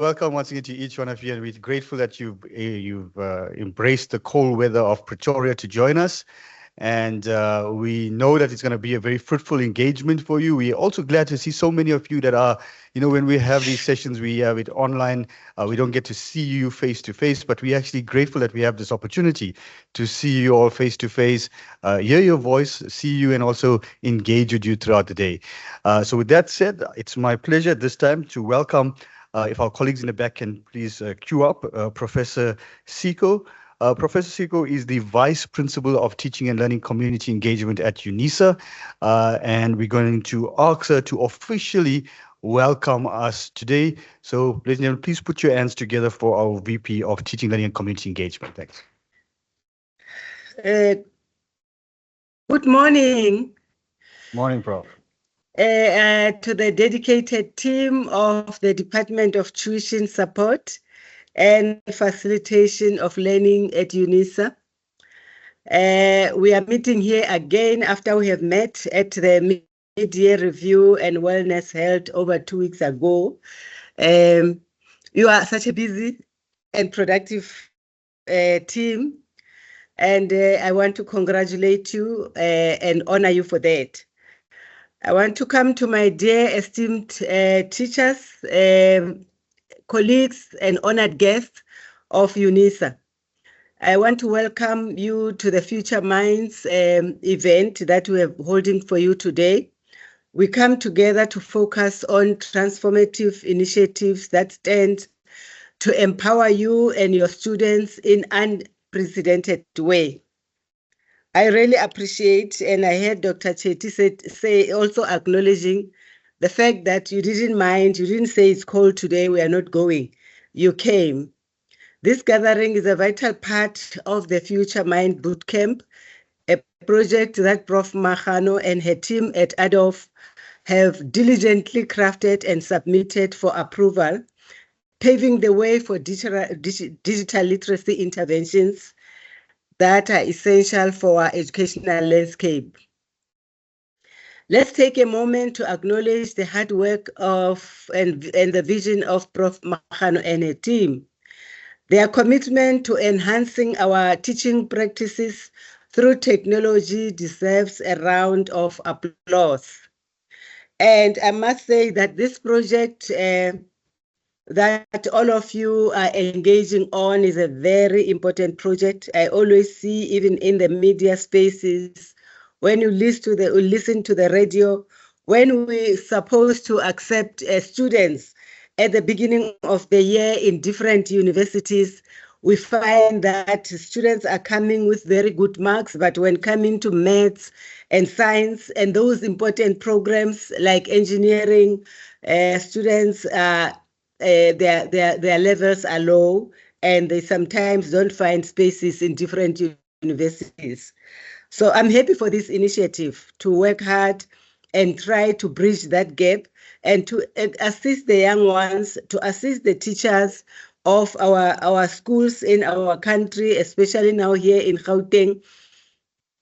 welcome once again to each one of you, and we're grateful that you've embraced the cold weather of Pretoria to join us. And we know that it's going to be a very fruitful engagement for you. We're also glad to see so many of you that are, when we have these sessions, we have it online. We don't get to see you face to face, but we're actually grateful that we have this opportunity to see you all face to face, hear your voice, see you, and also engage with you throughout the day. So with that said, it's my pleasure at this time to welcome, if our colleagues in the back can please queue up, Professor Siko. Professor Siko is the Vice Principal of Teaching and Learning Community Engagement at UNISA, and we're going to ask her to officially welcome us today. So, ladies and gentlemen, please put your hands together for our VP of Teaching, Learning and Community Engagement. Thanks. Good morning. Morning, Prof. To the dedicated team of the Department of Tuition Support and Facilitation of Learning at UNISA. We are meeting here again after we have met at the mid-year review and wellness held over 2 weeks ago. You are such a busy and productive team, and I want to congratulate you and honor you for that. I want to come to my dear esteemed teachers, colleagues, and honored guests of UNISA. I want to welcome you to the Future Minds event that we are holding for you today. We come together to focus on transformative initiatives that stand to empower you and your students in an unprecedented way. I really appreciate, and I heard Dr. Chetty say also acknowledging the fact that you didn't mind, you didn't say it's cold today, we are not going. You came. This gathering is a vital part of the Future Mind Bootcamp, a project that Prof. Magano and her team at ADOF have diligently crafted and submitted for approval, paving the way for digital literacy interventions that are essential for our educational landscape. Let's take a moment to acknowledge the hard work of and the vision of Prof. Magano and her team. Their commitment to enhancing our teaching practices through technology deserves a round of applause. And I must say that this project that all of you are engaging on is a very important project. I always see, even in the media spaces, when you listen to the radio, when we're supposed to accept students at the beginning of the year in different universities, we find that students are coming with very good marks, but when coming to maths and science and those important programs like engineering, students their levels are low, and they sometimes don't find spaces in different universities. So I'm happy for this initiative to work hard and try to bridge that gap and to assist the young ones, to assist the teachers of our schools in our country, especially now here in Gauteng.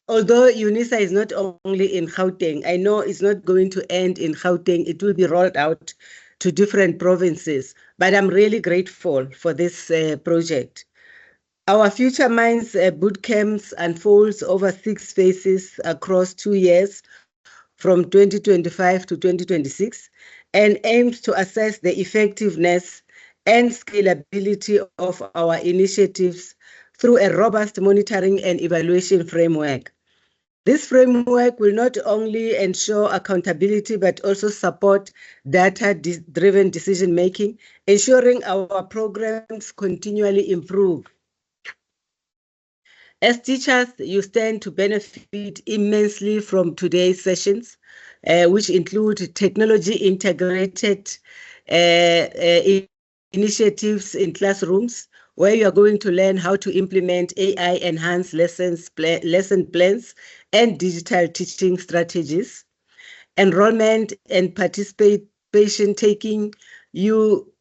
Although UNISA is not only in Gauteng, I know it's not going to end in Gauteng. It will be rolled out to different provinces, but I'm really grateful for this project. Our Future Minds bootcamps unfolds over 6 phases across 2 years, from 2025 to 2026, and aims to assess the effectiveness and scalability of our initiatives through a robust monitoring and evaluation framework. This framework will not only ensure accountability, but also support data-driven decision-making, ensuring our programs continually improve. As teachers, you stand to benefit immensely from today's sessions, which include technology-integrated initiatives in classrooms, where you are going to learn how to implement AI-enhanced lesson plans and digital teaching strategies. Enrollment and participation taking you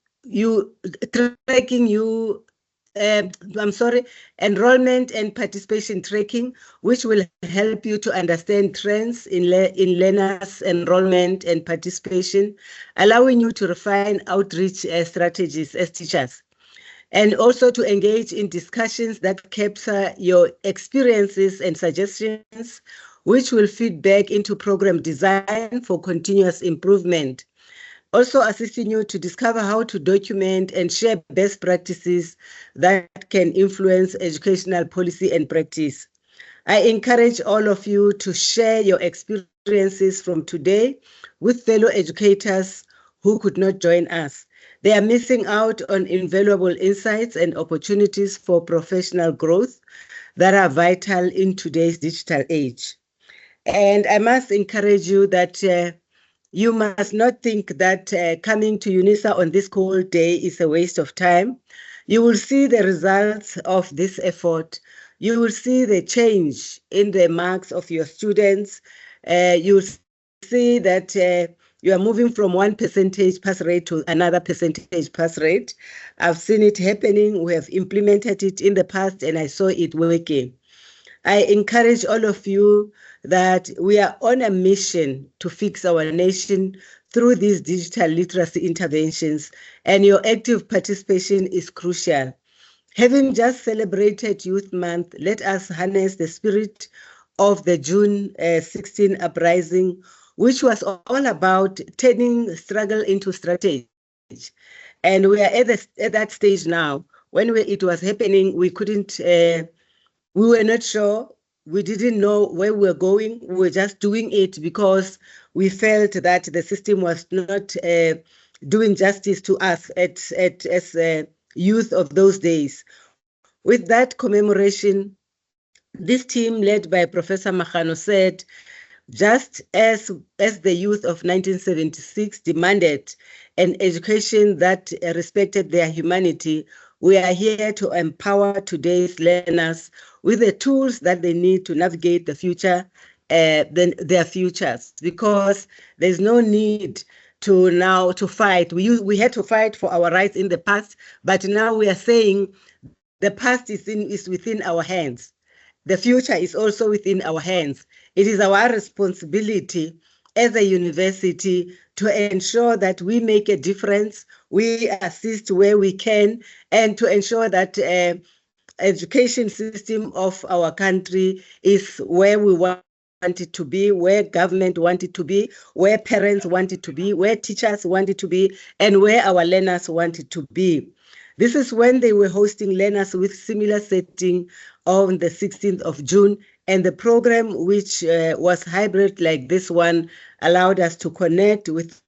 tracking you enrollment and participation tracking, which will help you to understand trends in learners' enrollment and participation, allowing you to refine outreach strategies as teachers, and also to engage in discussions that capture your experiences and suggestions, which will feed back into program design for continuous improvement. Also assisting you to discover how to document and share best practices that can influence educational policy and practice. I encourage all of you to share your experiences from today with fellow educators who could not join us. They are missing out on invaluable insights and opportunities for professional growth that are vital in today's digital age. And I must encourage you that you must not think that coming to UNISA on this cold day is a waste of time. You will see the results of this effort. You will see the change in the marks of your students. You will see that you are moving from 1% pass rate to another percentage pass rate. I've seen it happening. We have implemented it in the past, and I saw it working. I encourage all of you that we are on a mission to fix our nation through these digital literacy interventions, and your active participation is crucial. Having just celebrated Youth Month, let us harness the spirit of the June 16 uprising, which was all about turning struggle into strategy. And we are at that stage now. When it was happening, we were not sure. We didn't know where we were going. We were just doing it because we felt that the system was not doing justice to us as youth of those days. With that commemoration, this team led by Professor Magano said, just as the youth of 1976 demanded an education that respected their humanity, we are here to empower today's learners with the tools that they need to navigate the future, their futures, because there's no need to fight. We had to fight for our rights in the past, but now we are saying the past is within our hands. The future is also within our hands. It is our responsibility as a university to ensure that we make a difference, we assist where we can, and to ensure that education system of our country is where we want it to be, where government want it to be, where parents want it to be, where teachers want it to be, and where our learners want it to be. This is when they were hosting learners with similar setting on the 16th of June, and the program, which was hybrid like this one, allowed us to connect with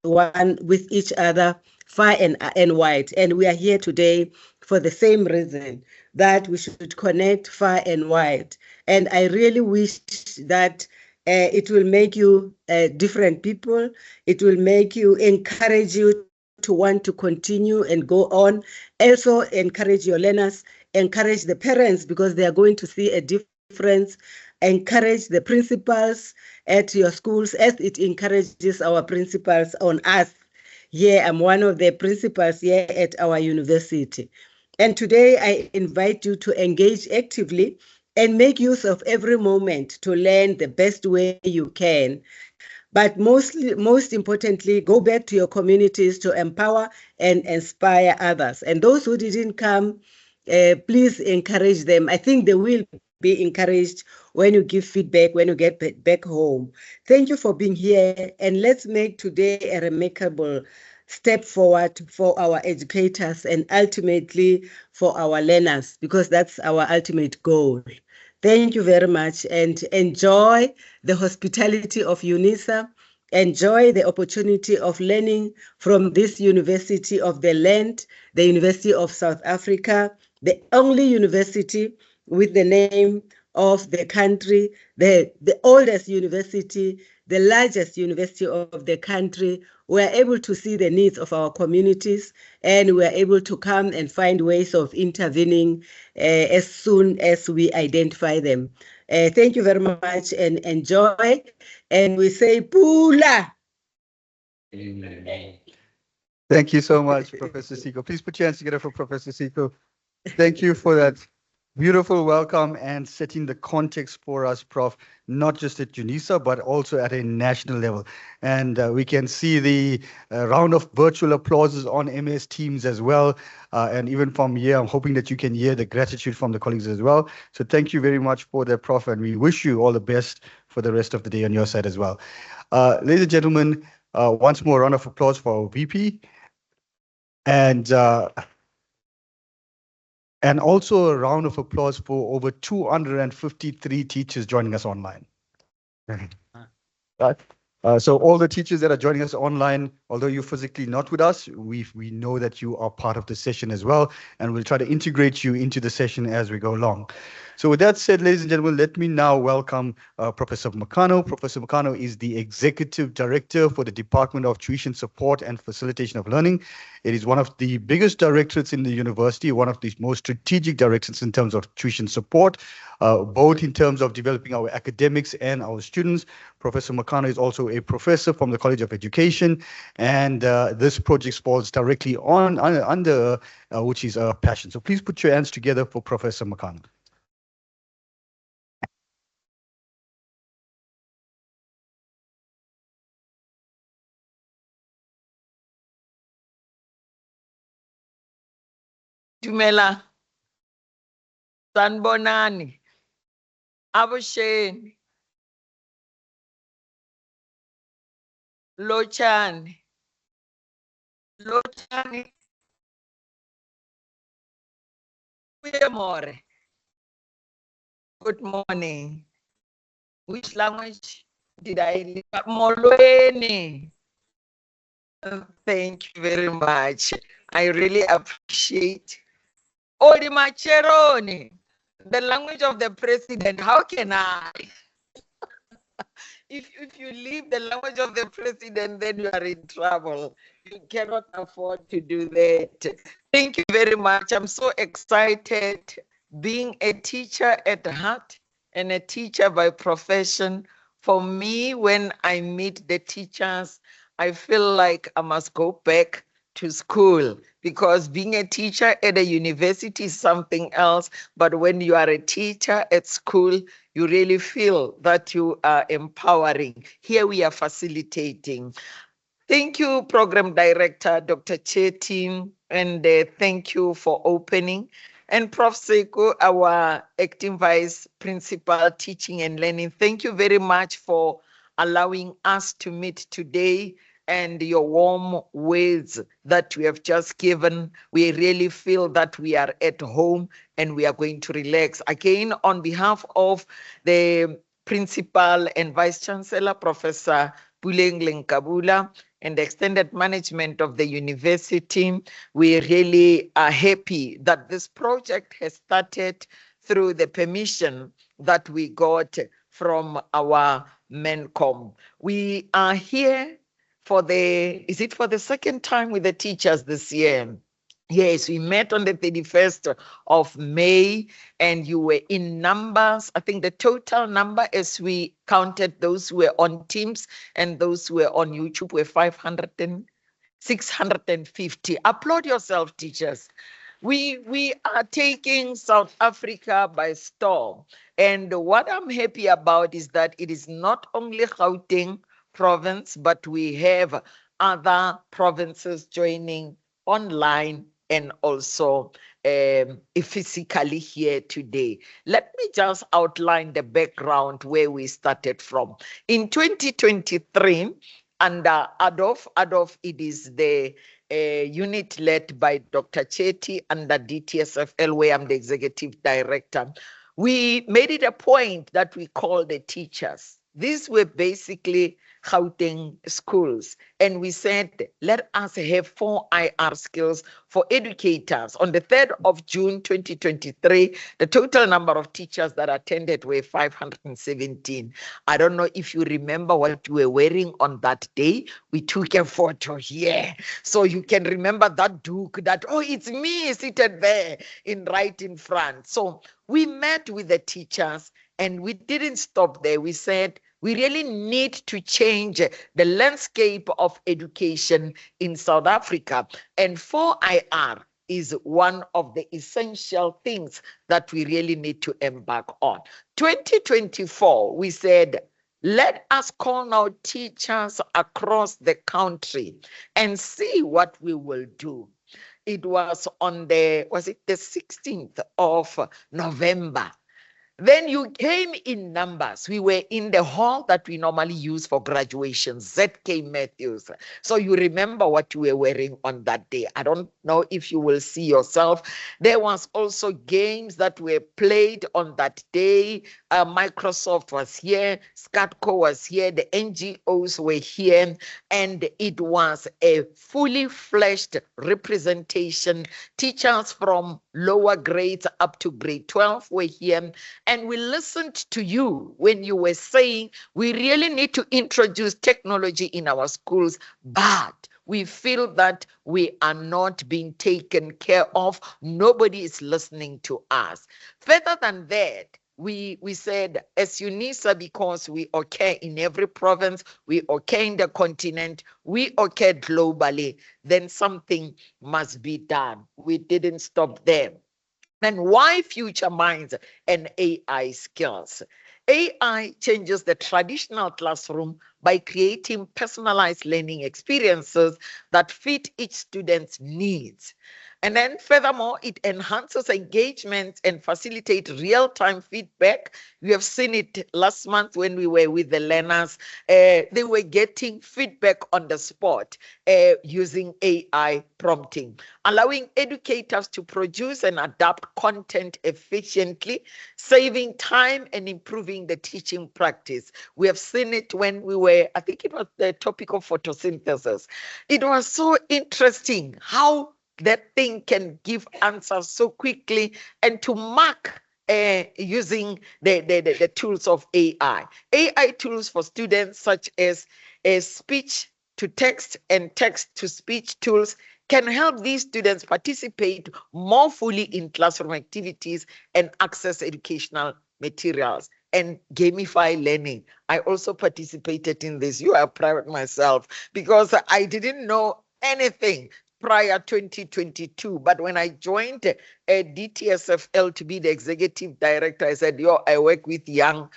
each other far and wide. And we are here today for the same reason, that we should connect far and wide. And I really wish that it will make you different people. It will encourage you to want to continue and go on. Also encourage your learners, encourage the parents, because they are going to see a difference. Encourage the principals at your schools as it encourages our principals on us. Here, I'm one of the principals here at our university. And today I invite you to engage actively and make use of every moment to learn the best way you can. But most importantly, go back to your communities to empower and inspire others. And those who didn't come, please encourage them. I think they will be encouraged when you give feedback, when you get back home. Thank you for being here, and let's make today a remarkable step forward for our educators and ultimately for our learners, because that's our ultimate goal. Thank you very much, and enjoy the hospitality of UNISA. Enjoy the opportunity of learning from this University of the Land, the University of South Africa, the only university with the name of the country, the oldest university, the largest university of the country. We are able to see the needs of our communities, and we are able to come and find ways of intervening as soon as we identify them. Thank you very much, and enjoy. And we say, Pula. Thank you so much, Professor Siko. Please put your hands together for Professor Siko. Thank you for that beautiful welcome and setting the context for us, Prof, not just at UNISA, but also at a national level. And we can see the round of virtual applauses on MS Teams as well. And even from here, I'm hoping that you can hear the gratitude from the colleagues as well. So thank you very much for that, Prof. And we wish you all the best for the rest of the day on your side as well. Ladies and gentlemen, once more, round of applause for our VP. And also a round of applause for over 253 teachers joining us online. Right. So all the teachers that are joining us online, although you're physically not with us, we know that you are part of the session as well, and we'll try to integrate you into the session as we go along. So with that said, ladies and gentlemen, let me now welcome Professor Makano. Professor Makano is the Executive Director for the Department of Tuition Support and Facilitation of Learning. It is one of the biggest directorates in the university, one of the most strategic directorates in terms of tuition support, both in terms of developing our academics and our students. Professor Makano is also a professor from the College of Education, and this project falls directly under which is our passion. So please put your hands together for Professor Makano. Dumela. Sanbonani. Abusheni. Lochani. Lochani. More. Good morning. Which language did I leave? Molweni. Thank you very much. I really appreciate. Odi Macheroni, the language of the president. How can I? If you leave the language of the president, then you are in trouble. You cannot afford to do that. Thank you very much. I'm so excited being a teacher at heart and a teacher by profession. For me, when I meet the teachers, I feel like I must go back to school, because being a teacher at a university is something else. But when you are a teacher at school, you really feel that you are empowering. Here we are facilitating. Thank you, Program Director, Dr. Chetty, and thank you for opening. And Prof. Seiko, our Acting Vice Principal, Teaching and Learning, thank you very much for allowing us to meet today, and your warm words that we have just given. We really feel that we are at home and we are going to relax. Again, on behalf of the Principal and Vice Chancellor, Professor Puleng Lenkabula, and the extended management of the university, we really are happy that this project has started through the permission that we got from our MENCOM. We are here for is it for the second time with the teachers this year? Yes, we met on the 31st of May, and you were in numbers. I think the total number, as we counted those who were on Teams and those who were on YouTube, were 650. Applaud yourself, teachers. We are taking South Africa by storm. And what I'm happy about is that it is not only Gauteng province, but we have other provinces joining online and also physically here today. Let me just outline the background where we started from. In 2023, under ADOF, it is the unit led by Dr. Chetty under DTSFL, where I'm the executive director. We made it a point that we call the teachers. These were basically Gauteng schools. And we said, let us have 4 IR skills for educators. On the 3rd of June, 2023, the total number of teachers that attended were 517. I don't know if you remember what you were wearing on that day. We took a photo here. So you can remember that Duke, that, oh, it's me seated there right in front. So we met with the teachers and we didn't stop there. We said, we really need to change the landscape of education in South Africa. And for IR, is one of the essential things that we really need to embark on. 2024, we said, let us call now teachers across the country and see what we will do. It was on the 16th of November. Then you came in numbers. We were in the hall that we normally use for graduation, ZK Matthews. So you remember what you were wearing on that day. I don't know if you will see yourself. There was also games that were played on that day. Microsoft was here, SCATCO was here, the NGOs were here, and it was a fully fleshed representation. Teachers from lower grades up to grade 12 were here. And we listened to you when you were saying we really need to introduce technology in our schools, but we feel that we are not being taken care of. Nobody is listening to us. Further than that, we said as UNISA, because we occur in every province, we occur in the continent, we occur globally, then something must be done. We didn't stop there. And why Future Minds and AI skills? AI changes the traditional classroom by creating personalized learning experiences that fit each student's needs. And then furthermore, it enhances engagement and facilitates real-time feedback. We have seen it last month when we were with the learners. They were getting feedback on the spot using AI prompting, allowing educators to produce and adapt content efficiently, saving time and improving the teaching practice. We have seen it when we were, I think it was the topic of photosynthesis. It was so interesting how that thing can give answers so quickly and to mark using the tools of AI. AI tools for students such as speech to text and text to speech tools can help these students participate more fully in classroom activities and access educational materials and gamify learning. I also participated in this. You are proud myself because I didn't know anything prior 2022, but when I joined DTSFL to be the executive director, I said, I work with young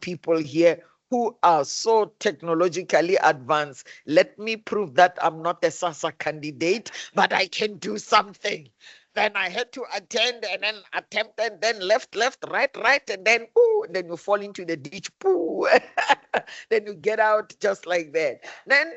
people here who are so technologically advanced. Let me prove that I'm not a SASA candidate, but I can do something. Then I had to attend and then attempt and then left, right, and then then you fall into the ditch, then you get out just like that. Then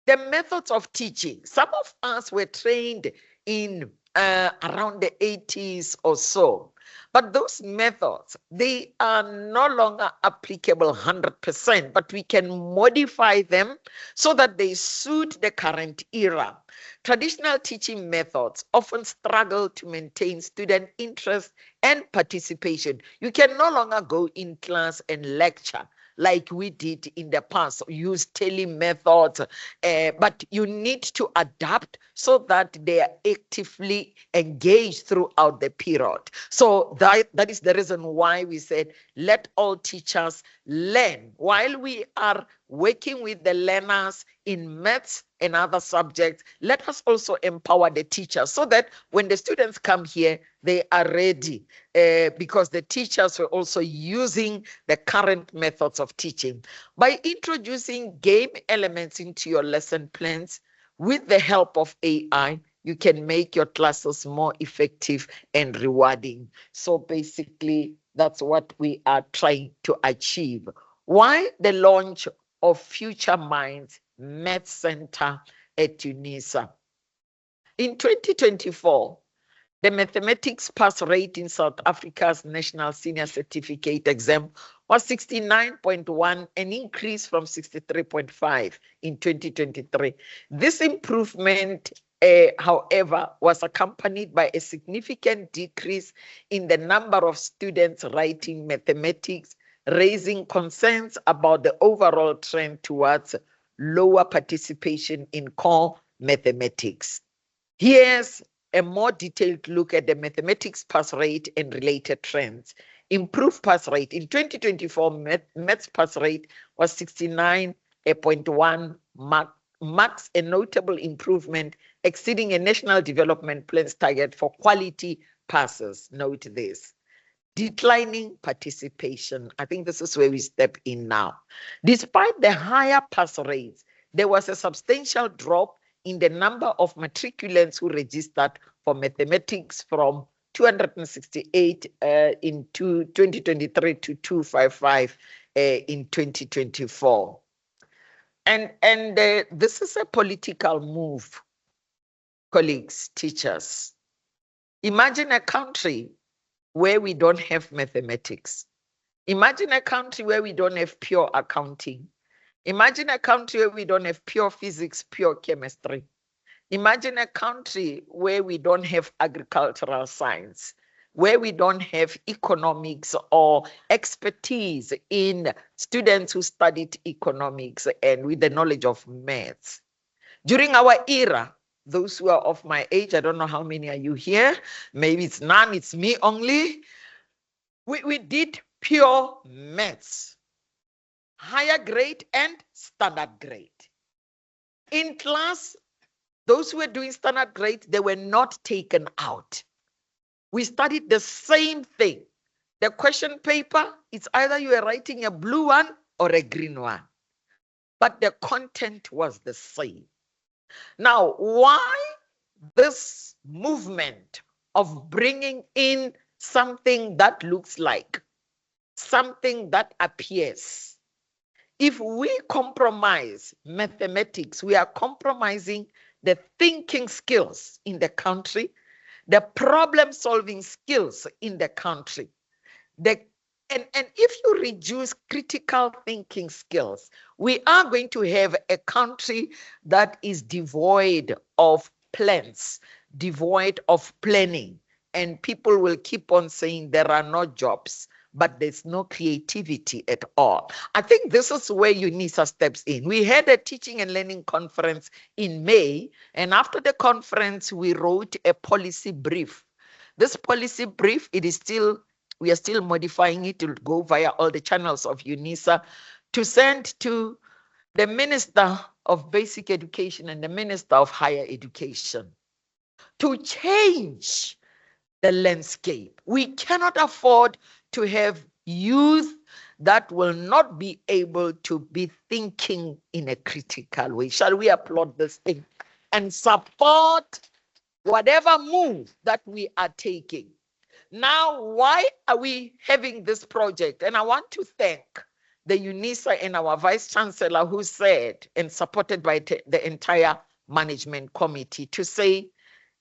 the methods of teaching. Some of us were trained in around the 80s or so. But those methods, they are no longer applicable 100%, but we can modify them so that they suit the current era. Traditional teaching methods often struggle to maintain student interest and participation. You can no longer go in class and lecture like we did in the past, use methods, but you need to adapt so that they are actively engaged throughout the period. So that is the reason why we said, let all teachers learn. While we are working with the learners in maths and other subjects, let us also empower the teachers so that when the students come here, they are ready because the teachers were also using the current methods of teaching. By introducing game elements into your lesson plans with the help of AI, you can make your classes more effective and rewarding. So basically, that's what we are trying to achieve. Why the launch of Future Minds Math Center at UNISA? In 2024, the mathematics pass rate in South Africa's National Senior Certificate exam was 69.1, an increase from 63.5 in 2023. This improvement, however, was accompanied by a significant decrease in the number of students writing mathematics, raising concerns about the overall trend towards lower participation in core mathematics. Here's a more detailed look at the mathematics pass rate and related trends. Improved pass rate. In 2024, maths pass rate was 69.1 marks a notable improvement, exceeding a national development plan's target for quality passes. Note this. Declining participation. I think this is where we step in now. Despite the higher pass rates, there was a substantial drop in the number of matriculants who registered for mathematics from 268 in 2023 to 255 in 2024. And this is a political move, colleagues, teachers. Imagine a country where we don't have mathematics. Imagine a country where we don't have pure accounting. Imagine a country where we don't have pure physics, pure chemistry. Imagine a country where we don't have agricultural science, where we don't have economics or expertise in students who studied economics and with the knowledge of maths. During our era, those who are of my age, I don't know how many are you here, maybe it's none, it's me only. We did pure maths, higher grade and standard grade. In class, those who were doing standard grade, they were not taken out. We studied the same thing. The question paper, it's either you are writing a blue one or a green one, but the content was the same. Now, why this movement of bringing in something that looks like, something that appears? If we compromise mathematics, we are compromising the thinking skills in the country, the problem-solving skills in the country. And if you reduce critical thinking skills, we are going to have a country that is devoid of plans, devoid of planning, and people will keep on saying there are no jobs, but there's no creativity at all. I think this is where UNISA steps in. We had a teaching and learning conference in May, and after the conference, we wrote a policy brief. This policy brief, we are still modifying it to go via all the channels of UNISA to send to the Minister of Basic Education and the Minister of Higher Education to change the landscape. We cannot afford to have youth that will not be able to be thinking in a critical way. Shall we applaud this thing and support whatever move that we are taking? Now, why are we having this project? And I want to thank the UNISA and our Vice Chancellor who said, and supported by the entire management committee, to say,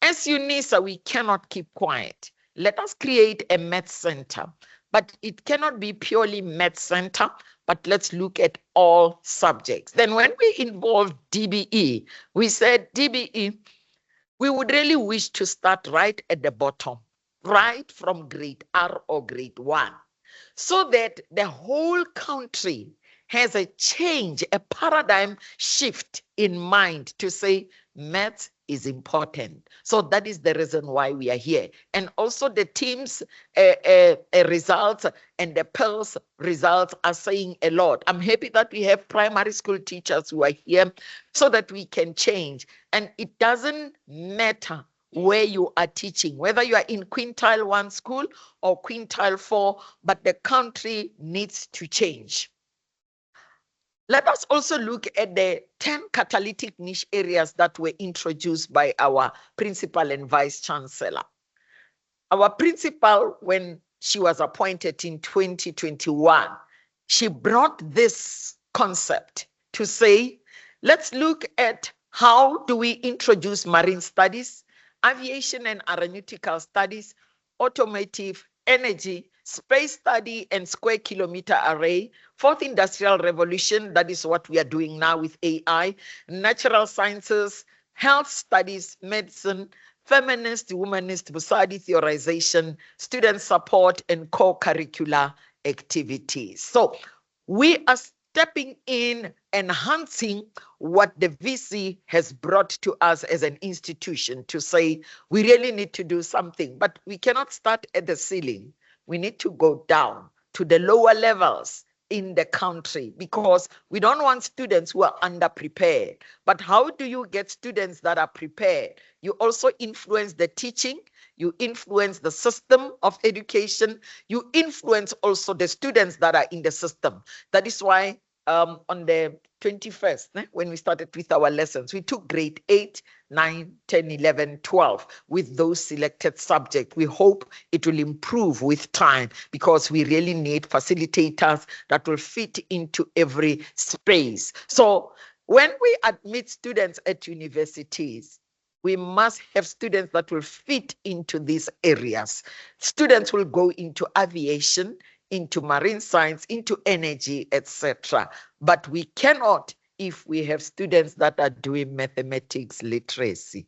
as UNISA, we cannot keep quiet. Let us create a math center, but it cannot be purely math center, but let's look at all subjects. Then when we involved DBE, we said, DBE, we would really wish to start right at the bottom, right from grade R or grade 1, so that the whole country has a change, a paradigm shift in mind to say math is important. So that is the reason why we are here. And also the team's results and the PEARL's results are saying a lot. I'm happy that we have primary school teachers who are here so that we can change. And it doesn't matter where you are teaching, whether you are in quintile 1 school or quintile 4, but the country needs to change. Let us also look at the 10 catalytic niche areas that were introduced by our principal and vice chancellor. Our principal, when she was appointed in 2021, she brought this concept to say, let's look at how do we introduce marine studies, aviation and aeronautical studies, automotive, energy, space study and square kilometer array, fourth industrial revolution, that is what we are doing now with AI, natural sciences, health studies, medicine, feminist, womanist, Busadi theorization, student support, and co-curricular activities. So we are stepping in, enhancing what the VC has brought to us as an institution to say, we really need to do something, but we cannot start at the ceiling. We need to go down to the lower levels in the country, because we don't want students who are underprepared. But how do you get students that are prepared? You also influence the teaching, you influence the system of education, you influence also the students that are in the system. That is why on the 21st, when we started with our lessons, we took grade 8, 9, 10, 11, 12 with those selected subjects. We hope it will improve with time, because we really need facilitators that will fit into every space. So when we admit students at universities, we must have students that will fit into these areas. Students will go into aviation, into marine science, into energy, etc. But we cannot if we have students that are doing mathematics literacy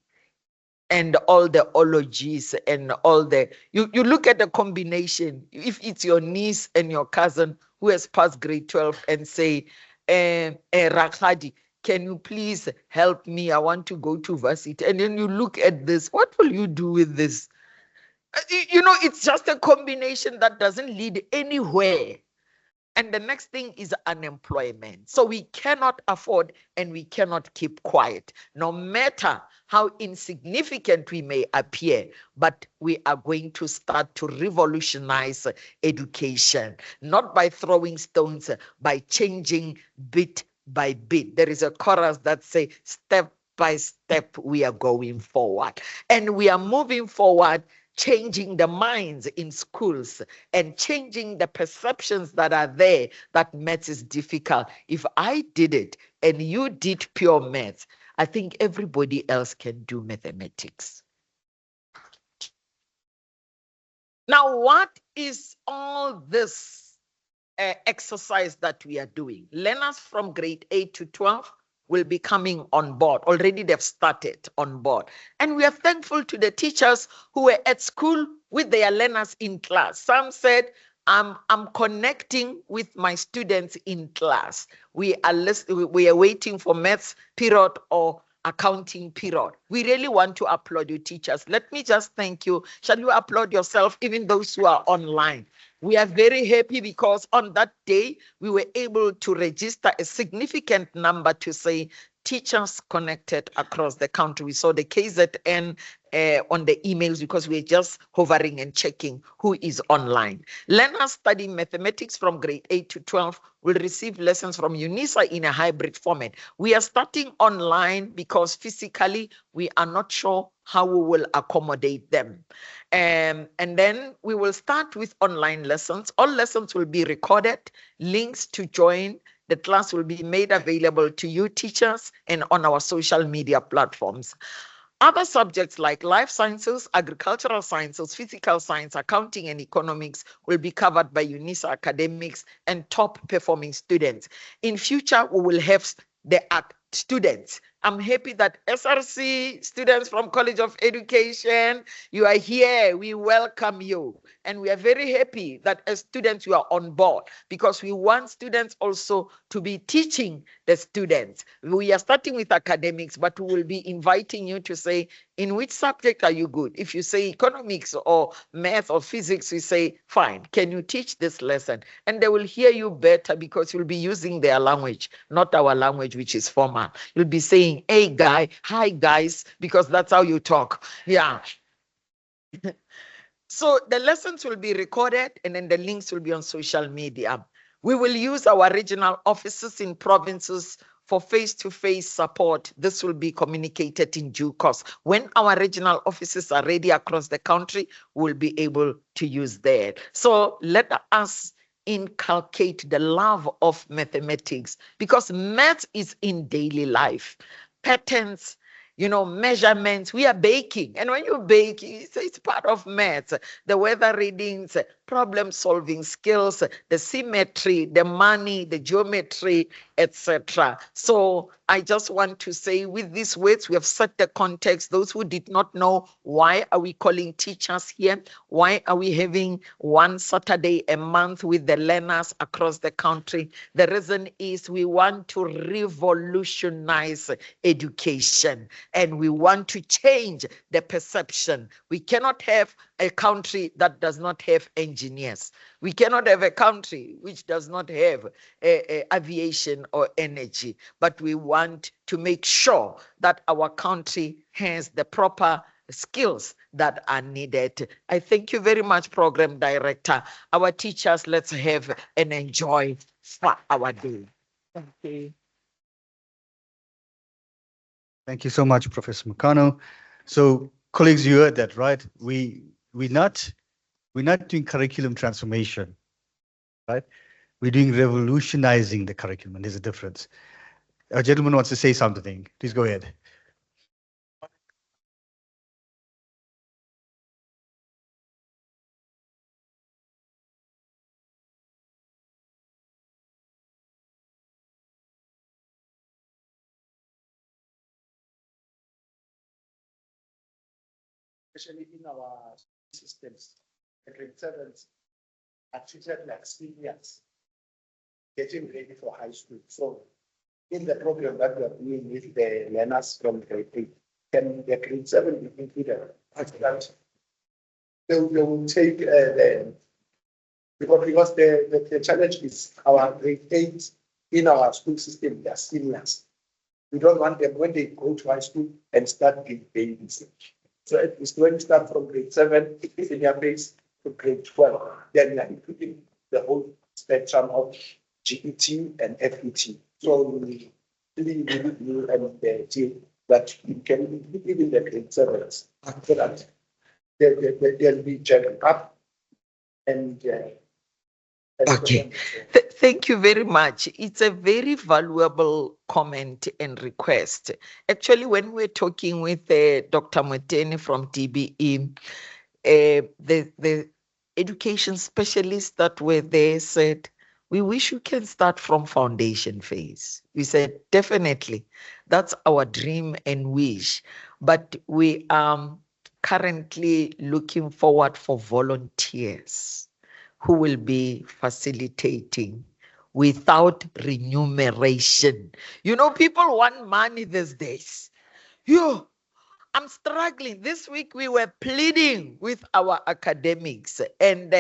and all the ologies and all the, you look at the combination. If it's your niece and your cousin who has passed grade 12 and say, Rakhadi, can you please help me? I want to go to varsity. And then you look at this, what will you do with this? You know, it's just a combination that doesn't lead anywhere. And the next thing is unemployment. So we cannot afford and we cannot keep quiet, no matter how insignificant we may appear, but we are going to start to revolutionize education, not by throwing stones, by changing bit by bit. There is a chorus that says, step by step, we are going forward. And we are moving forward, changing the minds in schools and changing the perceptions that are there that maths is difficult. If I did it and you did pure maths, I think everybody else can do mathematics. Now, what is all this exercise that we are doing? Learners from grade 8 to 12 will be coming on board. Already they've started on board. And we are thankful to the teachers who were at school with their learners in class. Some said, I'm connecting with my students in class. We are waiting for maths period or accounting period. We really want to applaud you, teachers. Let me just thank you. Shall you applaud yourself, even those who are online? We are very happy because on that day, we were able to register a significant number to say teachers connected across the country. We saw the KZN on the emails because we're just hovering and checking who is online. Learners studying mathematics from grade 8 to 12 will receive lessons from UNISA in a hybrid format. We are starting online because physically we are not sure how we will accommodate them. And then we will start with online lessons. All lessons will be recorded. Links to join the class will be made available to you teachers and on our social media platforms. Other subjects like life sciences, agricultural sciences, physical science, accounting, and economics will be covered by UNISA academics and top performing students. In future, we will have the students. I'm happy that SRC students from College of Education, you are here. We welcome you. And we are very happy that as students, you are on board because we want students also to be teaching the students. We are starting with academics, but we will be inviting you to say, in which subject are you good? If you say economics or math or physics, we say, fine, can you teach this lesson? And they will hear you better because you'll be using their language, not our language, which is formal. You'll be saying, hey, guy, hi, guys, because that's how you talk. Yeah. So the lessons will be recorded and then the links will be on social media. We will use our regional offices in provinces for face-to-face support. This will be communicated in due course. When our regional offices are ready across the country, we'll be able to use that. So let us inculcate the love of mathematics because math is in daily life. Patterns, measurements, we are baking. And when you bake, it's part of math. The weather readings, problem solving skills, the symmetry, the money, the geometry, etc. So I just want to say with these words, we have set the context. Those who did not know, why are we calling teachers here? Why are we having one Saturday a month with the learners across the country? The reason is we want to revolutionize education. and we want to change the perception. We cannot have a country that does not have engineers. We cannot have a country which does not have aviation or energy, but we want to make sure that our country has the proper skills that are needed. I thank you very much, Program Director. Our teachers, let's have and enjoy for our day. Thank you. Thank you so much, Professor Mokano. So, colleagues, you heard that, right? We're not doing curriculum transformation, right? We're doing revolutionizing the curriculum. There's a difference. A gentleman wants to say something. Please go ahead. Especially in our systems, the grade sevens are treated like seniors getting ready for high school. So in the program that we are doing with the learners from grade 8, can the grade 7 be included? That they will take because the challenge is our grade 8 in our school system, they are seniors. We don't want them when they go to high school and start being babies. So it's going to start from grade 7 in your base to grade 12. Then you are including the whole spectrum of GET and FET. So we really need you and the team that you can include even the grade 7s so that they'll be jacked up and okay. Thank you very much. It's a very valuable comment and request. Actually, when we're talking with Dr. Moteni from DBE, the education specialists that were there said, we wish you can start from foundation phase. We said, definitely, that's our dream and wish. But we are currently looking forward for volunteers who will be facilitating without remuneration. You know, people want money these days. I'm struggling. This week we were pleading with our academics, and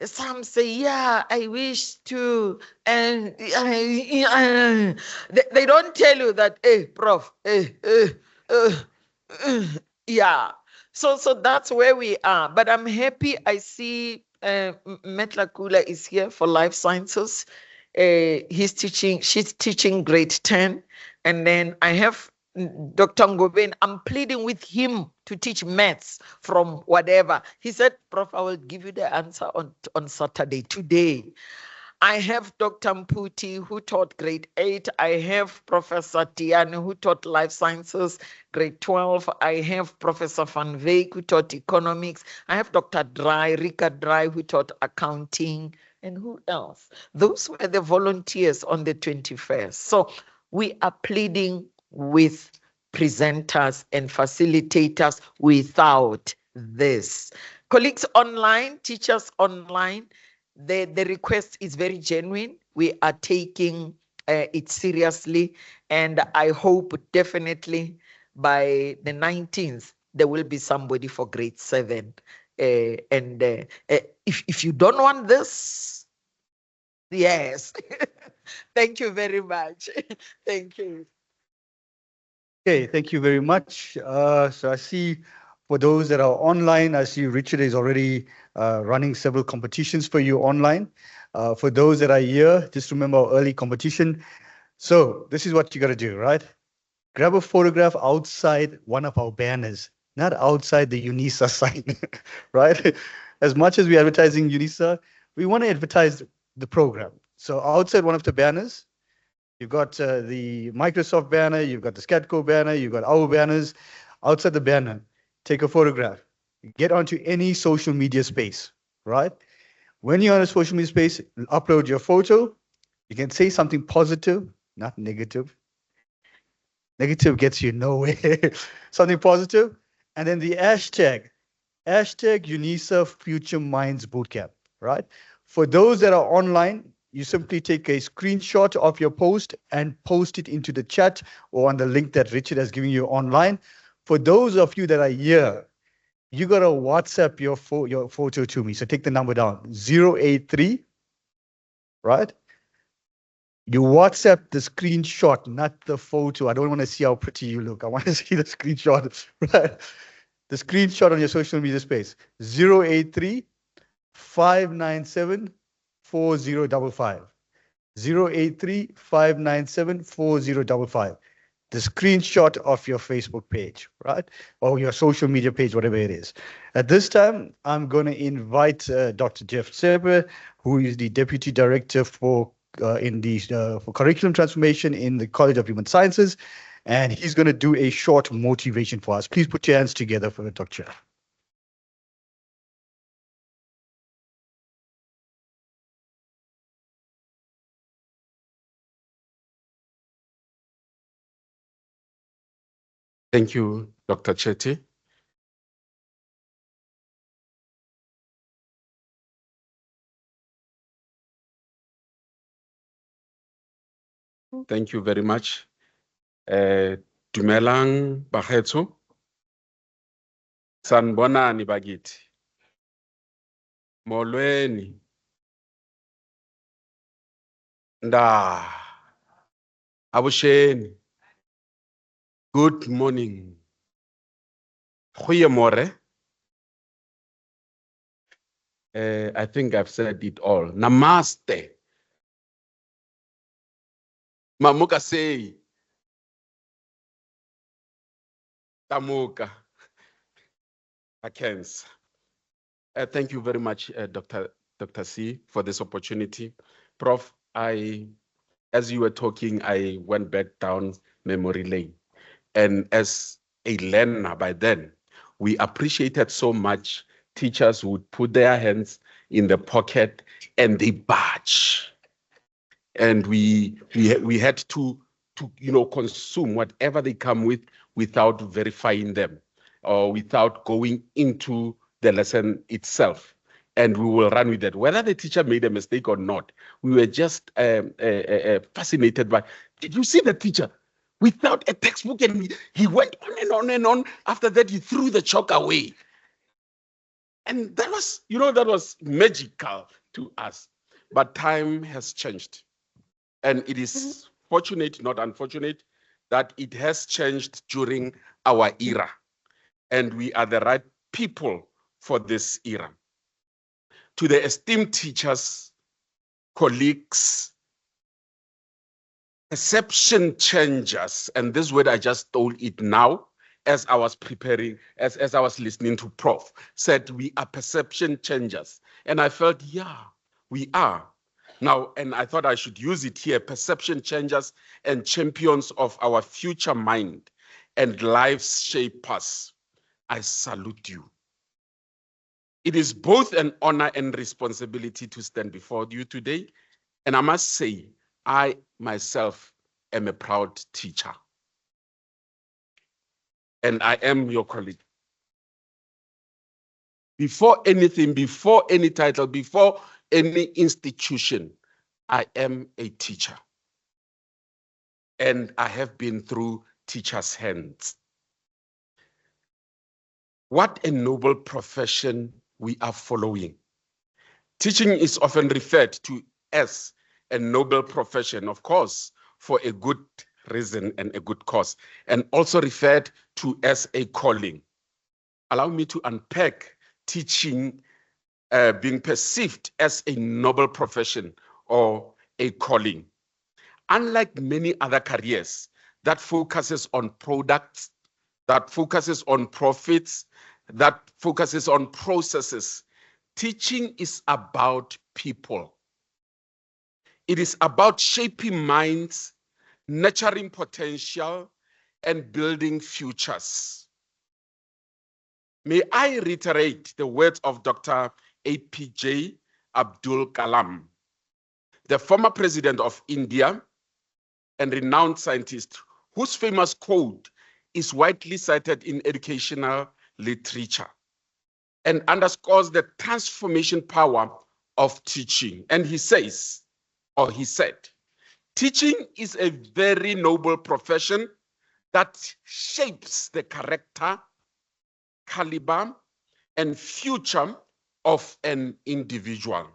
some say, yeah, I wish to, and they don't tell you that, hey, prof, yeah. So that's where we are. But I'm happy I see Metlakula is here for life sciences. She's teaching grade 10. And then I have Dr. Ngobeni. I'm pleading with him to teach maths from whatever. He said, Prof, I will give you the answer on Saturday, today. I have Dr. Mputi, who taught grade 8. I have Professor Tiani, who taught life sciences, grade 12. I have Professor Van Veek, who taught economics. I have Dr. Rika Dry, who taught accounting. And who else? Those were the volunteers on the 21st. So we are pleading with presenters and facilitators without this. Colleagues online, teachers online, the request is very genuine. We are taking it seriously, and I hope definitely by the 19th, there will be somebody for grade 7. If you don't want this, yes. Thank you very much. Thank you. Okay, thank you very much. So I see for those that are online, I see Richard is already running several competitions for you online. For those that are here, just remember our early competition. So this is what you got to do, right? Grab a photograph outside one of our banners, not outside the UNISA sign, right? As much as we're advertising UNISA, we want to advertise the program. So outside one of the banners, you've got the Microsoft banner, you've got the Scatco banner, you've got our banners. Outside the banner, take a photograph. Get onto any social media space, right? When you're on a social media space, upload your photo. You can say something positive, not negative. Negative gets you nowhere. Something positive. And then the hashtag UNISA Future Minds Bootcamp, right? For those that are online, you simply take a screenshot of your post and post it into the chat or on the link that Richard has given you online. For those of you that are here, you got to WhatsApp your photo to me. So take the number down, 083, right? You WhatsApp the screenshot, not the photo. I don't want to see how pretty you look. I want to see the screenshot, right? The screenshot on your social media space, 083 597 4055. 083 597 4055. The screenshot of your Facebook page, right? Or your social media page, whatever it is. At this time, I'm going to invite Dr. Jeff Sepe, who is the Deputy Director for Curriculum Transformation in the College of Human Sciences, and he's going to do a short motivation for us. Please put your hands together for Dr. Jeff. Thank you, Dr. Chetty. Thank you very much. Dumelang Bagetso. Sanbonani bagiti. Molweni. Nda. Abusheni. Good morning. Goeiemorgen. I think I've said it all. Namaste. Mamuka say. Tamuka. Akens. Thank you very much, Dr. C, for this opportunity. Prof, as you were talking, I went back down memory lane. And as a learner by then, we appreciated so much teachers would put their hands in the pocket and they barge. And we had to consume whatever they come with without verifying them or without going into the lesson itself. And we will run with that. Whether the teacher made a mistake or not, we were just fascinated by, did you see the teacher? Without a textbook, and he went on and on and on. After that, he threw the chalk away. And that was magical to us. But time has changed. And it is fortunate, not unfortunate, that it has changed during our era. And we are the right people for this era. To the esteemed teachers, colleagues, perception changers, and this word I just stole it now as I was preparing, as I was listening to Prof, said we are perception changers. And I felt, yeah, we are. Now, and I thought I should use it here, perception changers and champions of our future mind and lives shape us. I salute you. It is both an honor and responsibility to stand before you today. And I must say, I myself am a proud teacher. And I am your colleague. Before anything, before any title, before any institution, I am a teacher. And I have been through teachers' hands. What a noble profession we are following. Teaching is often referred to as a noble profession, of course, for a good reason and a good cause, and also referred to as a calling. Allow me to unpack teaching being perceived as a noble profession or a calling. Unlike many other careers that focuses on products, that focuses on profits, that focuses on processes, teaching is about people. It is about shaping minds, nurturing potential, and building futures. May I reiterate the words of Dr. APJ Abdul Kalam, the former president of India and renowned scientist, whose famous quote is widely cited in educational literature and underscores the transformation power of teaching. And he says, or he said, teaching is a very noble profession that shapes the character, caliber, and future of an individual.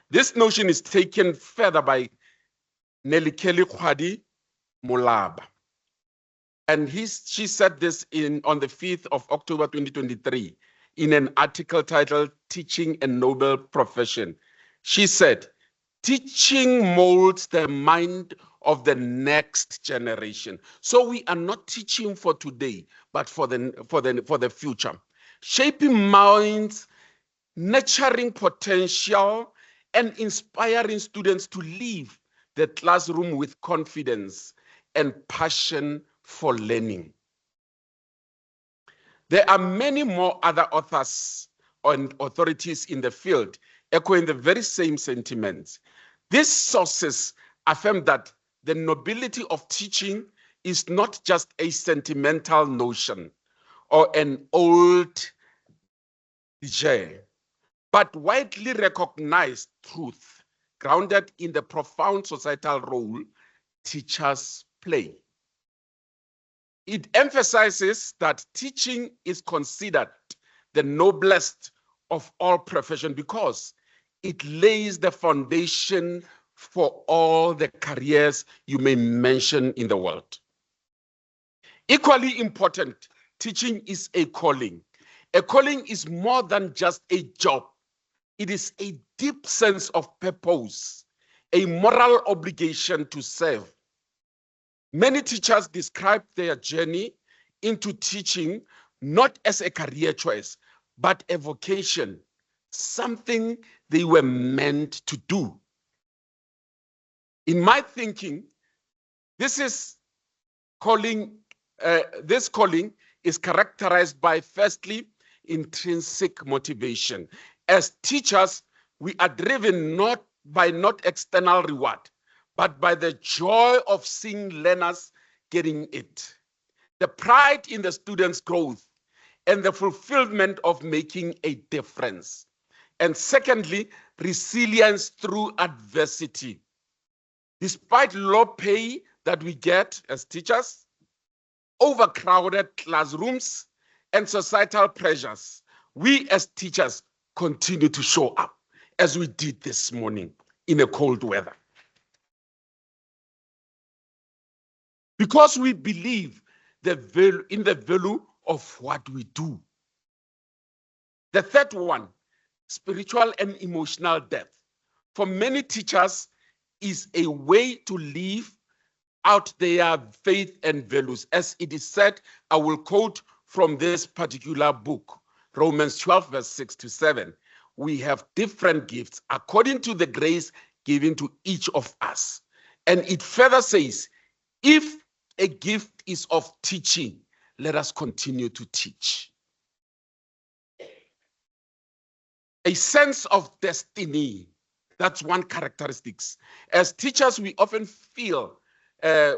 This notion is taken further by Nelikeli Khwadi Molaba. And she said this on the 5th of October 2023 in an article titled Teaching a Noble Profession. She said, teaching molds the mind of the next generation. So we are not teaching for today, but for the future. Shaping minds, nurturing potential, and inspiring students to leave the classroom with confidence and passion for learning. There are many more other authors and authorities in the field echoing the very same sentiments. These sources affirm that the nobility of teaching is not just a sentimental notion or an old cliche, but widely recognized truth grounded in the profound societal role teachers play. It emphasizes that teaching is considered the noblest of all professions because it lays the foundation for all the careers you may mention in the world. Equally important, teaching is a calling. A calling is more than just a job. It is a deep sense of purpose, a moral obligation to serve. Many teachers describe their journey into teaching not as a career choice, but a vocation, something they were meant to do. In my thinking, this calling is characterized by, firstly, intrinsic motivation. As teachers, we are driven not by external reward, but by the joy of seeing learners getting it, the pride in the students' growth, and the fulfillment of making a difference. And secondly, resilience through adversity. Despite low pay that we get as teachers, overcrowded classrooms, and societal pressures, we as teachers continue to show up as we did this morning in a cold weather. Because we believe in the value of what we do. The third one, spiritual and emotional depth. For many teachers, is a way to live out their faith and values. As it is said, I will quote from this particular book, Romans 12, verse 6 to 7. We have different gifts according to the grace given to each of us. And it further says, if a gift is of teaching, let us continue to teach. A sense of destiny, that's one characteristic. As teachers, we often feel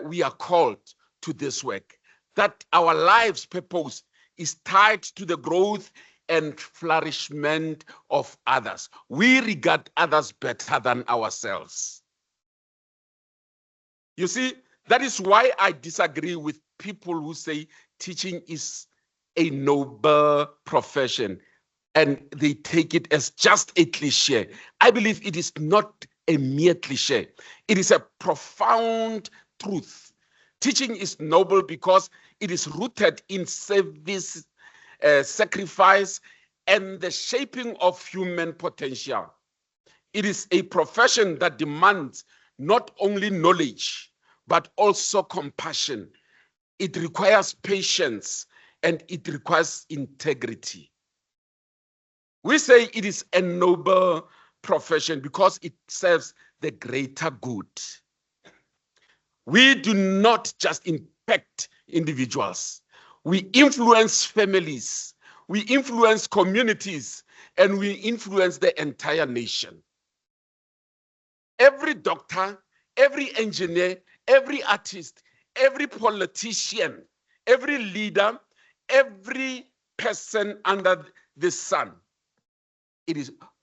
we are called to this work, that our life's purpose is tied to the growth and flourishment of others. We regard others better than ourselves. You see, that is why I disagree with people who say teaching is a noble profession and they take it as just a cliche. I believe it is not a mere cliche. It is a profound truth. Teaching is noble because it is rooted in service, sacrifice, and the shaping of human potential. It is a profession that demands not only knowledge, but also compassion. It requires patience and it requires integrity. We say it is a noble profession because it serves the greater good. We do not just impact individuals. We influence families, we influence communities, and we influence the entire nation. Every doctor, every engineer, every artist, every politician, every leader, every person under the sun,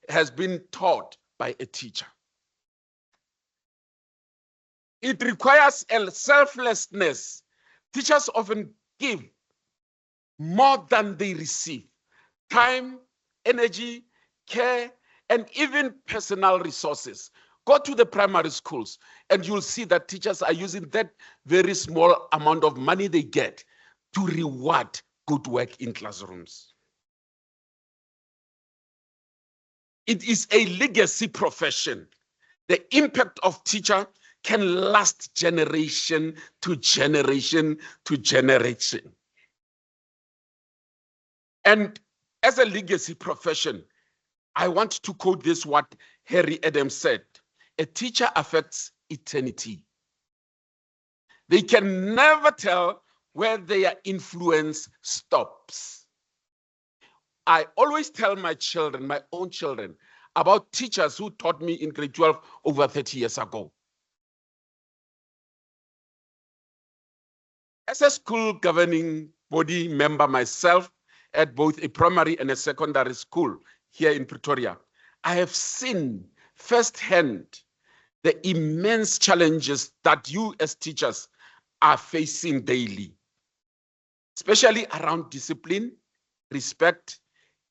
has been taught by a teacher. It requires a selflessness. Teachers often give more than they receive. Time, energy, care, and even personal resources. Go to the primary schools and you'll see that teachers are using that very small amount of money they get to reward good work in classrooms. It is a legacy profession. The impact of teacher can last generation to generation to generation. And as a legacy profession, I want to quote this, what Harry Adams said: a teacher affects eternity. They can never tell where their influence stops. I always tell my children, my own children, about teachers who taught me in grade 12 over 30 years ago. As a school governing body member myself at both a primary and a secondary school here in Pretoria, I have seen firsthand the immense challenges that you as teachers are facing daily, especially around discipline, respect,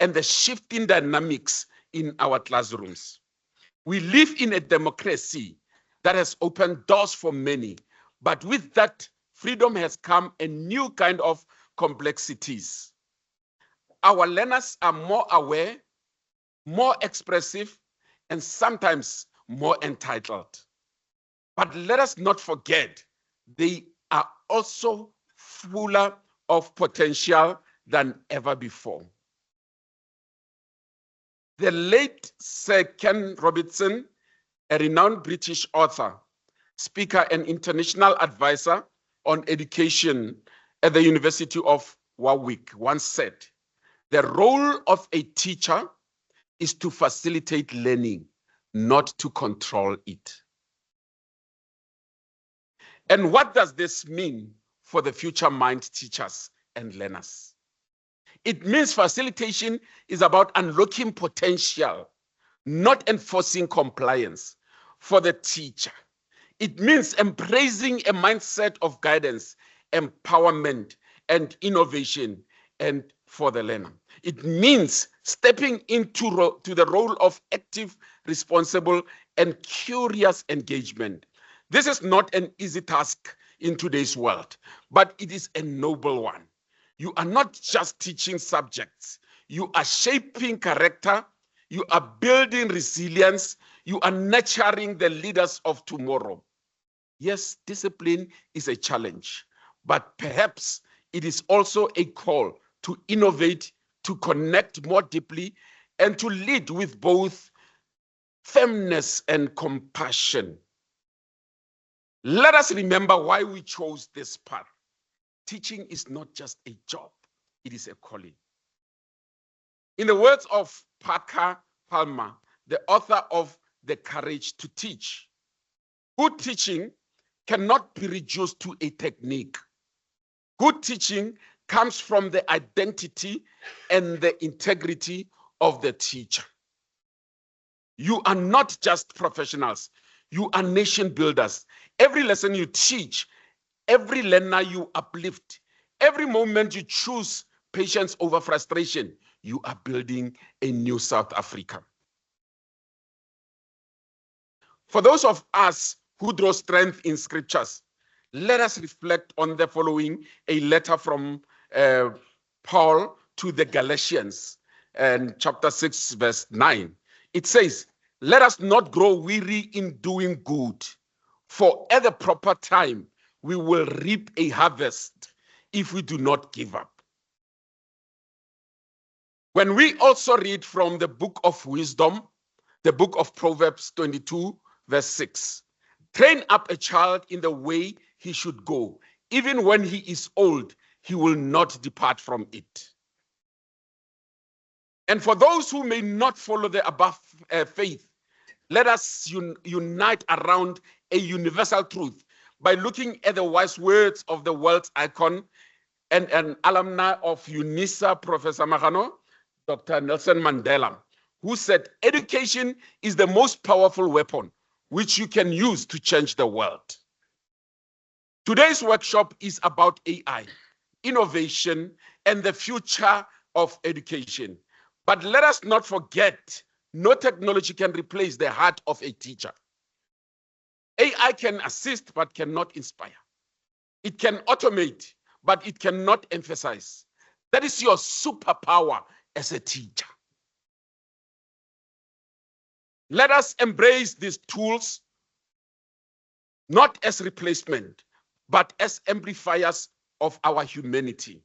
and the shifting dynamics in our classrooms. We live in a democracy that has opened doors for many, but with that freedom has come a new kind of complexities. Our learners are more aware, more expressive, and sometimes more entitled. But let us not forget, they are also fuller of potential than ever before. The late Sir Ken Robinson, a renowned British author, speaker, and international advisor on education at the University of Warwick, once said, "The role of a teacher is to facilitate learning, not to control it." And what does this mean for the future mind teachers and learners? It means facilitation is about unlocking potential, not enforcing compliance for the teacher. It means embracing a mindset of guidance, empowerment, and innovation, and for the learner. It means stepping into the role of active, responsible, and curious engagement. This is not an easy task in today's world, but it is a noble one. You are not just teaching subjects, you are shaping character, you are building resilience, you are nurturing the leaders of tomorrow. Yes, discipline is a challenge, but perhaps it is also a call to innovate, to connect more deeply, and to lead with both firmness and compassion. Let us remember why we chose this path. Teaching is not just a job, it is a calling. In the words of Parker Palmer, the author of The Courage to Teach, good teaching cannot be reduced to a technique. Good teaching comes from the identity and the integrity of the teacher. You are not just professionals, you are nation builders. Every lesson you teach, every learner you uplift, every moment you choose patience over frustration, you are building a new South Africa. For those of us who draw strength in scriptures, let us reflect on the following, a letter from Paul to the Galatians, and chapter 6, verse 9. It says, "Let us not grow weary in doing good, for at the proper time we will reap a harvest if we do not give up." When we also read from the book of wisdom, the book of Proverbs 22, verse 6, "Train up a child in the way he should go. Even when he is old, he will not depart from it." And for those who may not follow the above faith, let us unite around a universal truth by looking at the wise words of the world's icon and an alumni of UNISA, Professor Magano, Dr. Nelson Mandela, who said, "Education is the most powerful weapon which you can use to change the world." Today's workshop is about AI, innovation, and the future of education. But let us not forget, no technology can replace the heart of a teacher. AI can assist, but cannot inspire. It can automate, but it cannot emphasize. That is your superpower as a teacher. Let us embrace these tools, not as replacement, but as amplifiers of our humanity.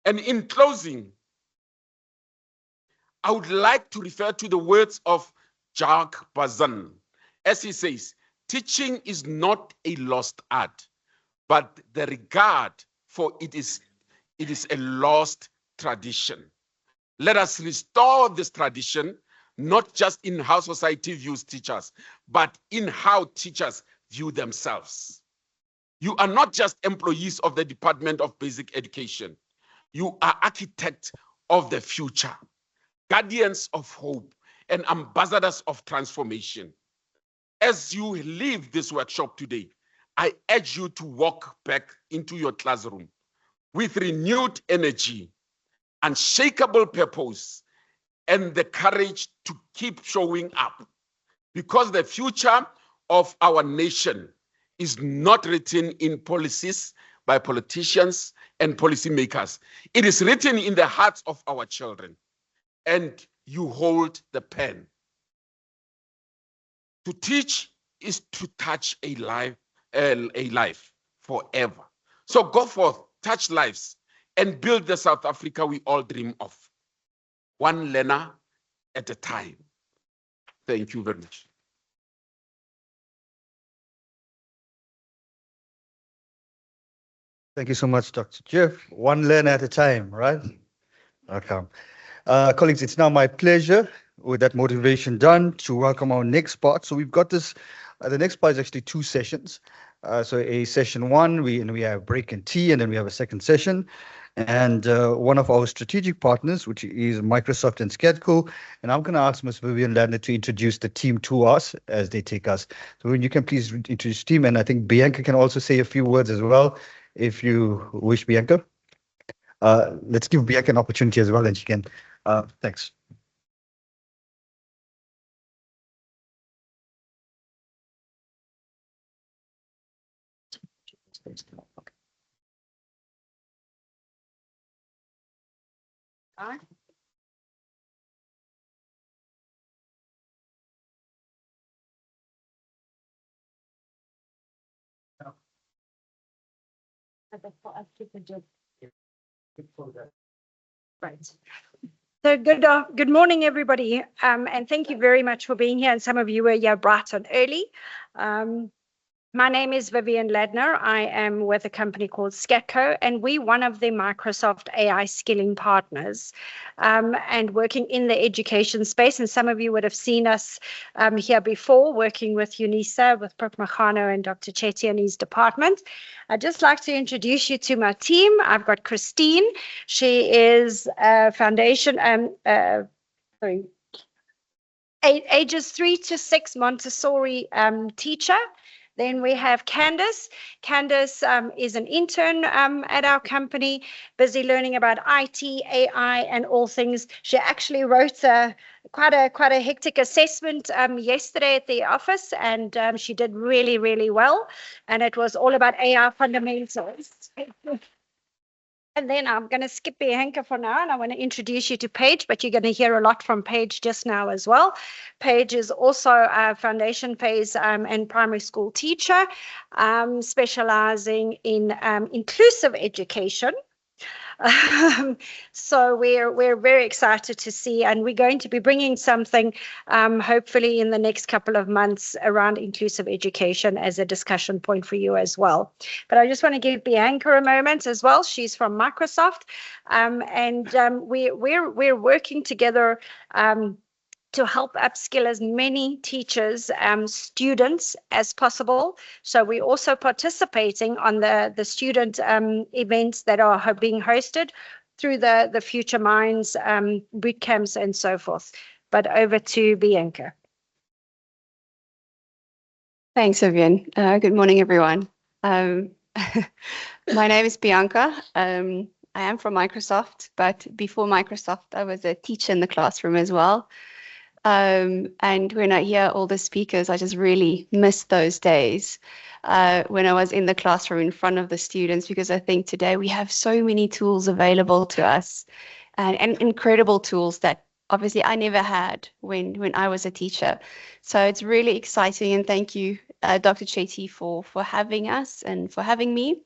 And in closing, I would like to refer to the words of Jacques Bazin, as he says, teaching is not a lost art, but the regard for it is a lost tradition. Let us restore this tradition, not just in how society views teachers, but in how teachers view themselves. You are not just employees of the Department of Basic Education. You are architects of the future, guardians of hope, and ambassadors of transformation. As you leave this workshop today, I urge you to walk back into your classroom with renewed energy, unshakable purpose, and the courage to keep showing up. Because the future of our nation is not written in policies by politicians and policymakers. It is written in the hearts of our children. And you hold the pen. To teach is to touch a life forever. So go forth, touch lives, and build the South Africa we all dream of. One learner at a time. Thank you very much. Thank you so much, Dr. Jeff. One learner at a time, right? Welcome. Colleagues, it's now my pleasure, with that motivation done, to welcome our next part. So we've got this, the next part is actually 2 sessions. So a session 1, we have break and tea, and then we have a second session. And one of our strategic partners, which is Microsoft and Sketco, and I'm going to ask Ms. Vivian Ladner to introduce the team to us as they take us. So when you can please introduce the team, and I think Bianca can also say a few words as well, if you wish, Bianca. Let's give Bianca an opportunity as well, and she can. Thanks. Right. So good morning, everybody, and thank you very much for being here. And some of you were here bright and early. My name is Vivian Ladner. I am with a company called Sketco, and we're one of the Microsoft AI skilling partners, and working in the education space. And some of you would have seen us here before, working with UNISA, with Prof. Machano and Dr. Chetty and his department. I'd just like to introduce you to my team. I've got Christine. She is a foundation, ages 3 to 6 Montessori teacher. Then we have Candace. Candace is an intern at our company, busy learning about IT, AI, and all things. She actually wrote quite a hectic assessment yesterday at the office, and she did really, really well. And it was all about AI fundamentals. And then I'm going to skip Bianca for now, and I want to introduce you to Paige, but you're going to hear a lot from Paige just now as well. Paige is also a foundation phase and primary school teacher, specializing in inclusive education. So we're very excited to see, and we're going to be bringing something hopefully in the next couple of months around inclusive education as a discussion point for you as well. But I just want to give Bianca a moment as well. She's from Microsoft, and we're working together to help upskill as many teachers, students as possible. So we're also participating on the student events that are being hosted through the Future Minds boot camps and so forth. But over to Bianca. Thanks, Vivian. Good morning, everyone. My name is Bianca. I am from Microsoft, but before Microsoft, I was a teacher in the classroom as well. And when I hear all the speakers, I just really miss those days when I was in the classroom in front of the students, because I think today we have so many tools available to us and incredible tools that obviously I never had when I was a teacher. So it's really exciting, and thank you, Dr. Chetty, for having us and for having me.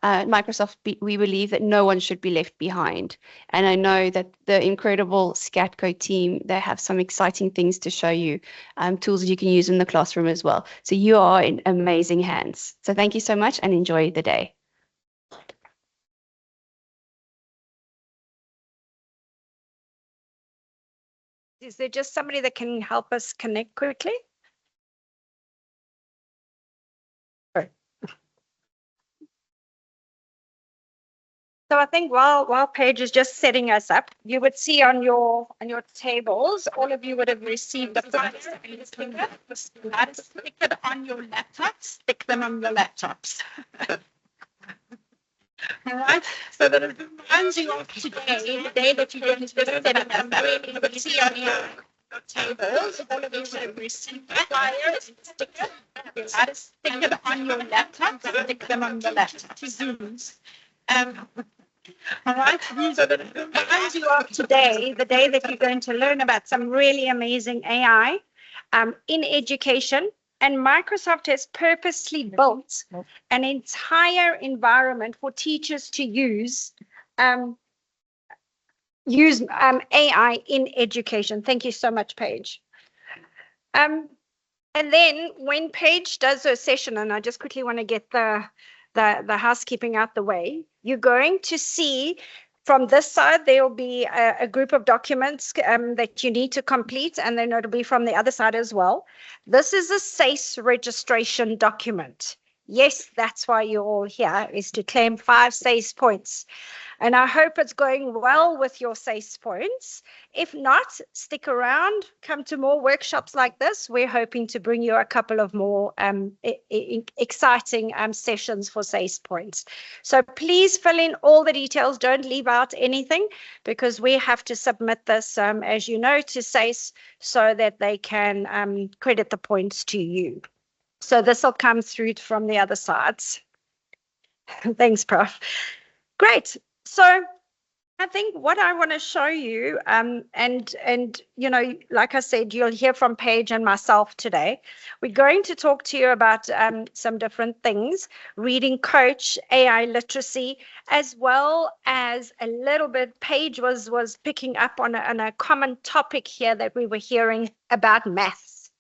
At Microsoft, we believe that no one should be left behind. And I know that the incredible Scatco team, they have some exciting things to show you, tools that you can use in the classroom as well. So you are in amazing hands. So thank you so much and enjoy the day. Is there just somebody that can help us connect quickly? So I think while Paige is just setting us up, you would see on your tables, all of you would have received the flyer. Stick it on your laptops. Stick them on your laptops. All right. So that it reminds you of today, the day that you're going to be setting up. You would see on your tables, all of you would have received the flyers. Stick it on your laptops. Stick them on your laptops. Zooms. All right, so that it reminds you of today, the day that you're going to learn about some really amazing AI in education. And Microsoft has purposely built an entire environment for teachers to use AI in education. Thank you so much, Paige. And then when Paige does her session, and I just quickly want to get the housekeeping out the way, you're going to see from this side, there will be a group of documents that you need to complete, and then it'll be from the other side as well. This is a SACE registration document. Yes, that's why you're all here, is to claim 5 SACE points. And I hope it's going well with your SACE points. If not, stick around, come to more workshops like this. We're hoping to bring you a couple of more exciting sessions for SACE points. So please fill in all the details. Don't leave out anything, because we have to submit this, as you know, to SACE so that they can credit the points to you. So this will come through from the other sides. Thanks, Prof. Great. So I think what I want to show you, and you know, like I said, you'll hear from Paige and myself today. We're going to talk to you about some different things, reading coach, AI literacy, as well as a little bit, Paige was picking up on a common topic here that we were hearing about maths.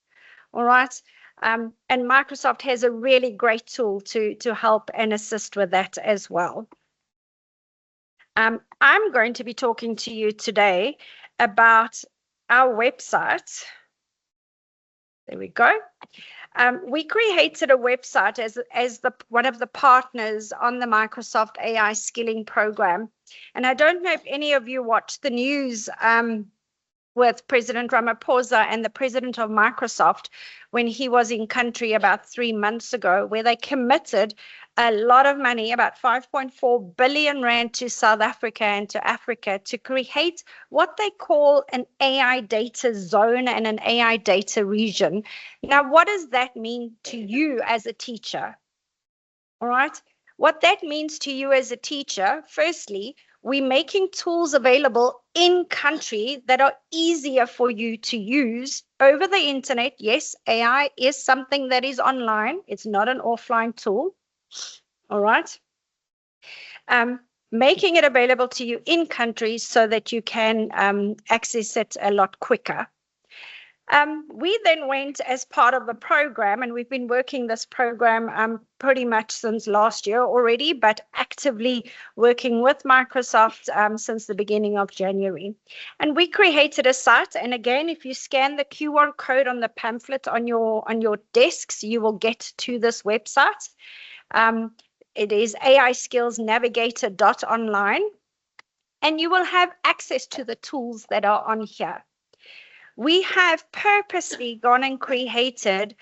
All right. And Microsoft has a really great tool to help and assist with that as well. I'm going to be talking to you today about our website. There we go. We created a website as one of the partners on the Microsoft AI Skilling Program. And I don't know if any of you watched the news with President Ramaphosa and the president of Microsoft when he was in country about 3 months ago, where they committed a lot of money, about 5.4 billion rand, to South Africa and to Africa to create what they call an AI data zone and an AI data region. Now, what does that mean to you as a teacher? All right. What that means to you as a teacher, firstly, we're making tools available in country that are easier for you to use over the internet. Yes, AI is something that is online. It's not an offline tool. All right. Making it available to you in country so that you can access it a lot quicker. We then went as part of the program, and we've been working this program pretty much since last year already, but actively working with Microsoft since the beginning of January. And we created a site. And again, if you scan the QR code on the pamphlet on your desks, you will get to this website. It is aiskillsnavigator.online, and you will have access to the tools that are on here. We have purposely gone and created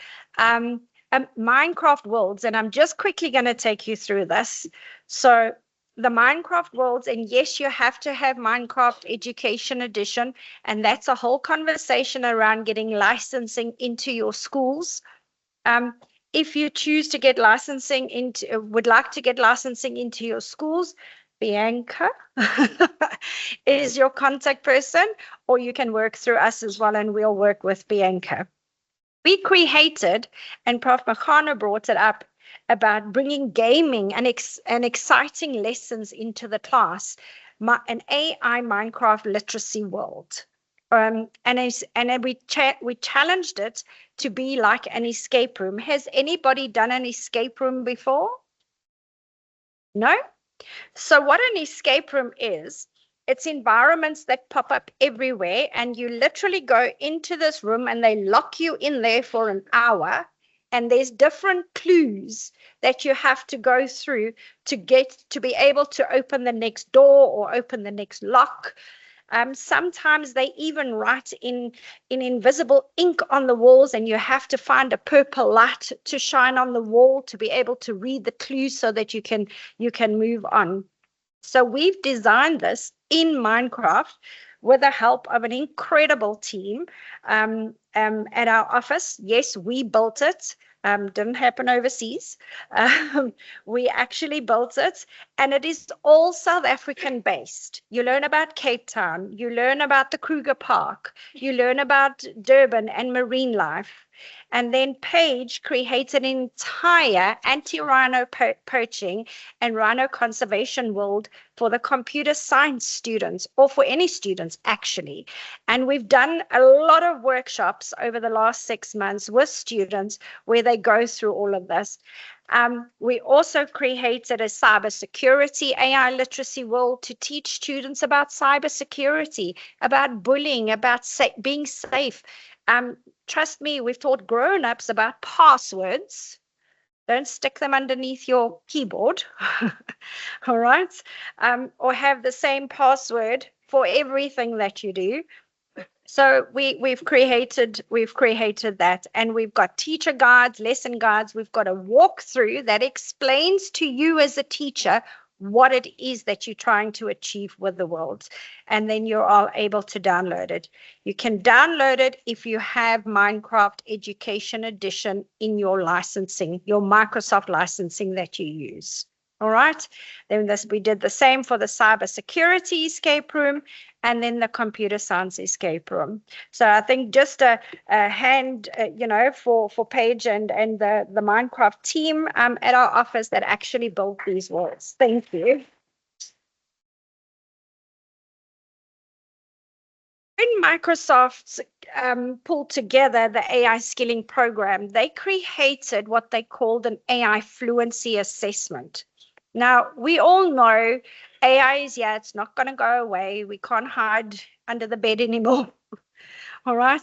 Minecraft Worlds, and I'm just quickly going to take you through this. So the Minecraft Worlds, and yes, you have to have Minecraft Education Edition, and that's a whole conversation around getting licensing into your schools. If you choose to get licensing into, would like to get licensing into your schools, Bianca is your contact person, or you can work through us as well, and we'll work with Bianca. We created, and Prof. Makano brought it up, about bringing gaming and exciting lessons into the class, an AI Minecraft literacy world. And we challenged it to be like an escape room. Has anybody done an escape room before? No? So what an escape room is, it's environments that pop up everywhere, and you literally go into this room and they lock you in there for an hour, and there's different clues that you have to go through to get to be able to open the next door or open the next lock. Sometimes they even write in invisible ink on the walls, and you have to find a purple light to shine on the wall to be able to read the clues so that you can move on. So we've designed this in Minecraft with the help of an incredible team at our office. Yes, we built it. Didn't happen overseas. We actually built it, and it is all South African based. You learn about Cape Town, you learn about the Kruger Park, you learn about Durban and marine life. And then Paige created an entire anti-rhino poaching and rhino conservation world for the computer science students, or for any students actually. And we've done a lot of workshops over the last 6 months with students where they go through all of this. We also created a cybersecurity AI literacy world to teach students about cybersecurity, about bullying, about being safe. Trust me, we've taught grown-ups about passwords. Don't stick them underneath your keyboard, all right? Or have the same password for everything that you do. So we've created that, and we've got teacher guides, lesson guides. We've got a walkthrough that explains to you as a teacher what it is that you're trying to achieve with the world, and then you're all able to download it. You can download it if you have Minecraft Education Edition in your licensing, your Microsoft licensing that you use. All right. Then we did the same for the cybersecurity escape room, and then the computer science escape room. So I think just a hand, for Paige and the Minecraft team at our office that actually built these worlds. Thank you. When Microsoft pulled together the AI skilling program, they created what they called an AI fluency assessment. Now, we all know AI is here. It's not going to go away. We can't hide under the bed anymore. All right.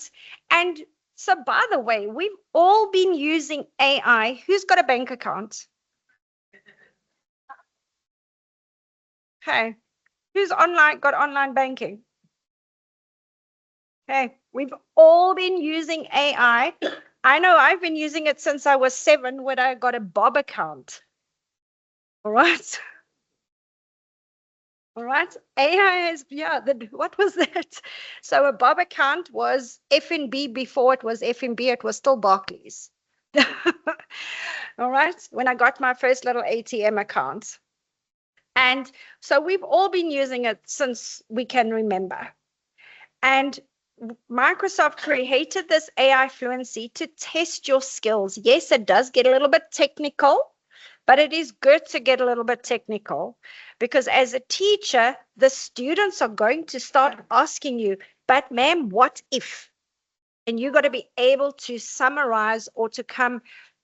And so, by the way, we've all been using AI. Who's got a bank account? Okay. Who's got online banking? Okay. We've all been using AI. I know I've been using it since I was 7 when I got a Bob account. All right. All right. AI is, what was that? So a Bob account was FNB before it was FNB, it was still Barclays. All right. When I got my first little ATM account. And so we've all been using it since we can remember. And Microsoft created this AI fluency to test your skills. Yes, it does get a little bit technical. But it is good to get a little bit technical, because as a teacher, the students are going to start asking you, but ma'am, what if? And you got to be able to summarize or to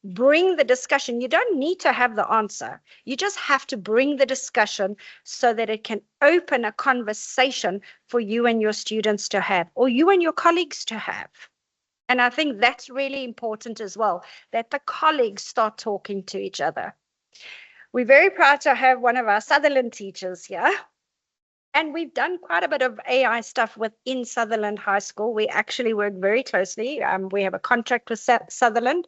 bring the discussion. You don't need to have the answer. You just have to bring the discussion so that it can open a conversation for you and your students to have, or you and your colleagues to have. And I think that's really important as well, that the colleagues start talking to each other. We're very proud to have one of our Sutherland teachers here. And we've done quite a bit of AI stuff within Sutherland High School. We actually work very closely. We have a contract with Sutherland.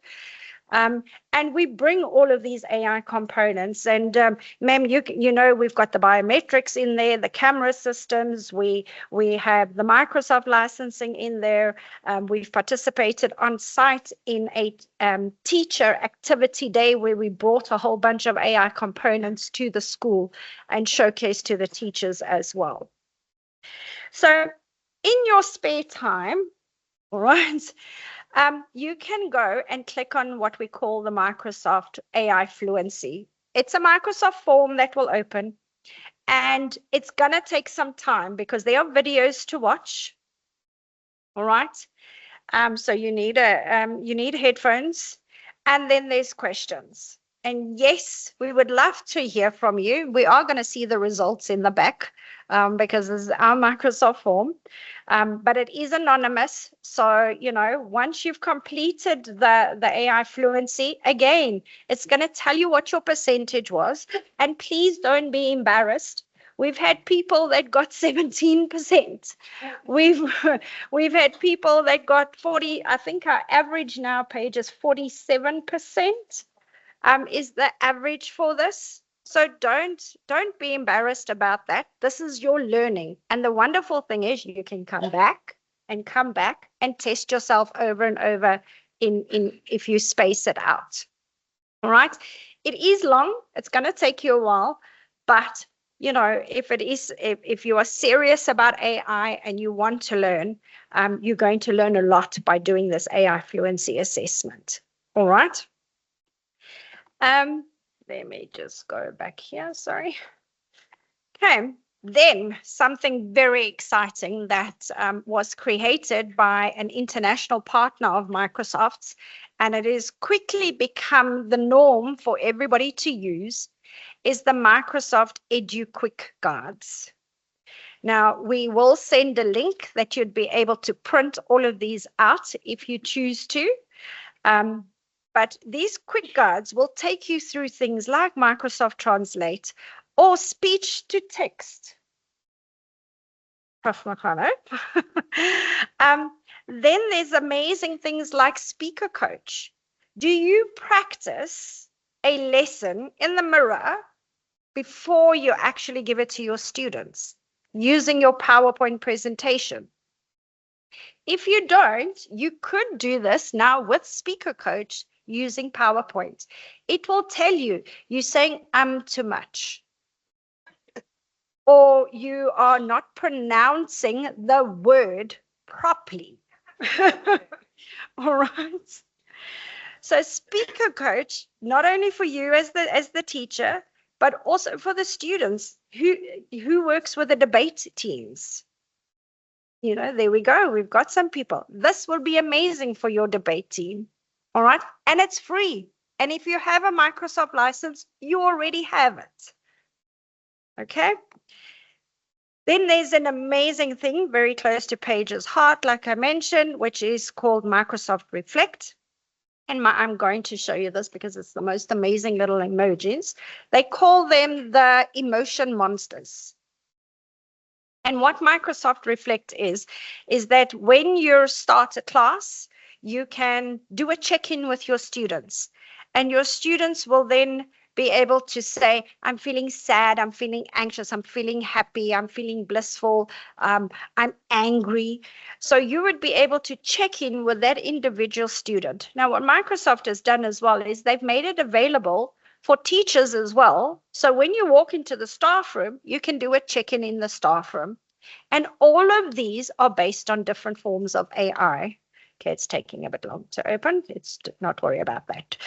And we bring all of these AI components. And ma'am, you know, we've got the biometrics in there, the camera systems. We have the Microsoft licensing in there. We've participated on site in a teacher activity day where we brought a whole bunch of AI components to the school and showcased to the teachers as well. So in your spare time, all right, you can go and click on what we call the Microsoft AI Fluency. It's a Microsoft form that will open, and it's going to take some time because there are videos to watch. All right. So you need headphones, and then there's questions. And yes, we would love to hear from you. We are going to see the results in the back because this is our Microsoft form. But it is anonymous. So, you know, once you've completed the AI Fluency, again, it's going to tell you what your percentage was. And please don't be embarrassed. We've had people that got 17%. We've had people that got 40. I think our average now, Paige, is 47%. Is the average for this. So don't be embarrassed about that. This is your learning. And the wonderful thing is you can come back and test yourself over and over in if you space it out. All right. It is long. It's going to take you a while, but you know, if you are serious about AI and you want to learn, you're going to learn a lot by doing this AI Fluency assessment. All right. Let me just go back here, sorry. Okay, then something very exciting that was created by an international partner of Microsoft's, and it has quickly become the norm for everybody to use, is the Microsoft EduQuick Guides. Now, we will send a link that you'd be able to print all of these out if you choose to. But these quick guides will take you through things like Microsoft Translate or speech to text. Prof. Makano. Then there's amazing things like Speaker Coach. Do you practice a lesson in the mirror before you actually give it to your students using your PowerPoint presentation? If you don't, you could do this now with Speaker Coach using PowerPoint. It will tell you, you're saying too much, or you are not pronouncing the word properly. All right. So Speaker Coach, not only for you as the teacher, but also for the students who works with the debate teams. You know, there we go. We've got some people. This will be amazing for your debate team. All right. And it's free. And if you have a Microsoft license, you already have it. Okay. Then there's an amazing thing very close to Paige's heart, like I mentioned, which is called Microsoft Reflect. And I'm going to show you this because it's the most amazing little emojis. They call them the emotion monsters. And what Microsoft Reflect is that when you start a class, you can do a check-in with your students, and your students will then be able to say, I'm feeling sad, I'm feeling anxious, I'm feeling happy, I'm feeling blissful, I'm angry. So you would be able to check in with that individual student. Now, what Microsoft has done as well is they've made it available for teachers as well. So when you walk into the staff room, you can do a check-in in the staff room. And all of these are based on different forms of AI. Okay, it's taking a bit long to open. Let's not worry about that.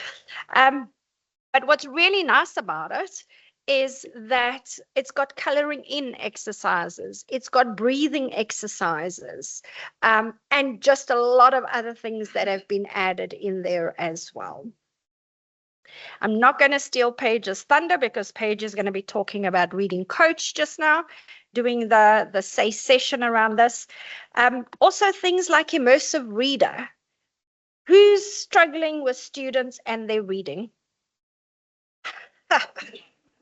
But what's really nice about it is that it's got coloring in exercises. It's got breathing exercises, and just a lot of other things that have been added in there as well. I'm not going to steal Paige's thunder because Paige is going to be talking about Reading Coach just now, doing the say session around this. Also things like Immersive Reader. Who's struggling with students and their reading?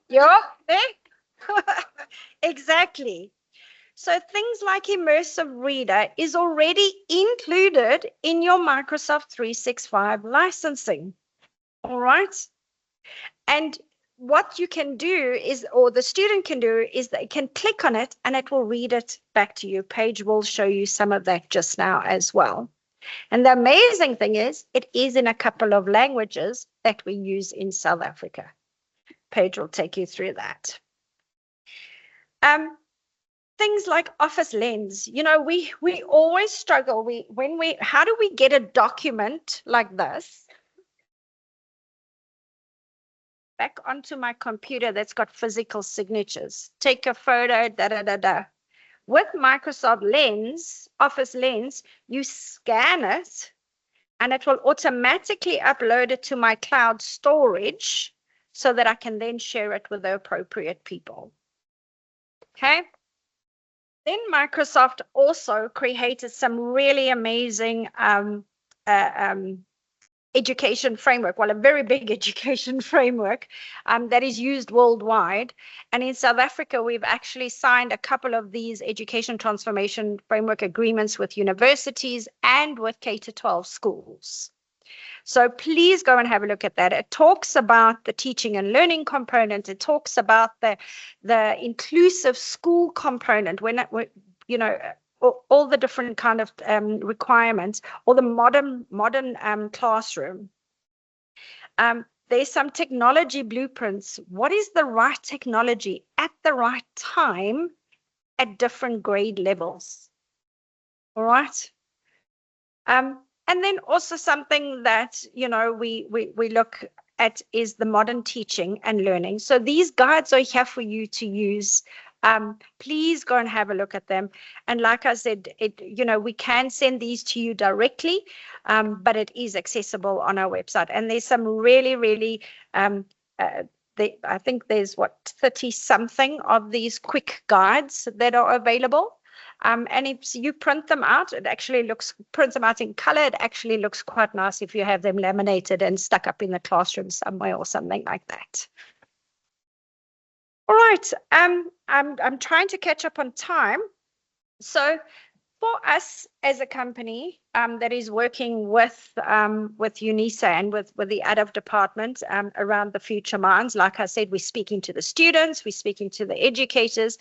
You're there? Exactly. So things like Immersive Reader is already included in your Microsoft 365 licensing. All right. And what you can do is, or the student can do, is they can click on it and it will read it back to you. Paige will show you some of that just now as well. And the amazing thing is, it is in a couple of languages that we use in South Africa. Paige will take you through that. Things like Office Lens, you know, we always struggle. How do we get a document like this back onto my computer that's got physical signatures? Take a photo, With Microsoft Lens, Office Lens, you scan it and it will automatically upload it to my cloud storage so that I can then share it with the appropriate people. Okay. Then Microsoft also created some really amazing education framework, well, a very big education framework that is used worldwide. And in South Africa, we've actually signed a couple of these education transformation framework agreements with universities and with K-12 schools. So please go and have a look at that. It talks about the teaching and learning component. It talks about the inclusive school component, when you know, all the different kind of requirements, or the modern classroom. There's some technology blueprints. What is the right technology at the right time at different grade levels? All right. And then also something that, you know, we look at is the modern teaching and learning. So these guides are here for you to use. Please go and have a look at them. And like I said, you know, we can send these to you directly, but it is accessible on our website. And there's some really, I think there's 30 something of these quick guides that are available. And if you print them out, print them out in color. It actually looks quite nice if you have them laminated and stuck up in the classroom somewhere or something like that. All right, I'm trying to catch up on time. So for us as a company that is working with UNISA and with the ADAV department around the Future Minds, like I said, we're speaking to the students, we're speaking to the educators.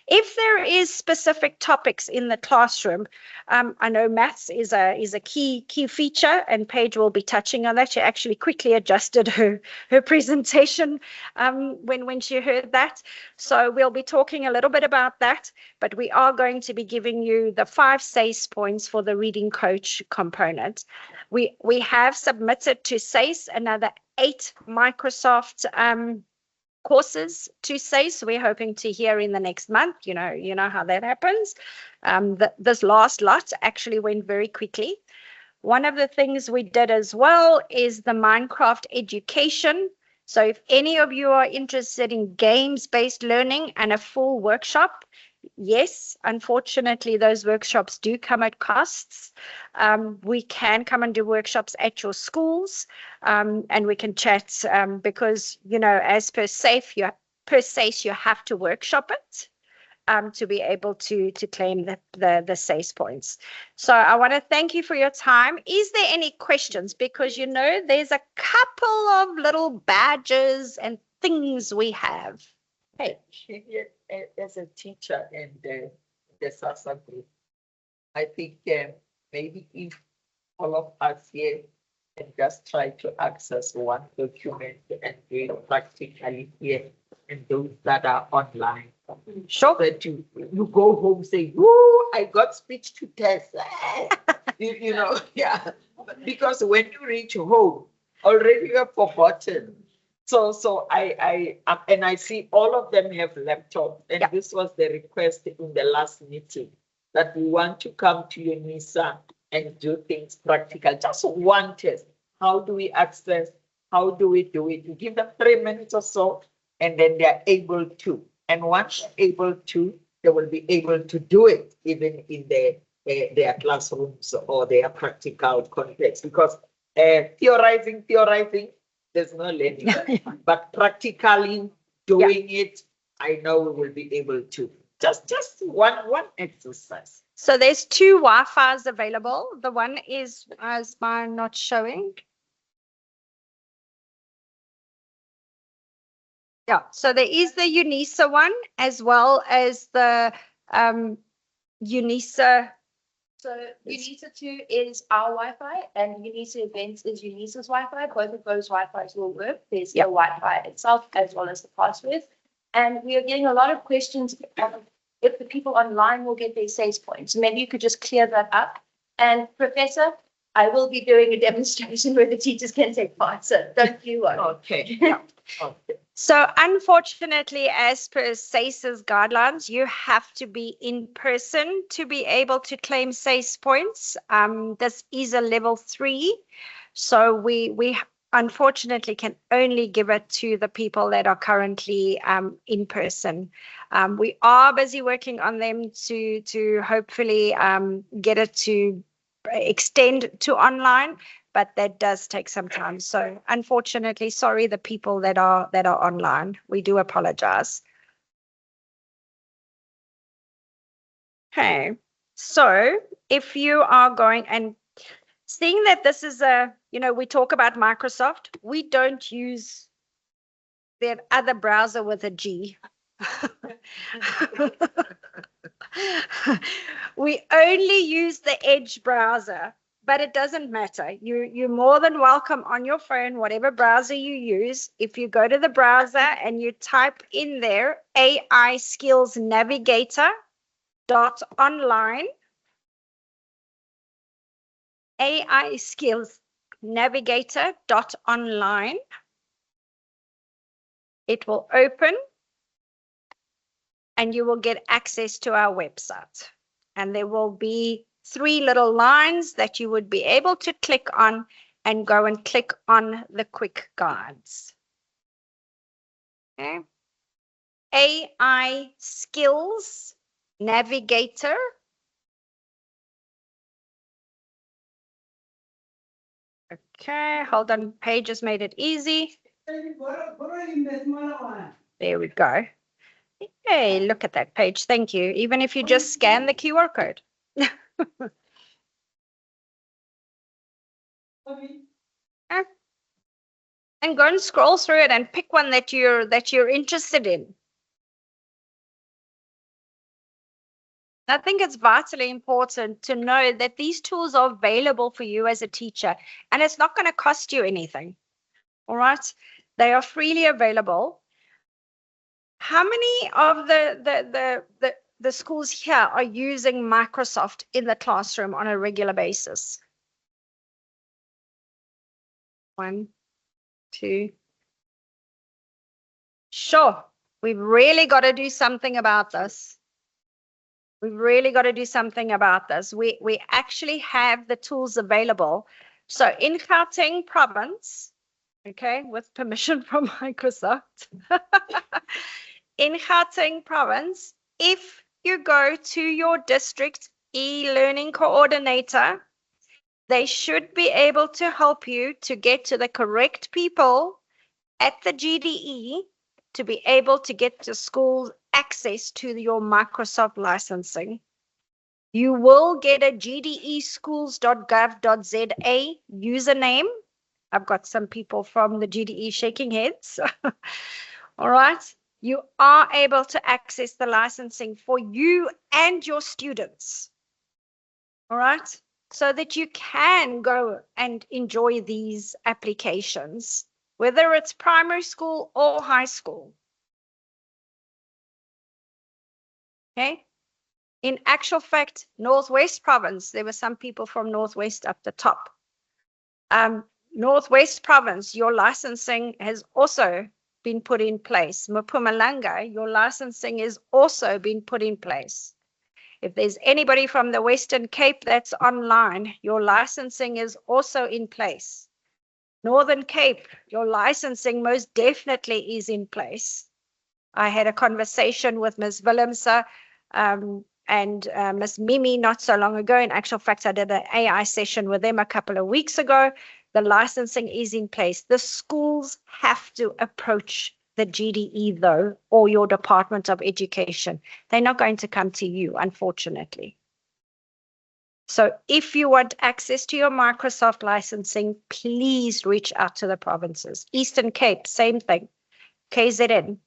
If there is specific topics in the classroom, I know maths is a key feature, and Paige will be touching on that. She actually quickly adjusted her presentation when she heard that. So we'll be talking a little bit about that, but we are going to be giving you the 5 SACE points for the Reading Coach component. We have submitted to SACE another 8 Microsoft courses to SACE. We're hoping to hear in the next month. You know how that happens. This last lot actually went very quickly. One of the things we did as well is the Minecraft education. So if any of you are interested in games-based learning and a full workshop, yes, unfortunately, those workshops do come at costs. We can come and do workshops at your schools, and we can chat because, you know, as per SACE, you have to workshop it to be able to claim the SACE points. So I want to thank you for your time. Is there any questions? Because, you know, there's a couple of little badges and things we have. Hey, as a teacher and the SASA group, I think maybe if all of us here can just try to access one document and do it practically here, and those that are online. Sure. That you go home saying, "Oh, I got speech to test." you know, yeah. Because when you reach home, already you have forgotten. So I see all of them have laptops, and yeah. This was the request in the last meeting, that we want to come to UNISA and do things practical. Just one test. How do we access? How do we do it? We give them 3 minutes or so, and then they're able to. And once they're able to, they will be able to do it even in their classrooms or their practical context. Because theorizing. There's no learning, but practically doing it, I know we will be able to. Just one exercise. So there's 2 Wi-Fi's available. The one is mine not showing. Yeah, so there is the UNISA one as well as the UNISA. So UNISA 2 is our Wi-Fi and UNISA Events is UNISA's Wi-Fi. Both of those Wi-Fis will work. There's the Wi-Fi itself as well as the passwords. And we are getting a lot of questions if the people online will get their SACE points. Maybe you could just clear that up. And Professor, I will be doing a demonstration where the teachers can take part, so don't you worry. Okay. So unfortunately, as per SACE's guidelines, you have to be in person to be able to claim SACE points. This is a level 3. So we unfortunately can only give it to the people that are currently in person. We are busy working on them to hopefully get it to extend to online, but that does take some time. So unfortunately, sorry, the people that are online, we do apologize. Okay, so if you are going and seeing that this is we talk about Microsoft, we don't use that other browser with a G. We only use the Edge browser, but it doesn't matter. You're more than welcome on your phone, whatever browser you use. If you go to the browser and you type in there AI Skills Navigator.online, AI Skills Navigator.online, it will open and you will get access to our website. And there will be 3 little lines that you would be able to click on and go and click on the quick guides. Okay. AI Skills Navigator. Okay, hold on, Paige has made it easy. There we go. Hey, look at that page. Thank you. Even if you just scan the QR code. And go and scroll through it and pick one that you're interested in. I think it's vitally important to know that these tools are available for you as a teacher, and it's not going to cost you anything. All right? They are freely available. How many of the schools here are using Microsoft in the classroom on a regular basis? 1, 2. Sure, we've really got to do something about this. We've really got to do something about this. We actually have the tools available. So in Gauteng province, okay, with permission from Microsoft, in Gauteng province, if you go to your district e-learning coordinator, they should be able to help you to get to the correct people at the GDE to be able to get to school access to your Microsoft licensing. You will get a gdeschools.gov.za username. I've got some people from the GDE shaking heads. All right. You are able to access the licensing for you and your students. All right. So that you can go and enjoy these applications, whether it's primary school or high school. Okay. In actual fact, Northwest Province, there were some people from Northwest up the top. Northwest Province, your licensing has also been put in place. Mpumalanga, your licensing is also been put in place. If there's anybody from the Western Cape that's online, your licensing is also in place. Northern Cape, your licensing most definitely is in place. I had a conversation with Ms. Willemse and Ms. Mimi not so long ago. In actual fact, I did an AI session with them a couple of weeks ago. The licensing is in place. The schools have to approach the GDE, though, or your Department of Education. They're not going to come to you, unfortunately. So if you want access to your Microsoft licensing, please reach out to the provinces. Eastern Cape, same thing. KZN.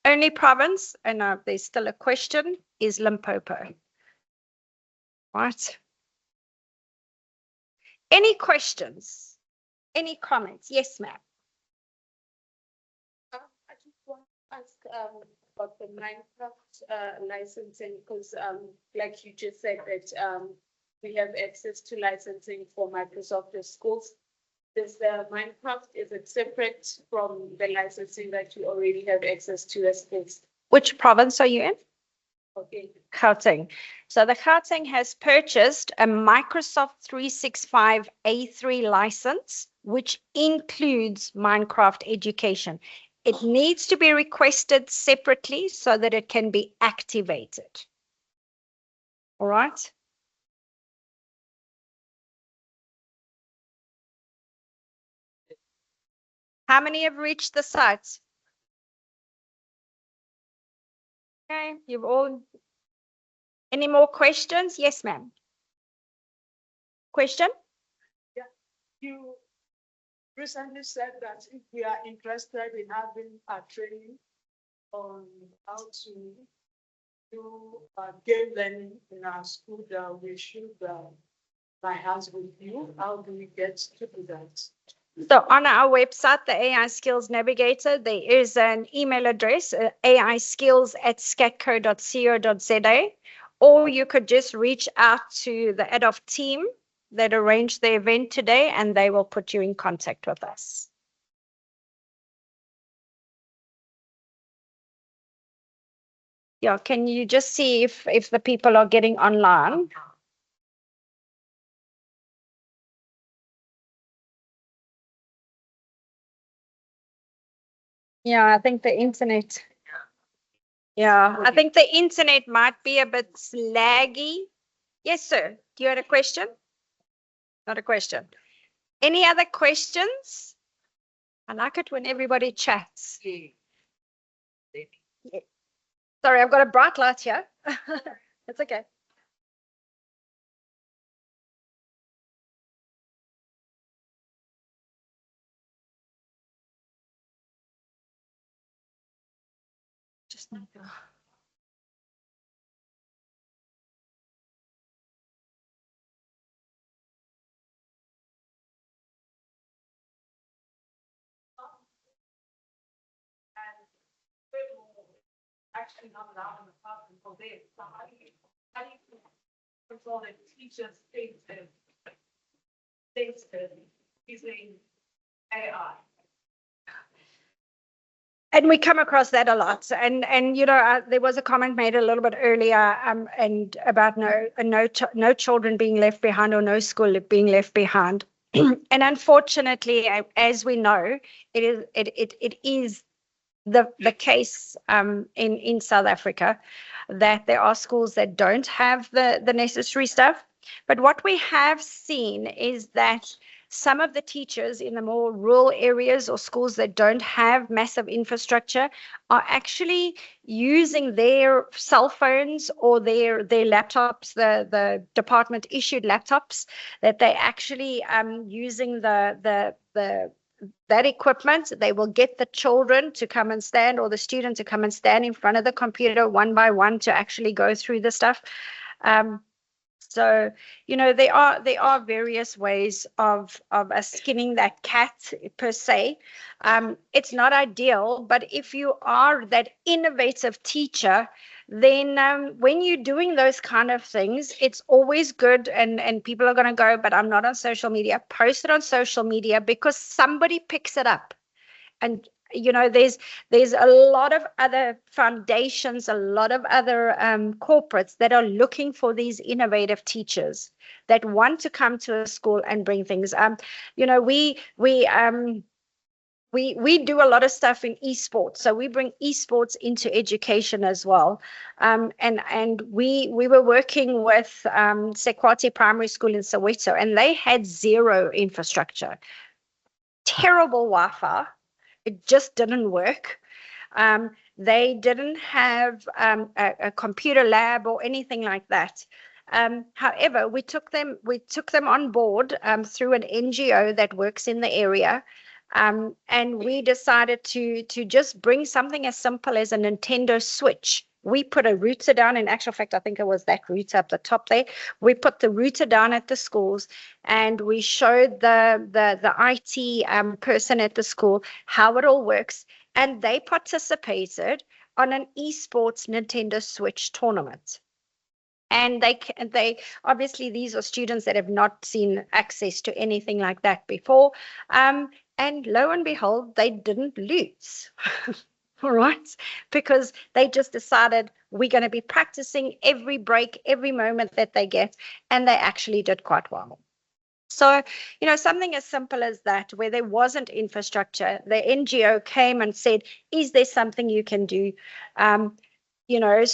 Only province, and there's still a question, is Limpopo. Right. Any questions? Any comments? Yes, ma'am. I just want to ask about the Minecraft licensing, because like you just said that we have access to licensing for Microsoft schools. Is the Minecraft, is it separate from the licensing that you already have access to as schools? Which province are you in? Okay. Gauteng. So the Gauteng has purchased a Microsoft 365 A3 license, which includes Minecraft education. It needs to be requested separately so that it can be activated. All right. How many have reached the site? Okay, you've all. Any more questions? Yes, ma'am. Question? Yeah, you recently said that if we are interested in having a training on how to do game learning in our school, that we should my hands with you. How do we get to do that? So on our website, the AI Skills Navigator, there is an email address, aiskills@scatco.co.za, or you could just reach out to the head of team that arranged the event today, and they will put you in contact with us. Yeah, can you just see if the people are getting online? Yeah, I think the internet. Yeah, I think the internet might be a bit laggy. Yes, sir. Do you have a question? Not a question. Any other questions? I like it when everybody chats. Yeah. Sorry, I've got a bright light here. It's okay. Just need to. Actually not allowed in the classroom for this. So how do you control the teachers think that using AI? And we come across that a lot. And you know, there was a comment made a little bit earlier, and about no children being left behind or no school being left behind. And unfortunately, as we know, it is the case in South Africa that there are schools that don't have the necessary stuff. But what we have seen is that some of the teachers in the more rural areas or schools that don't have massive infrastructure are actually using their cell phones or their laptops, the department issued laptops, that they actually using that equipment. They will get the children to come and stand, or the student to come and stand in front of the computer one by one to actually go through the stuff. So, you know, there are various ways of us skinning that cat per se. It's not ideal, but if you are that innovative teacher, then when you're doing those kind of things, it's always good, and people are going to go, but I'm not on social media. Post it on social media because somebody picks it up. And you know, there's a lot of other foundations, a lot of other corporates that are looking for these innovative teachers that want to come to a school and bring things. You know, we do a lot of stuff in esports, so we bring esports into education as well. And we were working with Sekwati Primary School in Soweto, and they had zero infrastructure, terrible Wi-Fi. It just didn't work. They didn't have a computer lab or anything like that. However, we took them on board through an NGO that works in the area. And we decided to just bring something as simple as a Nintendo Switch. We put a router down. In actual fact, I think it was that router up the top there. We put the router down at the schools, and we showed the IT person at the school how it all works, and they participated on an esports Nintendo Switch tournament. And they obviously, these are students that have not seen access to anything like that before. And lo and behold, they didn't lose. All right, because they just decided we're going to be practicing every break, every moment that they get, and they actually did quite well. So, you know, something as simple as that, where there wasn't infrastructure, the NGO came and said, is there something you can do? You know,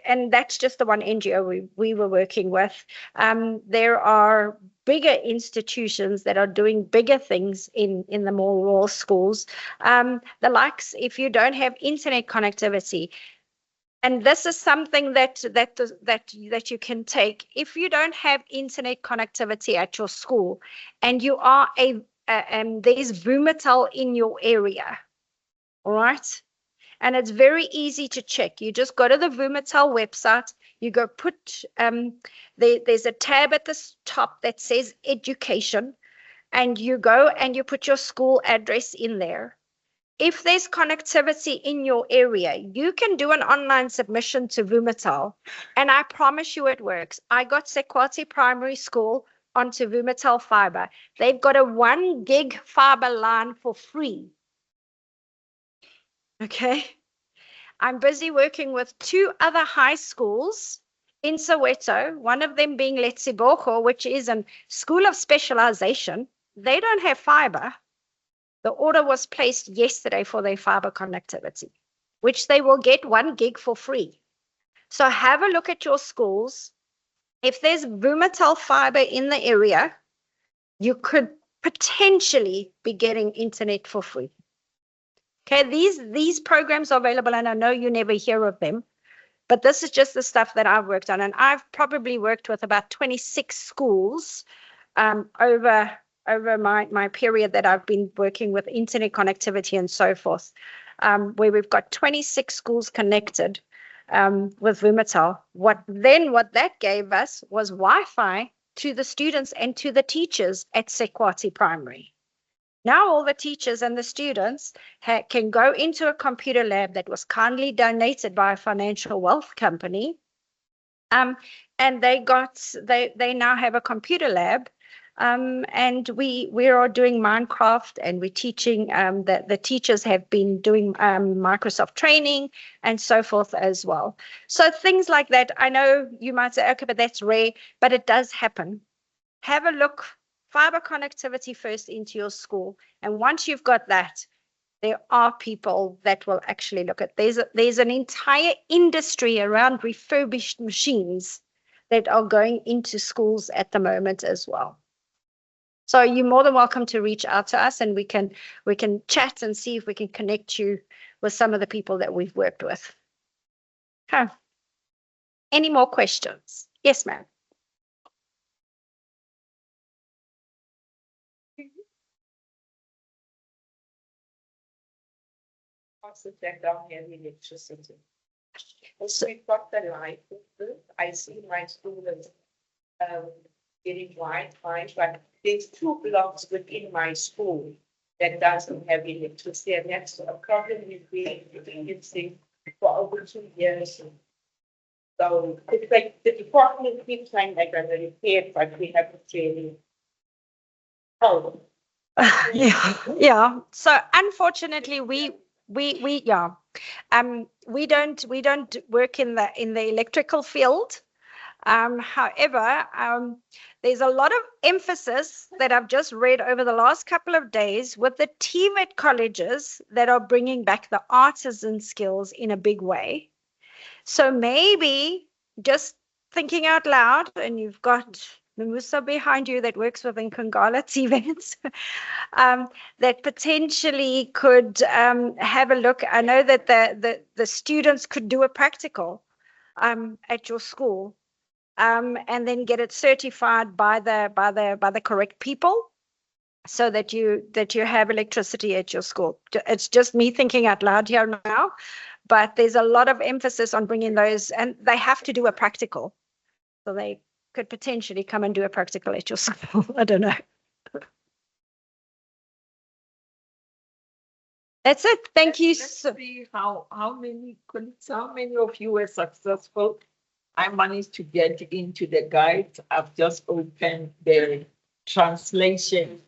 and that's just the one NGO we were working with. There are bigger institutions that are doing bigger things in the more rural schools. The likes, if you don't have internet connectivity, and this is something that you can take. If you don't have internet connectivity at your school, and you are there's Vumatel in your area, all right? And it's very easy to check. You just go to the Vumatel website. You go put, there's a tab at the top that says education. And you go and you put your school address in there. If there's connectivity in your area, you can do an online submission to Vumatel. And I promise you it works. I got Sekwati Primary School onto Vumatel Fiber. They've got a 1 gig fiber line for free. Okay, I'm busy working with 2 other high schools in Soweto, one of them being Letsiboko, which is a school of specialization. They don't have fiber. The order was placed yesterday for their fiber connectivity, which they will get 1 gig for free. So have a look at your schools. If there's Vumatel fiber in the area, you could potentially be getting internet for free. Okay, these programs are available, and I know you never hear of them, but this is just the stuff that I've worked on. And I've probably worked with about 26 schools over my period that I've been working with internet connectivity and so forth, where we've got 26 schools connected with Vumatel. What that gave us was Wi-Fi to the students and to the teachers at Sekwati Primary. Now all the teachers and the students can go into a computer lab that was kindly donated by a financial wealth company, and they now have a computer lab, and we are doing Minecraft, and we're teaching. The teachers have been doing Microsoft training and so forth as well. So things like that. I know you might say, okay, but that's rare, but it does happen. Have a look. Fiber connectivity first into your school. And once you've got that, there are people that will actually look at. There's an entire industry around refurbished machines that are going into schools at the moment as well. So you're more than welcome to reach out to us, and we can chat and see if we can connect you with some of the people that we've worked with. Okay. Any more questions? Yes, ma'am. That don't have electricity. Also, we've got the light. I see my students getting Wi-Fi, but there's 2 blocks within my school that doesn't have electricity, and that's a problem we've been experiencing for over 2 years. So it's like the department keeps saying they're going to repair it, but we haven't really. Oh. Yeah. So unfortunately, we don't work in the electrical field. However, there's a lot of emphasis that I've just read over the last couple of days with the TVET colleges that are bringing back the artisan skills in a big way. So maybe just thinking out loud, and you've got Namusa behind you that works with Nkangala TVET, that potentially could have a look. I know that the students could do a practical at your school, and then get it certified by the correct people. so that you have electricity at your school. It's just me thinking out loud here now, but there's a lot of emphasis on bringing those, and they have to do a practical. So they could potentially come and do a practical at your school. I don't know. That's it. Thank you. Let's see how many colleagues, how many of you were successful. I managed to get into the guide. I've just opened the translation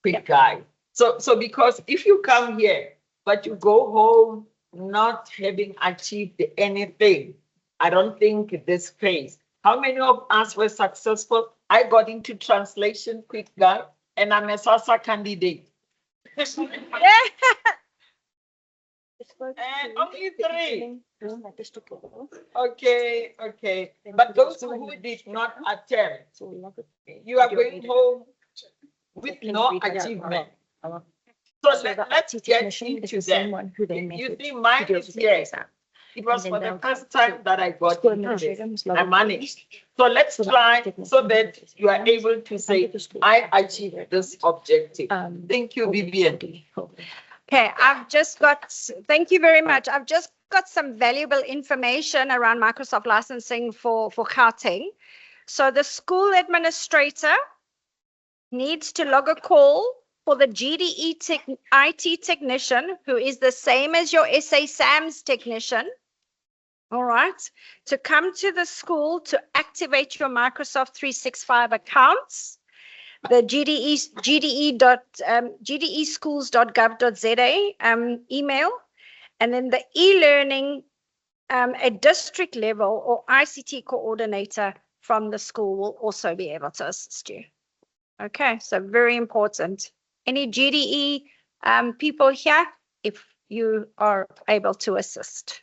quick guide. So because if you come here, but you go home not having achieved anything, I don't think this phase. How many of us were successful? I got into translation quick guide and I'm a SASA candidate. And only 3. Okay. But those who did not attempt, you are going home with no achievement. So let's get into them. You see, mine is here. It was for the first time that I got into this. I managed. So let's try so that you are able to say, I achieved this objective. Thank you, Vivian. Okay, thank you very much. I've just got some valuable information around Microsoft licensing for Gauteng. So the school administrator needs to log a call for the GDE IT technician, who is the same as your SA SAMS technician, all right, to come to the school to activate your Microsoft 365 accounts. The gdeschools.gov.za email, and then the e-learning, a district level or ICT coordinator from the school will also be able to assist you. Okay, so very important. Any GDE people here, if you are able to assist.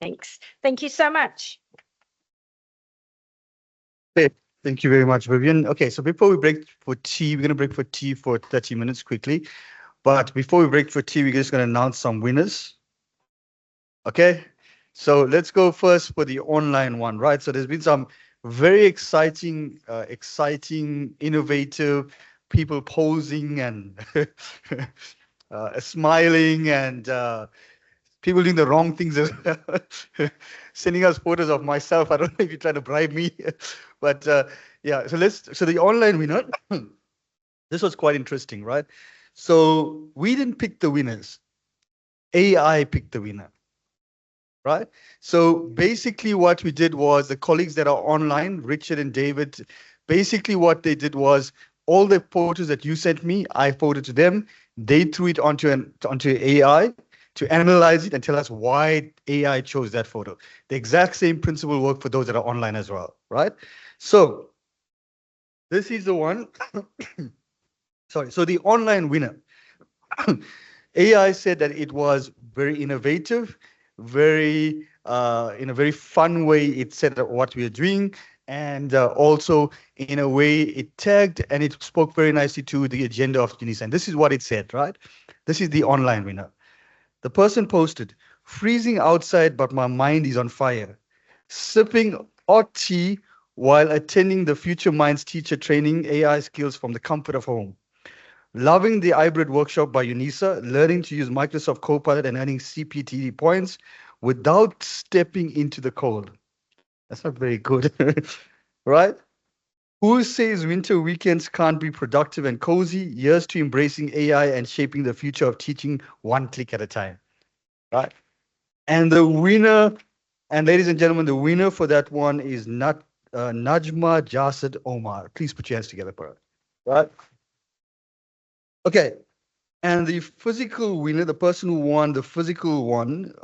Thanks. Thank you so much. Thank you very much, Vivian. Okay, so before we break for tea, we're going to break for tea for 30 minutes quickly. But before we break for tea, we're just going to announce some winners. Okay, so let's go first for the online one, right? So there's been some very exciting, innovative people posing and smiling and people doing the wrong things, sending us photos of myself. I don't know if you're trying to bribe me, but yeah. So the online winner. This was quite interesting, right? So we didn't pick the winners. AI picked the winner, right? So basically, what we did was the colleagues that are online, Richard and David. Basically, what they did was all the photos that you sent me, I forwarded to them. They threw it onto AI to analyze it and tell us why AI chose that photo. The exact same principle work for those that are online as well, right? So this is the one. Sorry, so the online winner. AI said that it was very innovative, very in a very fun way. It said what we are doing, and also in a way it tagged and it spoke very nicely to the agenda of UNISA. And this is what it said, right? This is the online winner. The person posted, freezing outside, but my mind is on fire. Sipping hot tea while attending the Future Minds teacher training AI skills from the comfort of home. Loving the hybrid workshop by UNISA, learning to use Microsoft Copilot and earning CPTD points without stepping into the cold. That's not very good, right? Who says winter weekends can't be productive and cozy? Here's to embracing AI and shaping the future of teaching one click at a time, right? And the winner, and ladies and gentlemen, the winner for that one is Najma Jasad Omar. Please put your hands together for her, right? Okay, and the physical winner, the person who won the physical one,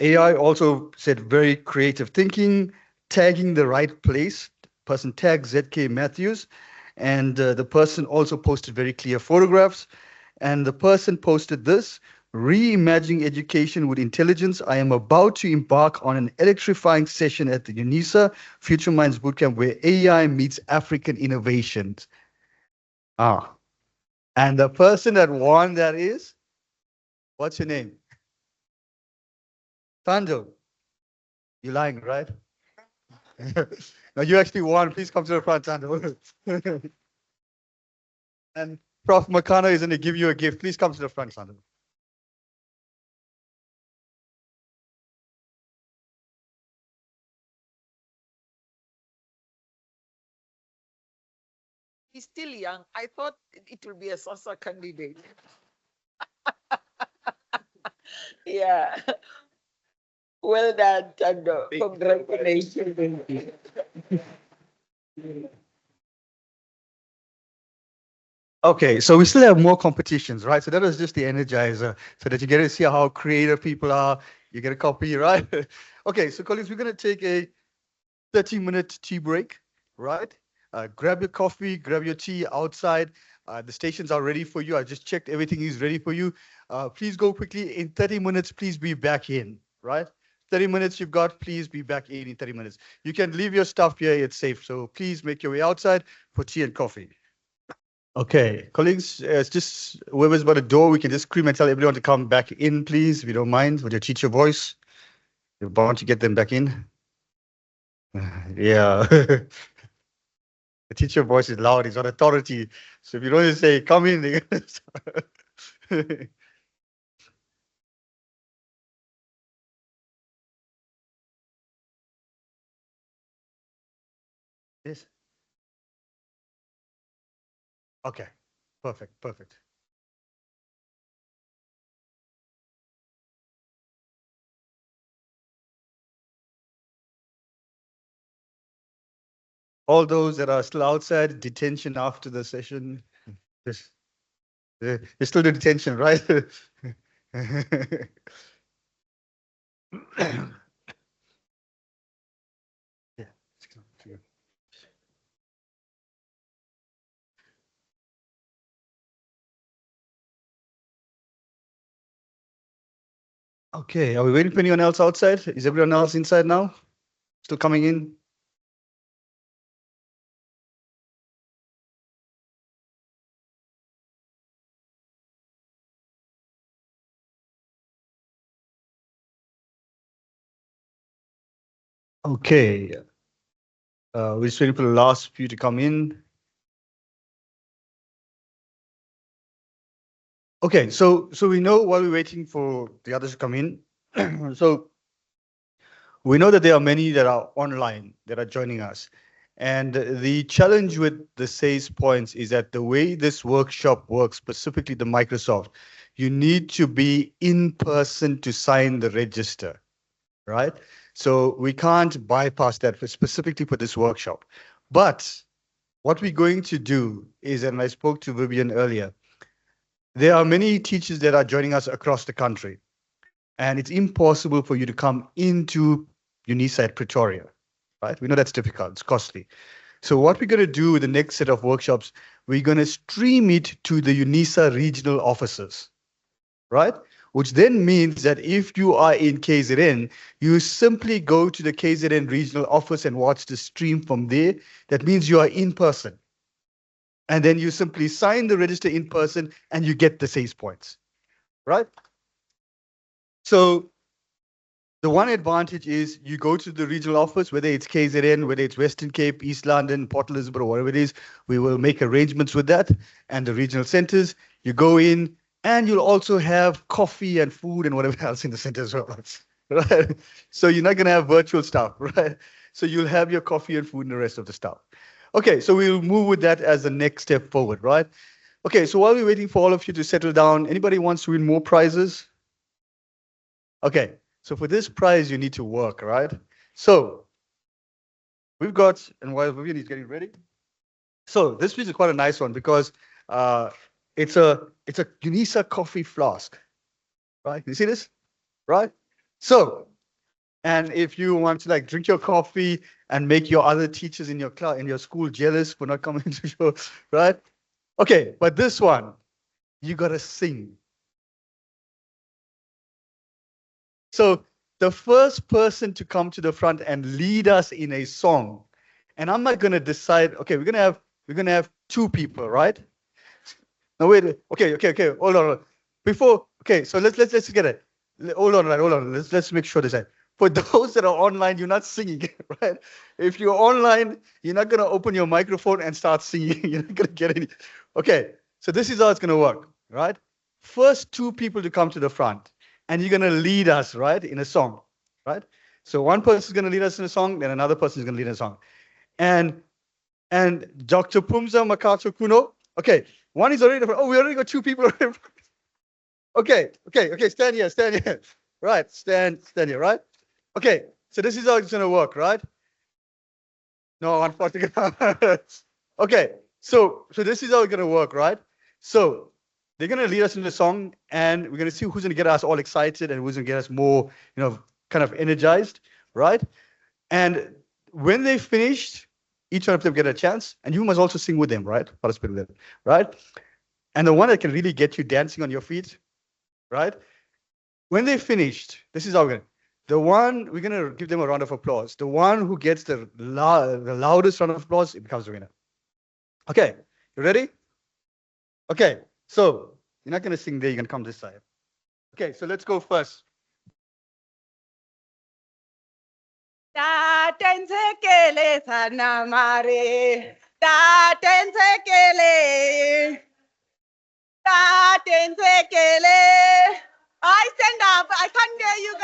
AI also said very creative thinking, tagging the right place. Person tagged ZK Matthews, and the person also posted very clear photographs. And the person posted this: reimagining education with intelligence. I am about to embark on an electrifying session at the UNISA Future Minds Bootcamp where AI meets African innovations. And the person that won that is, what's your name? Tando. You're lying, right? No, you actually won. Please come to the front, Tando. And Prof. Makana is going to give you a gift. Please come to the front, Sandra. He's still young. I thought it would be a SASSA candidate. Yeah. Well done, Tando. Congratulations. Okay, so we still have more competitions, right? So that was just the energizer, so that you get to see how creative people are. You get a copy, right? Okay, so colleagues, we're going to take a 30-minute tea break, right? Grab your coffee, grab your tea outside. The stations are ready for you. I just checked, everything is ready for you. Please go quickly. In 30 minutes, please be back in, right? 30 minutes you've got, please be back in 30 minutes. You can leave your stuff here, it's safe. So please make your way outside for tea and coffee. Okay, colleagues, it's just whoever's by the door, we can just scream and tell everyone to come back in, please, if you don't mind, with your teacher voice. You're bound to get them back in. Yeah. The teacher voice is loud, it's on authority. So if you don't just say, come in, they're gonna start. Yes. Okay, perfect, perfect. All those that are still outside, detention after the session, it's still the detention, right? Yeah. Okay, are we waiting for anyone else outside? Is everyone else inside now? Still coming in? Okay. We're just waiting for the last few to come in. Okay, so we know while we're waiting for the others to come in, so we know that there are many that are online that are joining us. And the challenge with the SAYS points is that the way this workshop works, specifically the Microsoft, you need to be in person to sign the register, right? So we can't bypass that specifically for this workshop. But what we're going to do is, and I spoke to Vivian earlier, there are many teachers that are joining us across the country, and it's impossible for you to come into UNISA at Pretoria, right? We know that's difficult, it's costly. So what we're going to do with the next set of workshops, we're going to stream it to the UNISA regional offices, right? Which then means that if you are in KZN, you simply go to the KZN regional office and watch the stream from there. That means you are in person. And then you simply sign the register in person and you get the SAYS points, right? So the one advantage is you go to the regional office, whether it's KZN, whether it's Western Cape, East London, Port Elizabeth, or whatever it is, we will make arrangements with that and the regional centers. You go in and you'll also have coffee and food and whatever else in the center as well, right? So you're not going to have virtual stuff, right? So you'll have your coffee and food and the rest of the stuff. Okay, so we'll move with that as the next step forward, right? Okay, so while we're waiting for all of you to settle down, anybody wants to win more prizes? Okay, so for this prize, you need to work, right? So we've got, and while Vivian is getting ready, so this piece is quite a nice one because it's a UNISA coffee flask, right? You see this, right? So, and if you want to like drink your coffee and make your other teachers in your class, in your school jealous for not coming to show, right? Okay, but this one, you gotta sing. So the first person to come to the front and lead us in a song, and I'm not gonna decide. Okay, we're gonna have two people, right? No, wait. Okay. Hold on. Before, okay, so let's get it. Hold on. Let's make sure this. For those that are online, you're not singing, right? If you're online, you're not gonna open your microphone and start singing. You're not gonna get any. Okay, So this is how it's going to work, right? First two people to come to the front, and you're going to lead us, right, in a song, right? So one person is going to lead us in a song, then another person is going to lead in a song. And Dr. Pumza Makato Kuno, okay, one is already, oh, we already got two people. Okay, stand here. Right, stand here, right? Okay, so this is how it's going to work, right? No, unfortunately. Okay, so this is how it's going to work, right? So they're going to lead us in the song, and we're going to see who's going to get us all excited and who's going to get us more, kind of energized, right? And when they finished, each one of them get a chance, and you must also sing with them, right? Participate with them, right? And the one that can really get you dancing on your feet, right? When they finished, this is how we're going to give them a round of applause. The one who gets the loudest round of applause, it becomes the winner. Okay, you ready? Okay, so you're not going to sing there, you're going to come this side. Okay, so let's go first. Ta tensekele sana mare, ta tensekele, ta tensekele. I stand up. I can't hear you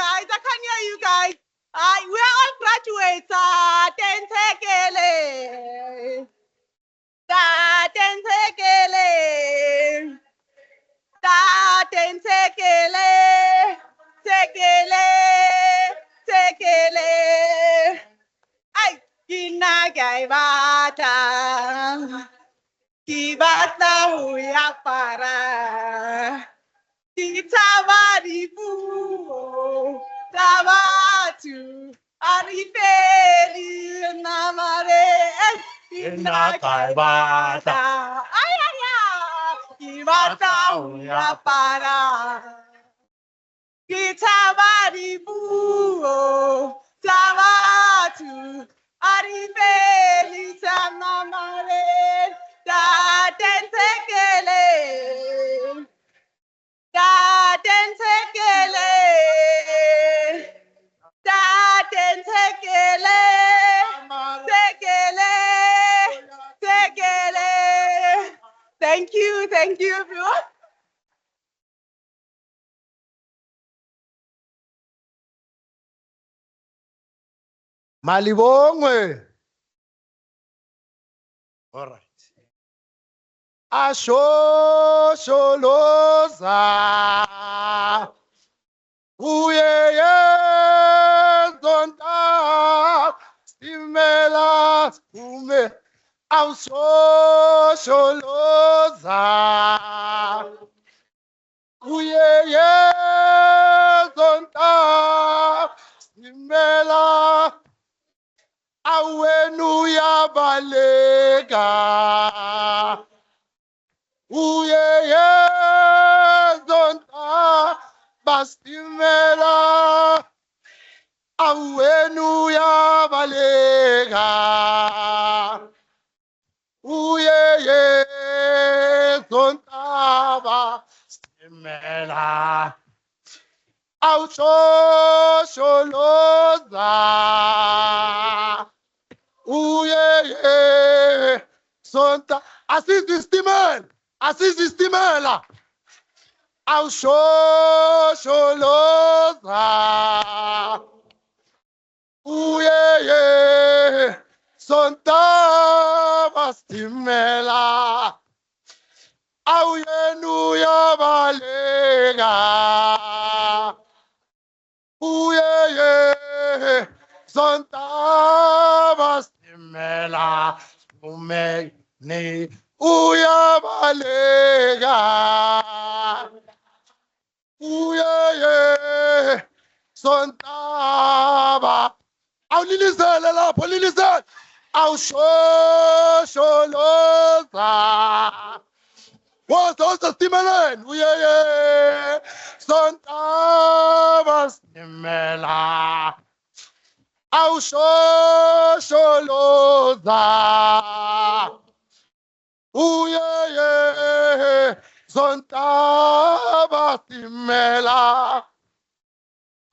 guys. We are all graduates. Ta tensekele, ta tensekele, ta tensekele, sekele. Ay, ginagaybata, kibata huya para, kitawarifu, tawatu, arifeli namare, ginagaybata, ay, kibata huya para. Kitawarifu, tawatu, arifeli sanamare, da tensekele, da tensekele, da tensekele, sekele, sekele. Thank you, everyone. Malibongwe. All right. Ashosholoza. Uyeye zonta. Simela ume. Ashosholoza. Uyeye zonta. Simela. Awenu ya balega, uyeye zonta bastimela. Awenu ya balega, uyeye zonta bastimela. Awusholoza. Uyeye sonta. Assist the steamer. Awusholoza. Uyeye sonta bastimela. Awuyenu ya balega. Uyeye sonta bastimela. Umeni uyabalega. Uyeye sonta ba. Awulilizele lapho, lilizele. Awusholoza. What's the stimulant? Uyeye sonta bastimela. Awusholoza. Uyeye sonta bastimela.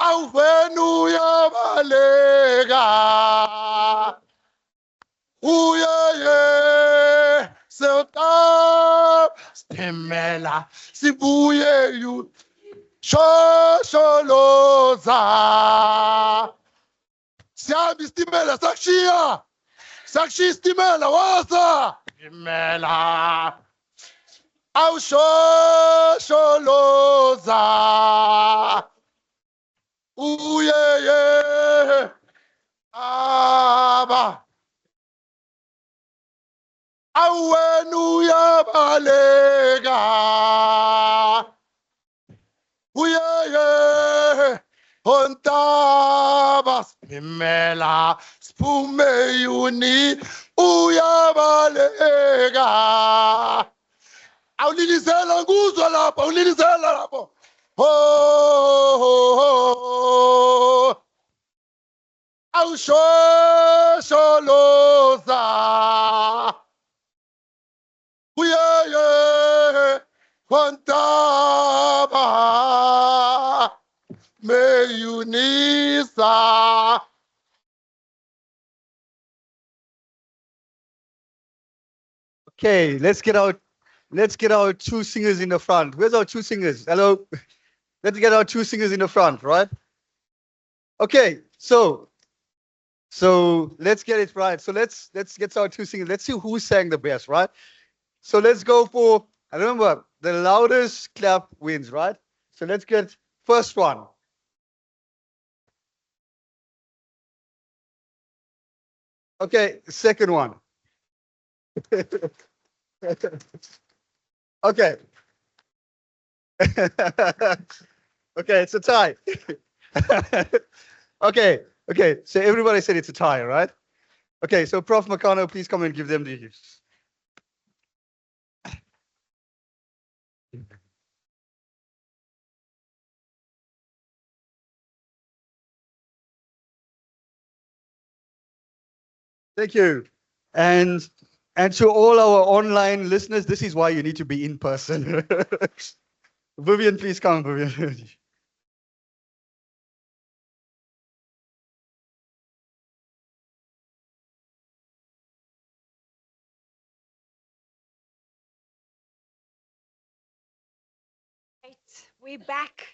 Awuvenu yabalega. Uyeye sonta Imela sibuye yu shosholoza. Siyabi istimela sakushiya. Sakushiya istimela waza. Imela. Awushosholoza. Uyeye. Aba. Awenu yabalega. Uyeye. Ontabas mimela spume yuni uyabalega. Awulilizela nguzwa lapho, awulilizela lapho. Oh. Awushosholoza. Uyeye Ontaba Meyunisa. Okay, let's get our two singers in the front. Where's our two singers? Hello. Let's get our two singers in the front, right? Okay, so let's get it right. So let's get our two singers. Let's see who sang the best, right? So let's go for, I remember the loudest clap wins, right? So let's get first one. Okay, second one. Okay. Okay, it's a tie. Okay, so everybody said it's a tie, right? Okay, so Prof. Makano, please come and give them the. Thank you. And to all our online listeners, this is why you need to be in person. Vivian, please come, Vivian. We're back.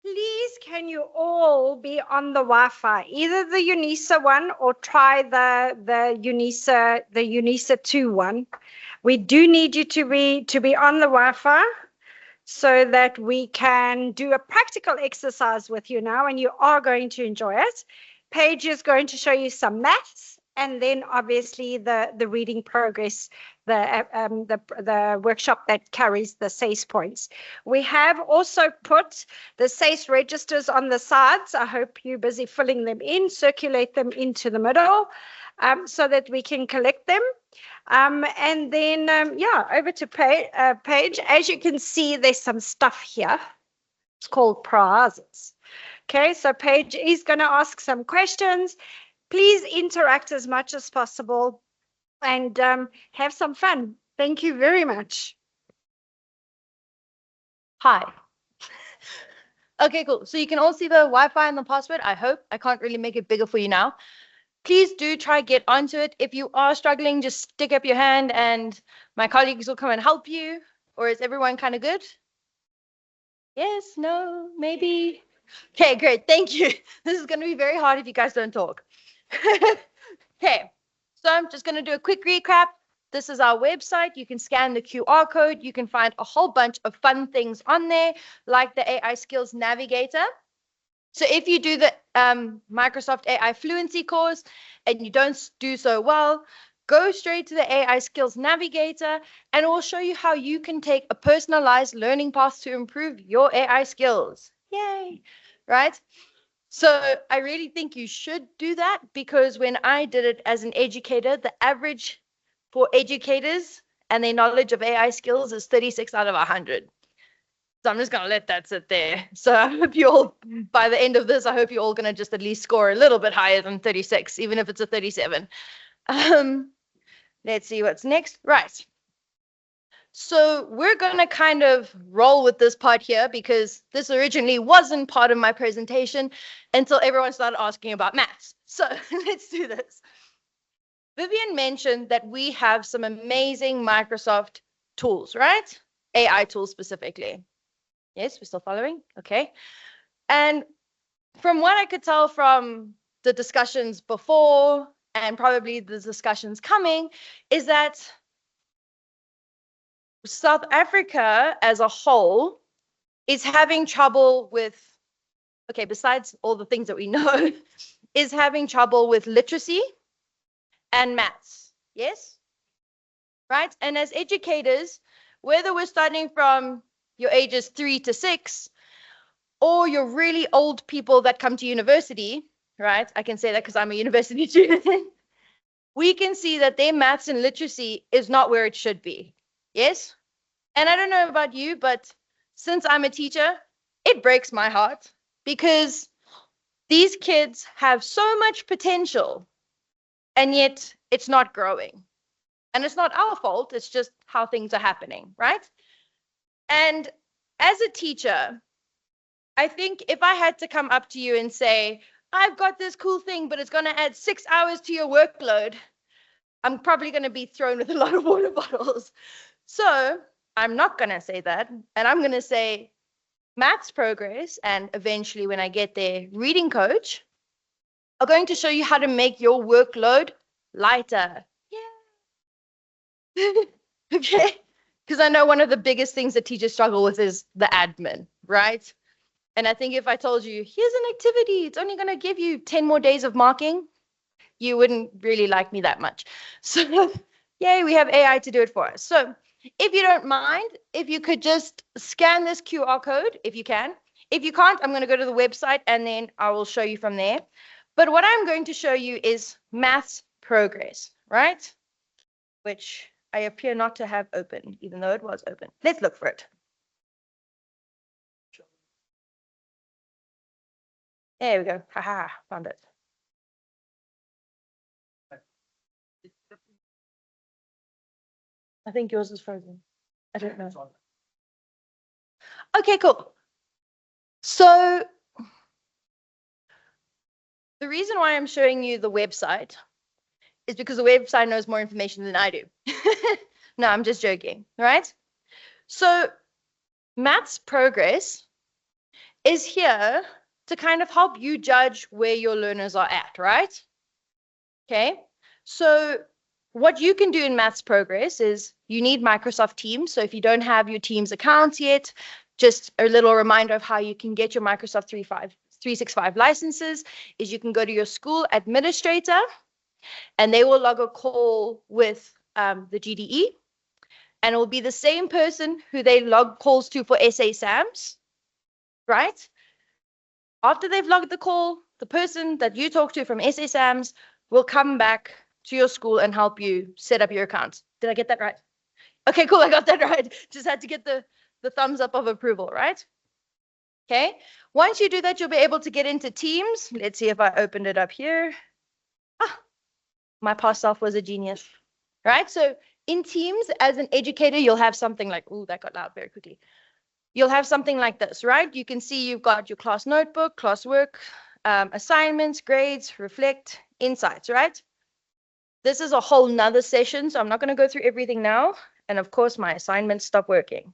Please, can you all be on the Wi-Fi, either the UNISA one or try the UNISA 2 one. We do need you to be on the Wi-Fi so that we can do a practical exercise with you now, and you are going to enjoy it. Paige is going to show you some maths, and then obviously the reading progress, the workshop that carries the SACE points. We have also put the SACE registers on the sides. I hope you're busy filling them in, circulate them into the middle so that we can collect them. And then, over to Paige. As you can see, there's some stuff here. It's called prizes. Okay, so Paige is going to ask some questions. Please interact as much as possible and have some fun. Thank you very much. Hi. Okay, cool. So you can all see the Wi-Fi and the password, I hope. I can't really make it bigger for you now. Please do try get onto it. If you are struggling, just stick up your hand and my colleagues will come and help you. Or is everyone kind of good? Yes, no, maybe. Okay, great. Thank you. This is going to be very hard if you guys don't talk. Okay, so I'm just going to do a quick recap. This is our website. You can scan the QR code. You can find a whole bunch of fun things on there, like the AI Skills Navigator. So if you do the Microsoft AI Fluency course and you don't do so well, go straight to the AI Skills Navigator and it will show you how you can take a personalized learning path to improve your AI skills. Yay, right? So I really think you should do that because when I did it as an educator, the average for educators and their knowledge of AI skills is 36 out of 100. So I'm just going to let that sit there. So I hope you all, by the end of this, I hope you're all going to just at least score a little bit higher than 36, even if it's a 37. Let's see what's next. Right. So we're going to kind of roll with this part here because this originally wasn't part of my presentation until everyone started asking about maths. So let's do this. Vivian mentioned that we have some amazing Microsoft tools, right? AI tools specifically. Yes, we're still following? Okay. And from what I could tell from the discussions before and probably the discussions coming is that South Africa as a whole is having trouble with, okay, besides all the things that we know, is having trouble with literacy and maths. Yes? Right? And as educators, whether we're starting from your ages 3 to 6, or you're really old people that come to university, right? I can say that because I'm a university student. We can see that their maths and literacy is not where it should be. Yes? And I don't know about you, but since I'm a teacher, it breaks my heart because these kids have so much potential and yet it's not growing. And it's not our fault, it's just how things are happening, right? And as a teacher, I think if I had to come up to you and say, I've got this cool thing, but it's going to add 6 hours to your workload, I'm probably going to be thrown with a lot of water bottles. So I'm not going to say that. And I'm going to say maths progress, and eventually when I get there, reading coach, are going to show you how to make your workload lighter. Yeah. Okay. Because I know one of the biggest things that teachers struggle with is the admin, right? And I think if I told you, here's an activity, it's only going to give you 10 more days of marking, you wouldn't really like me that much. So, yay, we have AI to do it for us. So, if you don't mind, if you could just scan this QR code, if you can. If you can't, I'm going to go to the website and then I will show you from there. But what I'm going to show you is maths progress, right? Which I appear not to have open, even though it was open. Let's look for it. There we go. Haha, found it. I think yours is frozen. I don't know. Okay, cool. So the reason why I'm showing you the website is because the website knows more information than I do. No, I'm just joking, right? So maths progress is here to kind of help you judge where your learners are at, right? Okay, so what you can do in maths progress is you need Microsoft Teams. So if you don't have your Teams account yet, just a little reminder of how you can get your Microsoft 365 licenses is you can go to your school administrator and they will log a call with the GDE, and it will be the same person who they log calls to for SA SAMs, right? After they've logged the call, the person that you talk to from SA SAMs will come back to your school and help you set up your account. Did I get that right? Okay, cool, I got that right. Just had to get the thumbs up of approval, right? Okay, once you do that, you'll be able to get into Teams. Let's see if I opened it up here. Ah, my past self was a genius, right? So in Teams, as an educator, you'll have something like, ooh, that got loud very quickly. You'll have something like this, right? You can see you've got your class notebook, classwork, assignments, grades, reflect, insights, right? This is a whole nother session, so I'm not going to go through everything now. And of course, my assignments stopped working.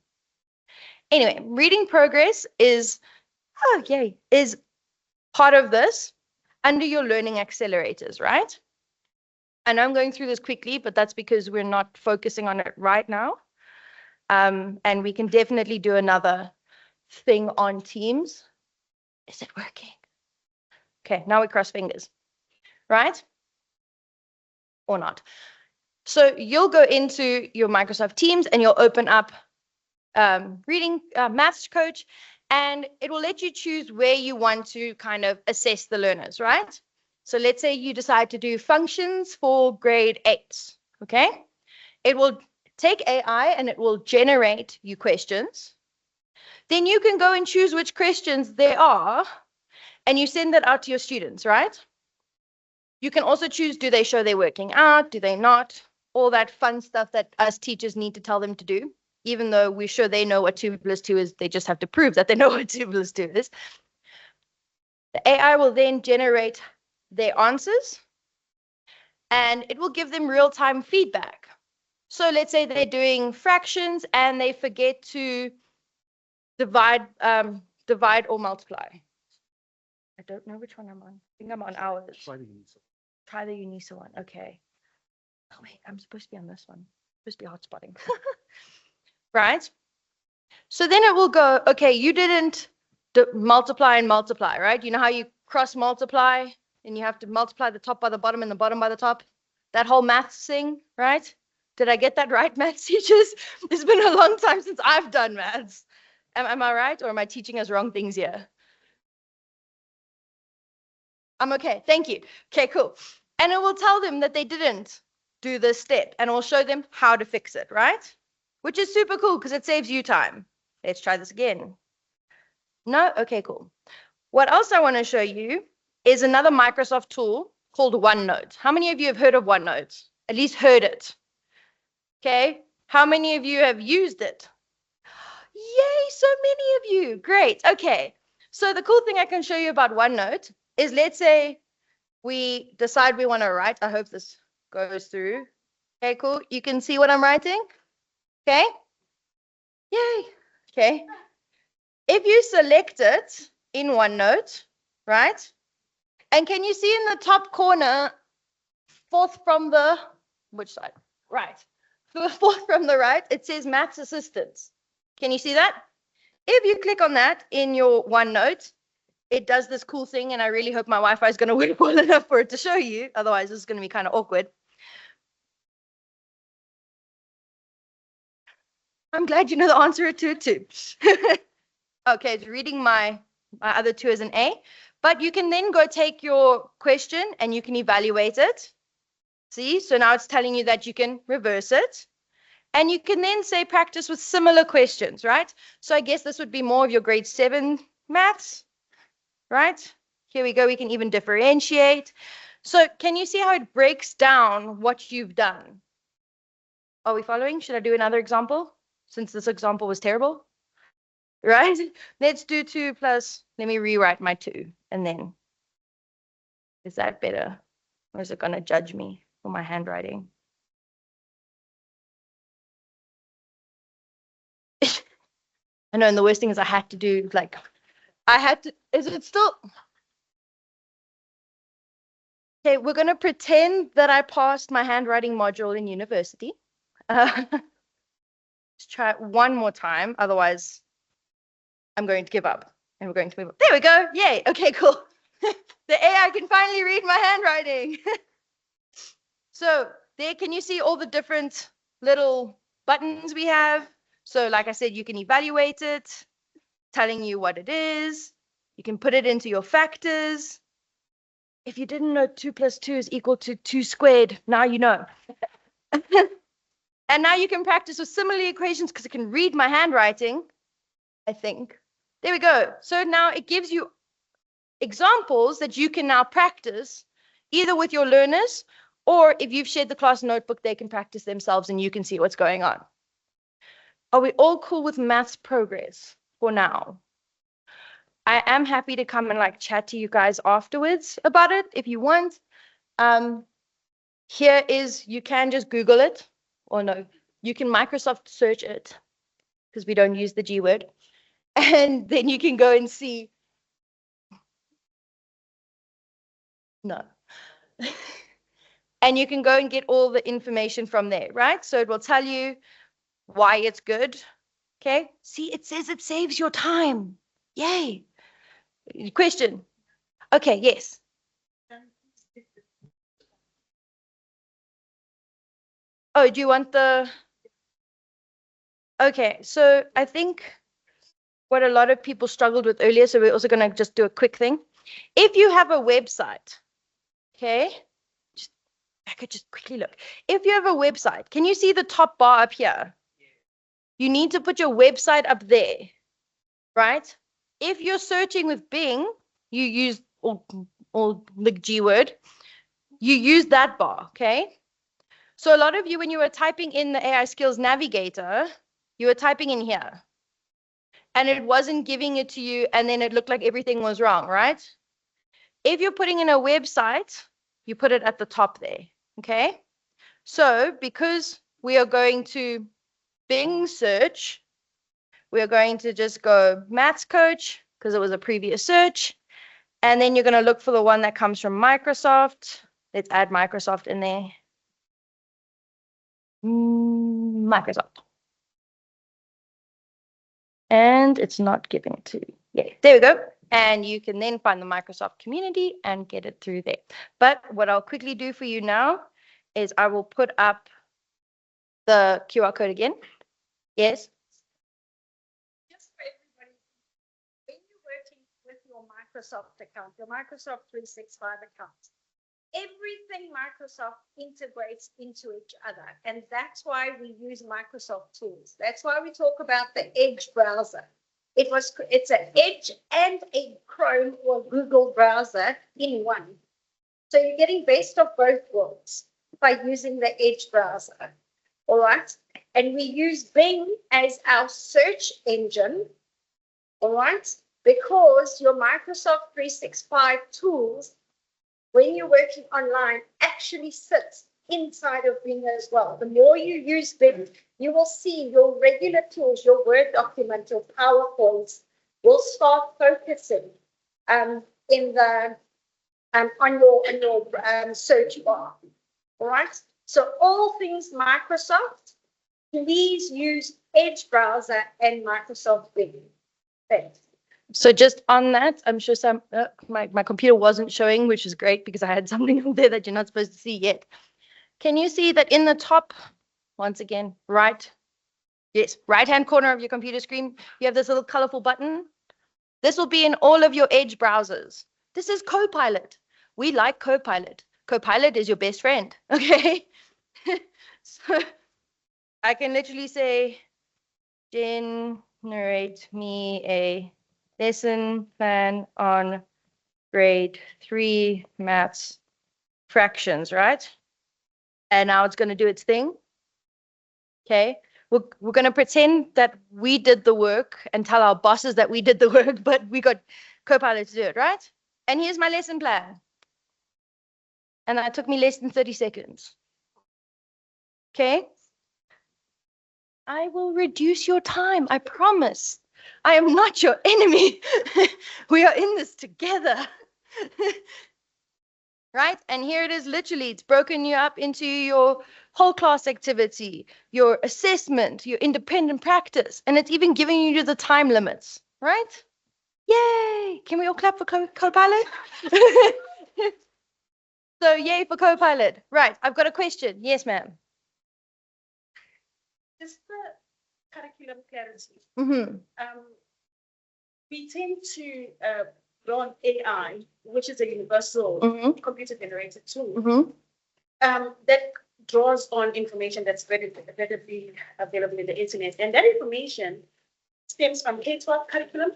Anyway, reading progress is part of this under your learning accelerators, right? And I'm going through this quickly, but that's because we're not focusing on it right now. And we can definitely do another thing on Teams. Is it working? Okay, now we cross fingers, right? Or not. So you'll go into your Microsoft Teams and you'll open up reading maths coach, and it will let you choose where you want to kind of assess the learners, right? So let's say you decide to do functions for grade 8, okay? It will take AI and it will generate you questions. Then you can go and choose which questions there are and you send that out to your students, right? You can also choose, do they show they're working out? Do they not? All that fun stuff that us teachers need to tell them to do. Even though we're sure they know what 2 plus 2 is, they just have to prove that they know what 2 plus 2 is. The AI will then generate their answers and it will give them real-time feedback. So let's say they're doing fractions and they forget to divide or multiply. I don't know which one I'm on. I think I'm on hours. Try the UNISA one. Okay. Oh wait, I'm supposed to be on this one. Supposed to be hotspotting. Right? So then it will go, okay, you didn't multiply and multiply, right? You know how you cross multiply and you have to multiply the top by the bottom and the bottom by the top? That whole maths thing, right? Did I get that right, maths teachers? It's been a long time since I've done maths. Am I right? Or am I teaching us wrong things here? I'm okay. Thank you. Okay, cool. And it will tell them that they didn't do this step and it will show them how to fix it, right? Which is super cool because it saves you time. Let's try this again. No? Okay, cool. What else I want to show you is another Microsoft tool called OneNote. How many of you have heard of OneNote? At least heard it. Okay. How many of you have used it? Yay, so many of you. Great. Okay. So the cool thing I can show you about OneNote is, let's say we decide we want to write. I hope this goes through. Okay, cool. You can see what I'm writing. Okay. Yay. Okay. If you select it in OneNote, right? And can you see in the top corner, fourth from the, which side? Right. Fourth from the right, it says Maths Assistance. Can you see that? If you click on that in your OneNote, it does this cool thing, and I really hope my Wi-Fi is going to work well enough for it to show you. Otherwise, this is going to be kind of awkward. I'm glad you know the answer to it too. Okay, it's reading my other two as an A. But you can then go take your question and you can evaluate it. See, so now it's telling you that you can reverse it. And you can then say practice with similar questions, right? So I guess this would be more of your grade 7 maths, right? Here we go, we can even differentiate. So can you see how it breaks down what you've done? Are we following? Should I do another example? Since this example was terrible, right? Let's do 2 plus, let me rewrite my 2 and then, is that better? Or is it gonna judge me for my handwriting? I know, and the worst thing is I had to do, like, is it still? Okay, we're gonna pretend that I passed my handwriting module in university. Let's try it one more time, otherwise I'm going to give up and we're going to move on. There we go, yay, okay, cool. The AI can finally read my handwriting. So there, can you see all the different little buttons we have? So like I said, you can evaluate it, telling you what it is. You can put it into your factors. If you didn't know 2 plus 2 is equal to 2 squared, now you know. And now you can practice with similar equations because it can read my handwriting, I think. There we go. So now it gives you examples that you can now practice either with your learners, or if you've shared the class notebook, they can practice themselves and you can see what's going on. Are we all cool with maths progress for now? I am happy to come and like chat to you guys afterwards about it if you want. Here is, you can just Google it, or no, you can Microsoft search it because we don't use the G word. And then you can go and see. No. And you can go and get all the information from there, right? So it will tell you why it's good. Okay. See, it says it saves your time. Yay. Question. Okay. Yes. Oh, do you want the? Okay. So I think what a lot of people struggled with earlier, so we're also going to just do a quick thing. If you have a website, okay, I could just quickly look. If you have a website, can you see the top bar up here? You need to put your website up there, right? If you're searching with Bing, you use, or the G word, you use that bar, okay? So a lot of you, when you were typing in the AI Skills Navigator, you were typing in here. And it wasn't giving it to you, and then it looked like everything was wrong, right? If you're putting in a website, you put it at the top there, okay? So because we are going to Bing search. We are going to just go Maths Coach because it was a previous search. And then you're going to look for the one that comes from Microsoft. Let's add Microsoft in there. Microsoft. And it's not giving it to you. Yeah, there we go. And you can then find the Microsoft community and get it through there. But what I'll quickly do for you now is I will put up the QR code again. Yes. Just for everybody, when you're working with your Microsoft account, your Microsoft 365 account, everything Microsoft integrates into each other. And that's why we use Microsoft tools. That's why we talk about the Edge browser. It's an Edge and a Chrome or Google browser in one. So you're getting best of both worlds by using the Edge browser. All right. And we use Bing as our search engine. All right. Because your Microsoft 365 tools, when you're working online, actually sits inside of Bing as well. The more you use Bing, you will see your regular tools, your Word document, your PowerPoints will start focusing in the on your search bar. All right. So all things Microsoft, please use Edge browser and Microsoft Bing. Thanks. So just on that, I'm sure my computer wasn't showing, which is great because I had something up there that you're not supposed to see yet. Can you see that in the top, once again, right-hand corner of your computer screen, you have this little colorful button? This will be in all of your Edge browsers. This is Copilot. We like Copilot. Copilot is your best friend, okay? So I can literally say, generate me a lesson plan on grade 3 maths fractions, right? And now it's going to do its thing. Okay, we're going to pretend that we did the work and tell our bosses that we did the work, but we got Copilot to do it, right? And here's my lesson plan. And that took me less than 30 seconds. Okay. I will reduce your time, I promise. I am not your enemy. We are in this together. Right? And here it is, literally, it's broken you up into your whole class activity, your assessment, your independent practice, and it's even giving you the time limits, right? Yay! Can we all clap for Copilot? So yay for Copilot. Right, I've got a question. Yes, ma'am. Just the curriculum clarity. Mm-hmm. We tend to run AI, which is a universal computer-generated tool, that draws on information that's readily available in the internet. And that information stems from K-12 curriculum,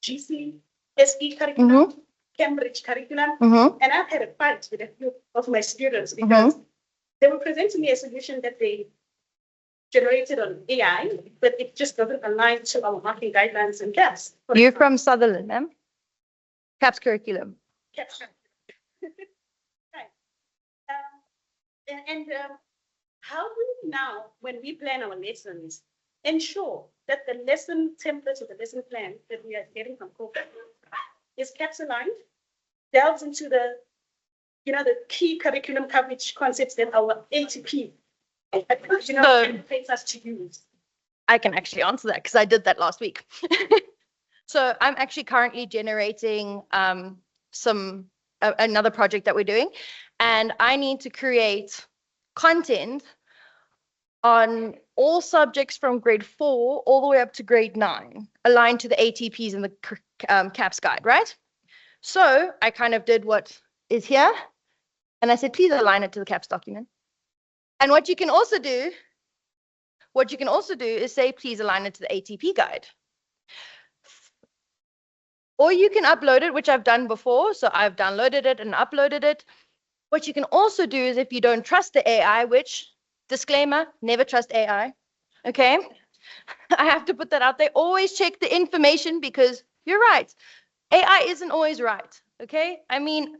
GC, SE curriculum, Cambridge curriculum. And I've had a fight with a few of my students because they were presenting me a solution that they generated on AI, but it just doesn't align to our marking guidelines and CAPS. You're from Sutherland, ma'am? CAPS curriculum. CAPS. Right. How do we now, when we plan our lessons, ensure that the lesson template or the lesson plan that we are getting from Copilot is CAPS aligned, delves into the key curriculum coverage concepts that our ATP takes us to use? I can actually answer that because I did that last week. So I'm actually currently generating another project that we're doing, and I need to create content on all subjects from grade 4 all the way up to grade 9, aligned to the ATPs in the CAPS guide, right? So I kind of did what is here, and I said, please align it to the CAPS document. And what you can also do is say, please align it to the ATP guide. Or you can upload it, which I've done before. So I've downloaded it and uploaded it. What you can also do is, if you don't trust the AI, which, disclaimer, never trust AI. Okay. I have to put that out there. Always check the information because you're right. AI isn't always right. Okay. I mean,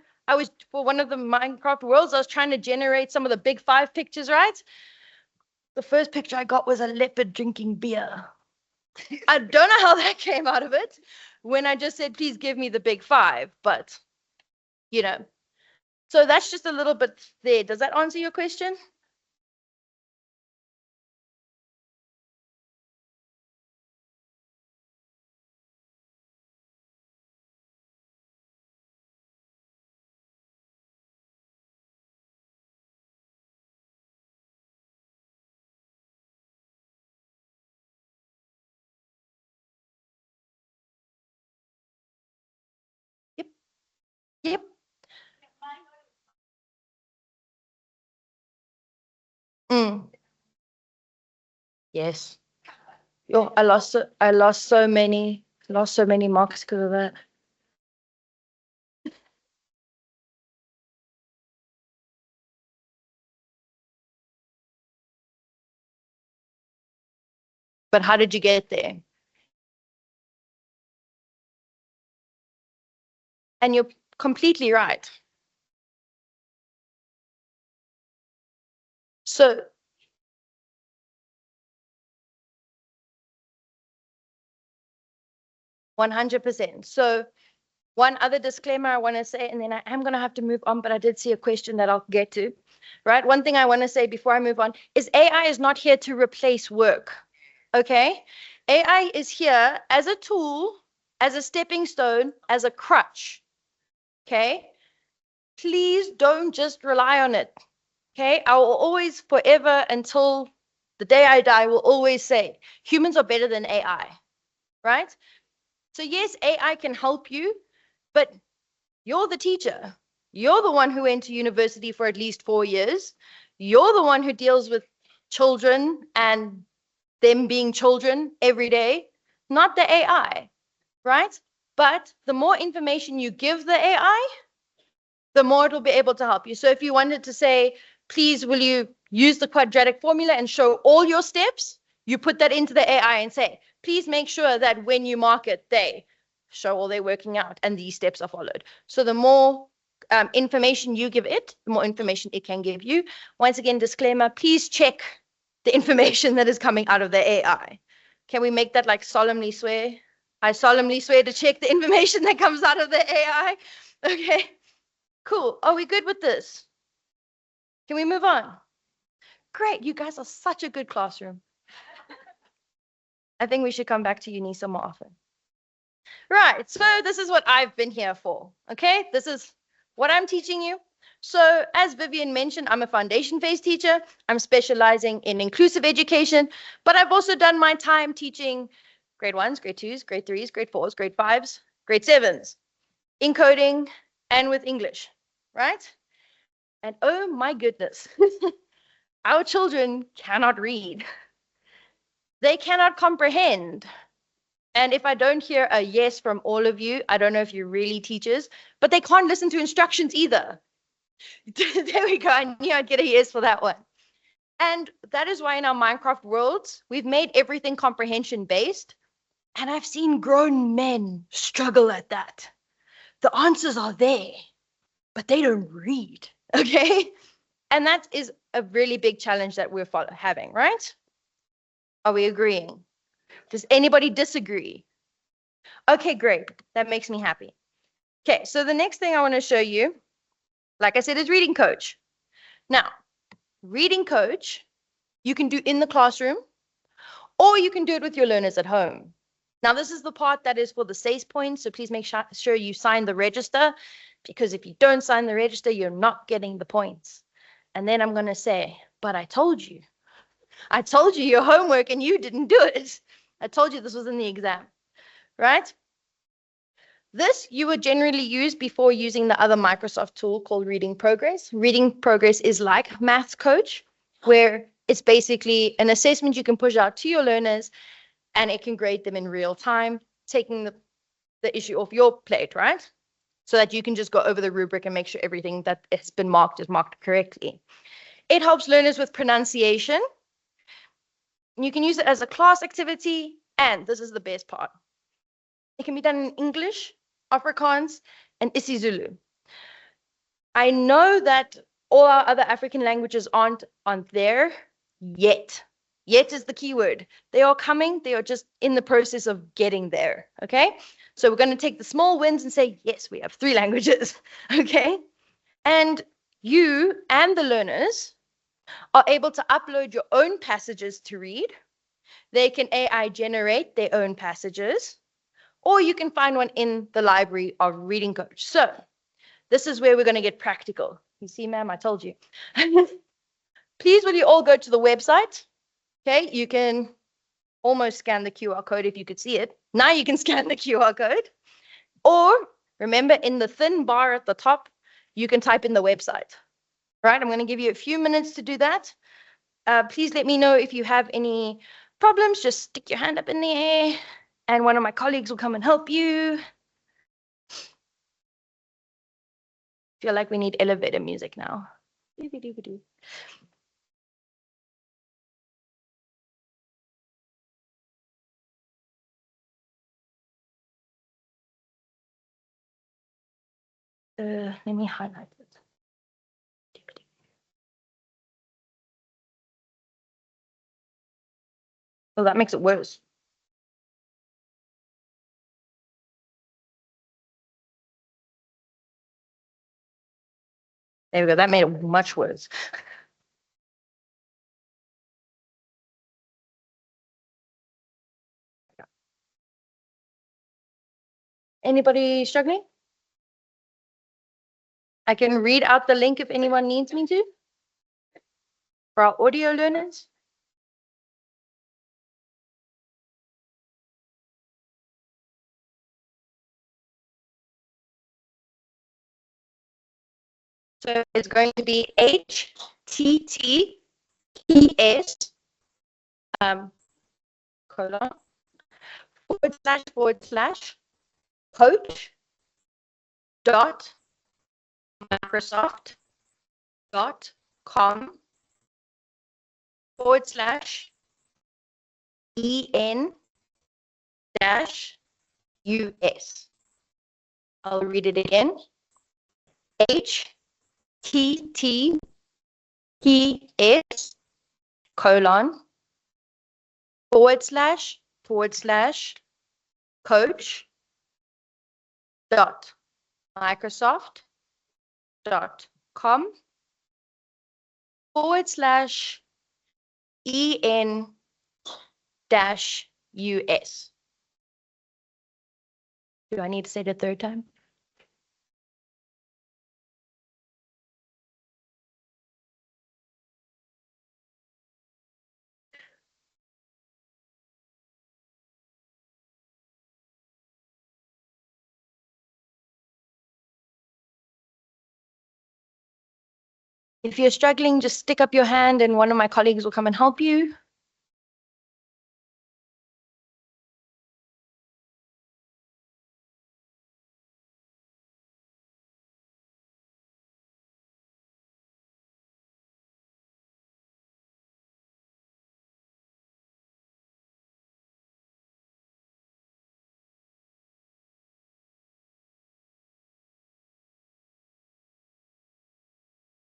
for one of the Minecraft worlds, I was trying to generate some of the big 5 pictures, right? The first picture I got was a leopard drinking beer. I don't know how that came out of it when I just said, please give me the big 5, but you know. So that's just a little bit there. Does that answer your question? Yep. Yep. Mm. Yes. Yo, I lost so many marks because of that. But how did you get there? And you're completely right. So 100%. So one other disclaimer I want to say, and then I am going to have to move on, but I did see a question that I'll get to, right? One thing I want to say before I move on is AI is not here to replace work, okay? AI is here as a tool, as a stepping stone, as a crutch, okay? Please don't just rely on it, okay? I will always, forever, until the day I die, will always say, humans are better than AI, right? So yes, AI can help you, but you're the teacher. You're the one who went to university for at least 4 years. You're the one who deals with children and them being children every day, not the AI, right? But the more information you give the AI, the more it'll be able to help you. So if you wanted to say, please, will you use the quadratic formula and show all your steps? You put that into the AI and say, please make sure that when you mark it, they show all their working out and these steps are followed. So the more information you give it, the more information it can give you. Once again, disclaimer, please check the information that is coming out of the AI. Can we make that like solemnly swear? I solemnly swear to check the information that comes out of the AI. Okay, cool. Are we good with this? Can we move on? Great, you guys are such a good classroom. I think we should come back to UNISA more often. Right, so this is what I've been here for, okay? This is what I'm teaching you. So as Vivian mentioned, I'm a foundation phase teacher. I'm specializing in inclusive education, but I've also done my time teaching grade 1s, grade 2s, grade 3s, grade 4s, grade 5s, grade 7s, in coding and with English, right? And oh my goodness, our children cannot read. They cannot comprehend. And if I don't hear a yes from all of you, I don't know if you're really teachers, but they can't listen to instructions either. There we go. I knew I'd get a yes for that one. And that is why in our Minecraft worlds, we've made everything comprehension based. And I've seen grown men struggle at that. The answers are there, but they don't read, okay? And that is a really big challenge that we're having, right? Are we agreeing? Does anybody disagree? Okay, great. That makes me happy. Okay, so the next thing I want to show you, like I said, is Reading Coach. Now, Reading Coach, you can do in the classroom, or you can do it with your learners at home. Now, this is the part that is for the SACE points, so please make sure you sign the register, because if you don't sign the register, you're not getting the points. And then I'm going to say, but I told you. I told you your homework and you didn't do it. I told you this was in the exam, right? This you would generally use before using the other Microsoft tool called Reading Progress. Reading Progress is like Maths Coach, where it's basically an assessment you can push out to your learners and it can grade them in real time, taking the issue off your plate, right? So that you can just go over the rubric and make sure everything that has been marked is marked correctly. It helps learners with pronunciation. You can use it as a class activity, and this is the best part. It can be done in English, Afrikaans, and isiZulu. I know that all our other African languages aren't there, yet. Yet is the key word. They are coming. They are just in the process of getting there. Okay. So we're going to take the small wins and say, yes, we have 3 languages. Okay. And you and the learners are able to upload your own passages to read. They can AI generate their own passages, or you can find one in the library of Reading Coach. So this is where we're going to get practical. You see, ma'am, I told you. Please, will you all go to the website? Okay, you can almost scan the QR code if you could see it. Now you can scan the QR code. Or remember, in the thin bar at the top, you can type in the website. Right, I'm going to give you a few minutes to do that. Please let me know if you have any problems. Just stick your hand up in the air and one of my colleagues will come and help you. Feel like we need elevator music now. Let me highlight it. Oh, that makes it worse. There we go. That made it much worse. Anybody struggling? I can read out the link if anyone needs me to. For our audio learners. So it's going to be HTTPS colon / coach.microsoft.com /EN-US. I'll read it again. HTTPS colon / coach.microsoft.com /EN-US. Do I need to say it a third time? If you're struggling, just stick up your hand and one of my colleagues will come and help you.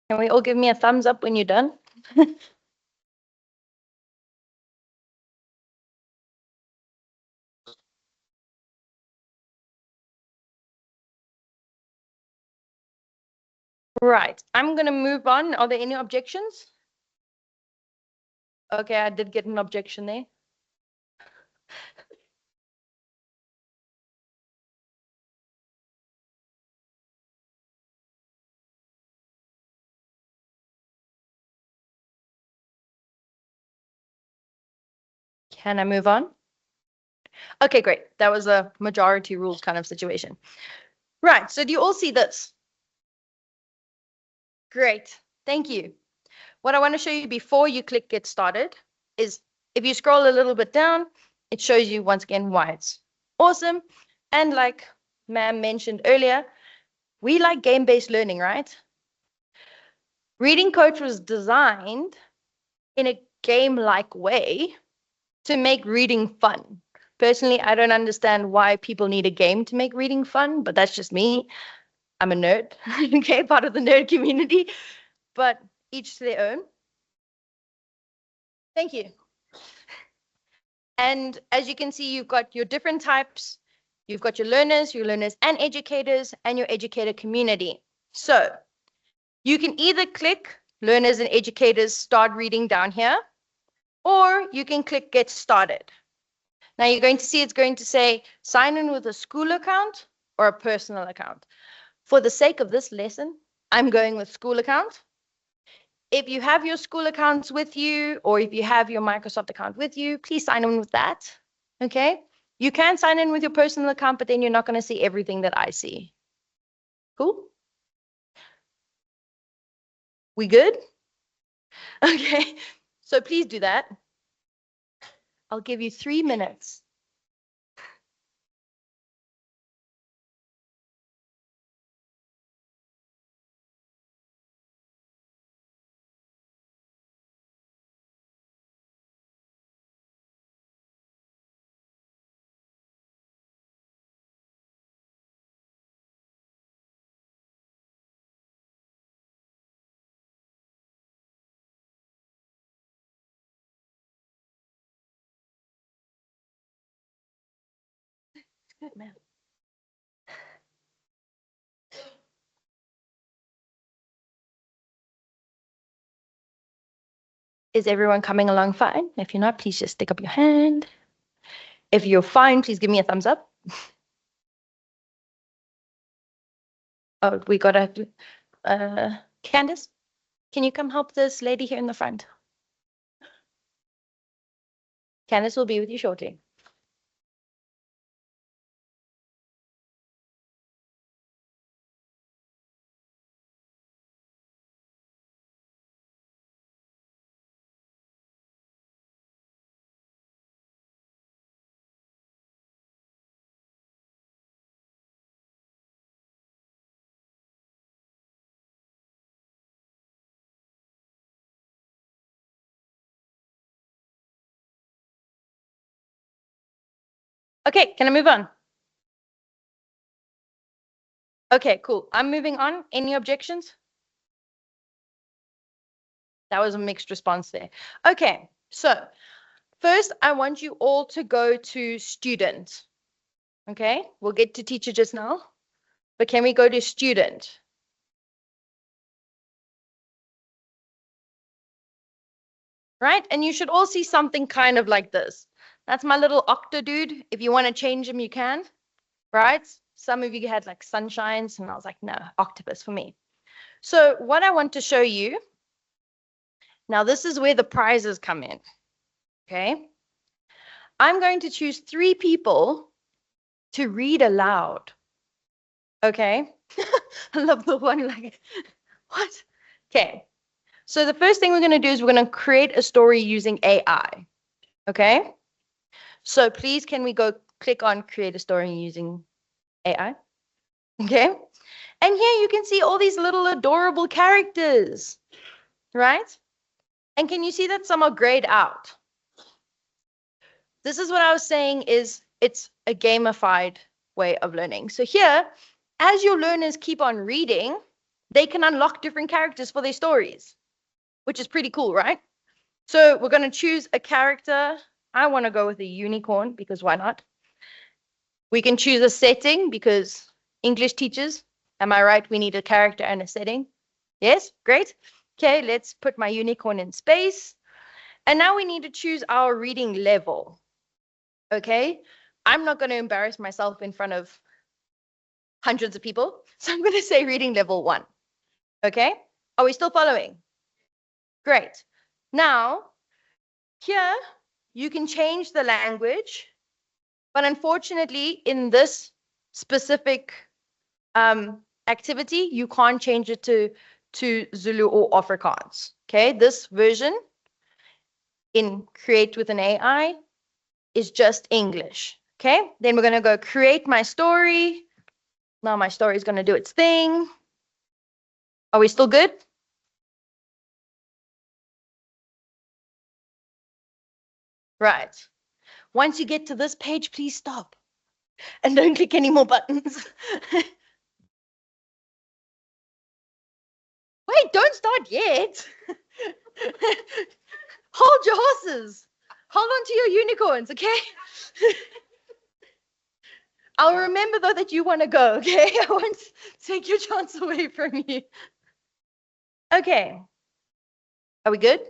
Can we all give me a thumbs up when you're done? Right, I'm going to move on. Are there any objections? Okay, I did get an objection there. Can I move on? Okay, great. That was a majority rules kind of situation. Right, so do you all see this? Great, thank you. What I want to show you before you click get started is if you scroll a little bit down, it shows you once again why it's awesome. And like ma'am mentioned earlier, we like game-based learning, right? Reading Coach was designed in a game-like way to make reading fun. Personally, I don't understand why people need a game to make reading fun, but that's just me. I'm a nerd, okay, part of the nerd community, but each to their own. Thank you. And as you can see, you've got your different types. You've got your learners and educators, and your educator community. So you can either click learners and educators, start reading down here, or you can click get started. Now you're going to see it's going to say sign in with a school account or a personal account. For the sake of this lesson, I'm going with school account. If you have your school accounts with you, or if you have your Microsoft account with you, please sign in with that. Okay? You can sign in with your personal account, but then you're not going to see everything that I see. Cool? We good? Okay, so please do that. I'll give you 3 minutes. Good, man. Is everyone coming along fine? If you're not, please just stick up your hand. If you're fine, please give me a thumbs up. Oh, we got a Candace, can you come help this lady here in the front? Candace will be with you shortly. Okay, can I move on? Okay, cool. I'm moving on. Any objections? That was a mixed response there. Okay, so first I want you all to go to student. Okay, we'll get to teacher just now, but can we go to student? Right, and you should all see something kind of like this. That's my little octa dude. If you want to change him, you can, right? Some of you had like sunshines, and I was like, no, octopus for me. So what I want to show you, now this is where the prizes come in, okay? I'm going to choose 3 people to read aloud, okay? I love the one like, what? Okay, so the first thing we're going to do is we're going to create a story using AI, okay? So please, can we go click on create a story using AI? Okay. And here you can see all these little adorable characters, right? And can you see that some are grayed out? This is what I was saying is it's a gamified way of learning. So here, as your learners keep on reading, they can unlock different characters for their stories, which is pretty cool, right? So we're going to choose a character. I want to go with a unicorn because why not? We can choose a setting because English teachers, am I right? We need a character and a setting. Yes, great. Okay, let's put my unicorn in space. And now we need to choose our reading level. Okay, I'm not going to embarrass myself in front of hundreds of people. So I'm going to say reading level 1. Okay, are we still following? Great. Now, here, you can change the language, but unfortunately, in this specific activity, you can't change it to Zulu or Afrikaans. Okay, this version in Create with an AI is just English. Okay, then we're going to go create my story. Now my story is going to do its thing. Are we still good? Right. Once you get to this page, please stop and don't click any more buttons. Wait, don't start yet. Hold your horses. Hold on to your unicorns, okay? I'll remember though that you want to go, okay? I won't take your chance away from you. Okay. Are we good?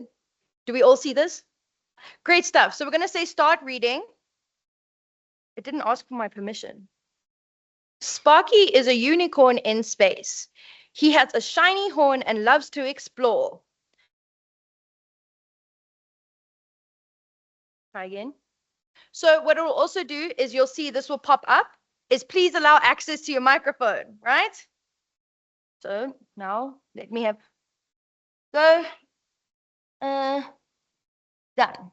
Do we all see this? Great stuff. So we're going to say start reading. It didn't ask for my permission. Sparky is a unicorn in space. He has a shiny horn and loves to explore. Try again. So what it will also do is you'll see this will pop up, is please allow access to your microphone, right? So now let me have, go, done.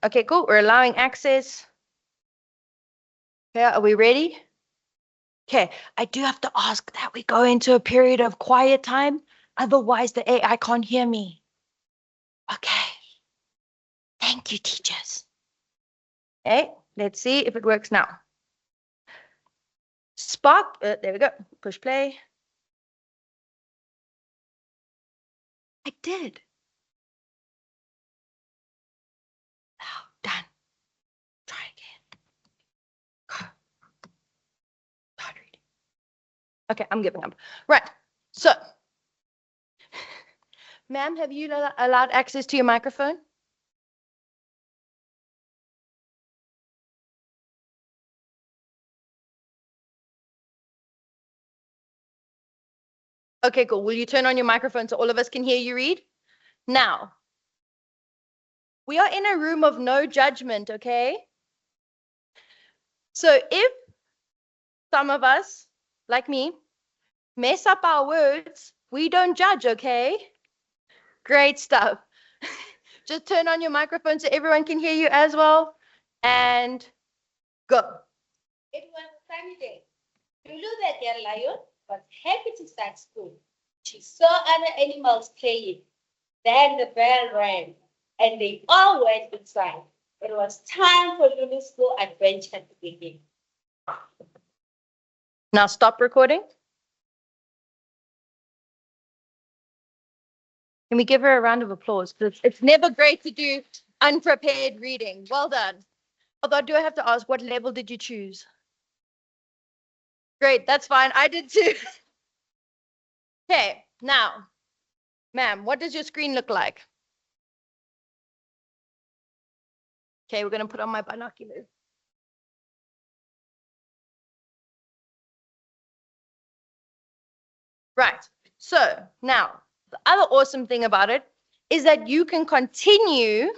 Okay, cool, we're allowing access. Okay, are we ready? Okay, I do have to ask that we go into a period of quiet time, otherwise the AI can't hear me. Okay, thank you, teachers. Okay, let's see if it works now. Spark, there we go, push play. I did. Now, done. Try again. Go. Start reading. Okay, I'm giving up. Right, so, ma'am, have you allowed access to your microphone? Okay, cool. Will you turn on your microphone so all of us can hear you read? Now, we are in a room of no judgment, okay? So if some of us, like me, mess up our words, we don't judge, okay? Great stuff. Just turn on your microphone so everyone can hear you as well. And go. It was a sunny day. Lulu the deer lion was happy to start school. She saw other animals playing. Then the bell rang, and they all went inside. It was time for Lulu's school adventure to begin. Now stop recording. Can we give her a round of applause? It's never great to do unprepared reading. Well done. Although, do I have to ask, what level did you choose? Great, that's fine. I did too. Okay, now, ma'am, what does your screen look like? Okay, we're going to put on my binoculars. Right, so now, the other awesome thing about it is that you can continue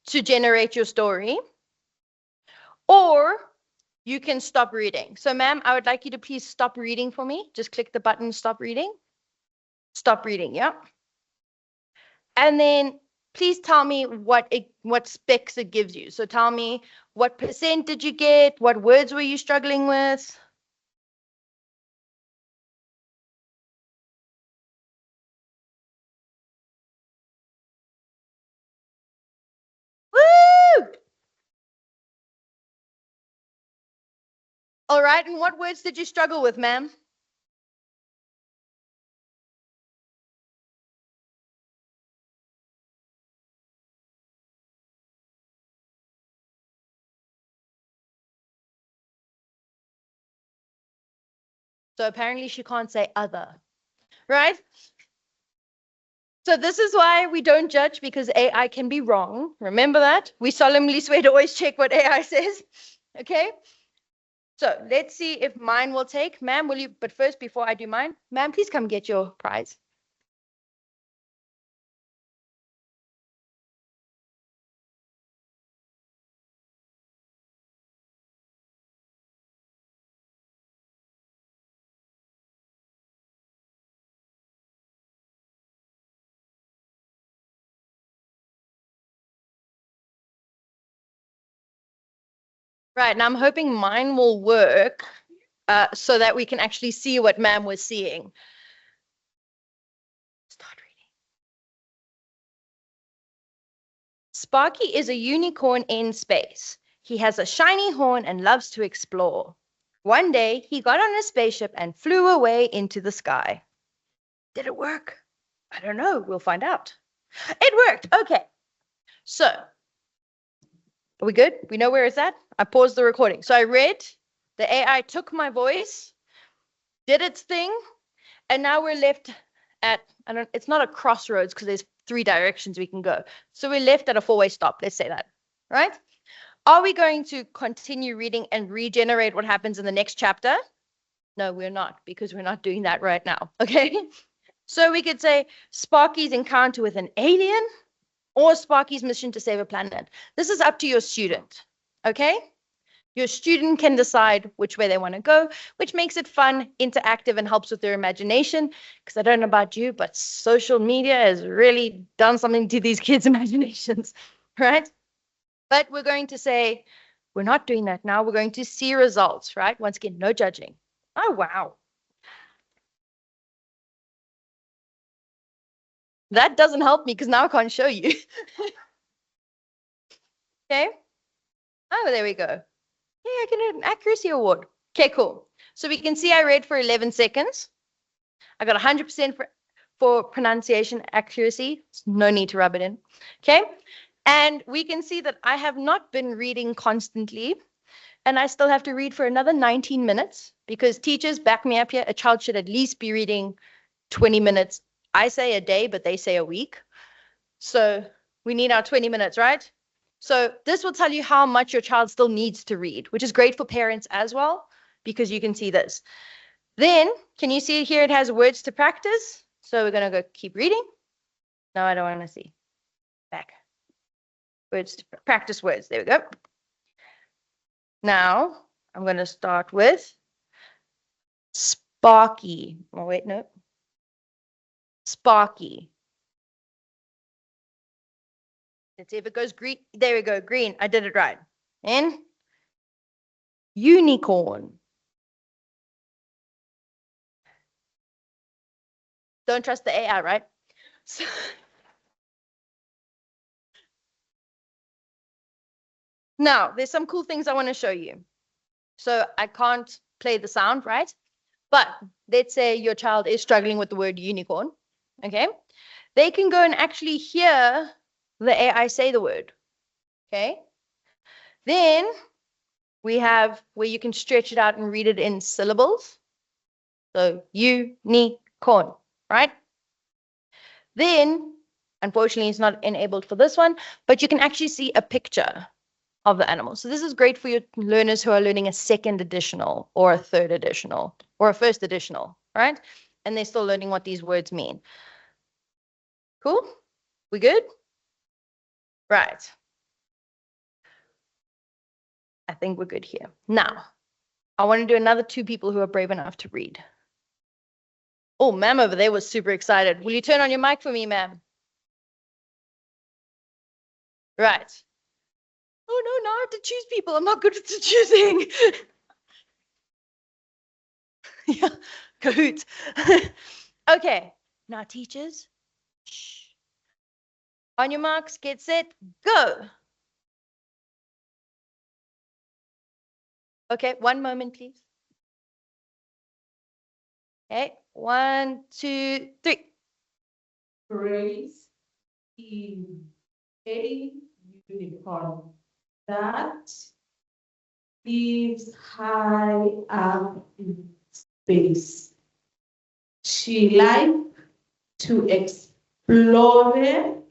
to generate your story, or you can stop reading. So ma'am, I would like you to please stop reading for me. Just click the button, stop reading. Stop reading, yeah. And then please tell me what specs it gives you. So tell me what % did you get? What words were you struggling with? Woo! All right, and what words did you struggle with, ma'am? So apparently she can't say other, right? So this is why we don't judge, because AI can be wrong. Remember that? We solemnly swear to always check what AI says, okay? So let's see if mine will take. Ma'am, will you, but first, before I do mine, ma'am, please come get your prize. Right, now I'm hoping mine will work so that we can actually see what ma'am was seeing. Start reading. Sparky is a unicorn in space. He has a shiny horn and loves to explore. One day, he got on a spaceship and flew away into the sky. Did it work? I don't know. We'll find out. It worked. Okay. So, are we good? We know where it's at? I paused the recording. So I read, the AI took my voice, did its thing, and now we're left at, it's not a crossroads because there's 3 directions we can go. So we're left at a 4-way stop, let's say that, right? Are we going to continue reading and regenerate what happens in the next chapter? No, we're not, because we're not doing that right now, okay? So we could say Sparky's encounter with an alien or Sparky's mission to save a planet. This is up to your student, okay? Your student can decide which way they want to go, which makes it fun, interactive, and helps with their imagination. Because I don't know about you, but social media has really done something to these kids' imaginations, right? But we're going to say, we're not doing that now. We're going to see results, right? Once again, no judging. Oh, wow. That doesn't help me because now I can't show you. Okay. Oh, there we go. Yeah, I get an accuracy award. Okay, cool. So we can see I read for 11 seconds. I got 100% for pronunciation accuracy. No need to rub it in. Okay. And we can see that I have not been reading constantly. And I still have to read for another 19 minutes because teachers back me up here. A child should at least be reading 20 minutes. I say a day, but they say a week. So we need our 20 minutes, right? So this will tell you how much your child still needs to read, which is great for parents as well, because you can see this. Then, can you see here it has words to practice? So we're going to go keep reading. No, I don't want to see. Back. Words to practice words. There we go. Now, I'm going to start with Sparky. Oh, wait, no. Sparky. Let's see if it goes green. There we go, green. I did it right. And unicorn. Don't trust the AI, right? So, now, there's some cool things I want to show you. So I can't play the sound, right? But let's say your child is struggling with the word unicorn, okay? They can go and actually hear the AI say the word, okay? Then we have where you can stretch it out and read it in syllables. So unicorn, right? Then, unfortunately, it's not enabled for this one, but you can actually see a picture of the animal. So this is great for your learners who are learning a second additional or a third additional or a first additional, right? And they're still learning what these words mean. Cool? We good? Right. I think we're good here. Now, I want to do another 2 people who are brave enough to read. Oh, ma'am over there was super excited. Will you turn on your mic for me, ma'am? Right. Oh, no, now I have to choose people. I'm not good at choosing. Yeah, Kahoot. Okay, now teachers. Shh. On your marks, get set, go. Okay, 1 moment, please. Okay, 1, 2, 3. Praise in a unicorn that lives high up in space. She likes to explore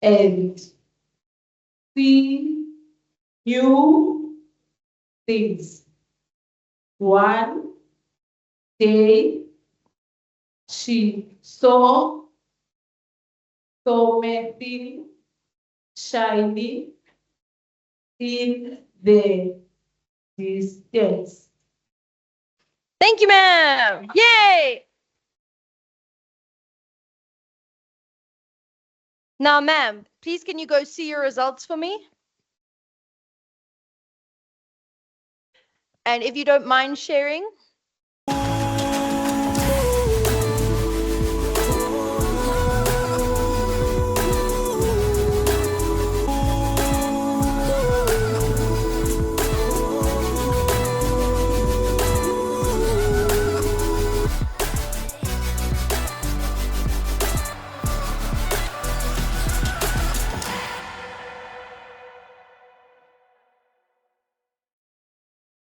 and see new things. One day, she saw something shiny in the distance. Thank you, ma'am. Yay! Now, ma'am, please can you go see your results for me? And if you don't mind sharing.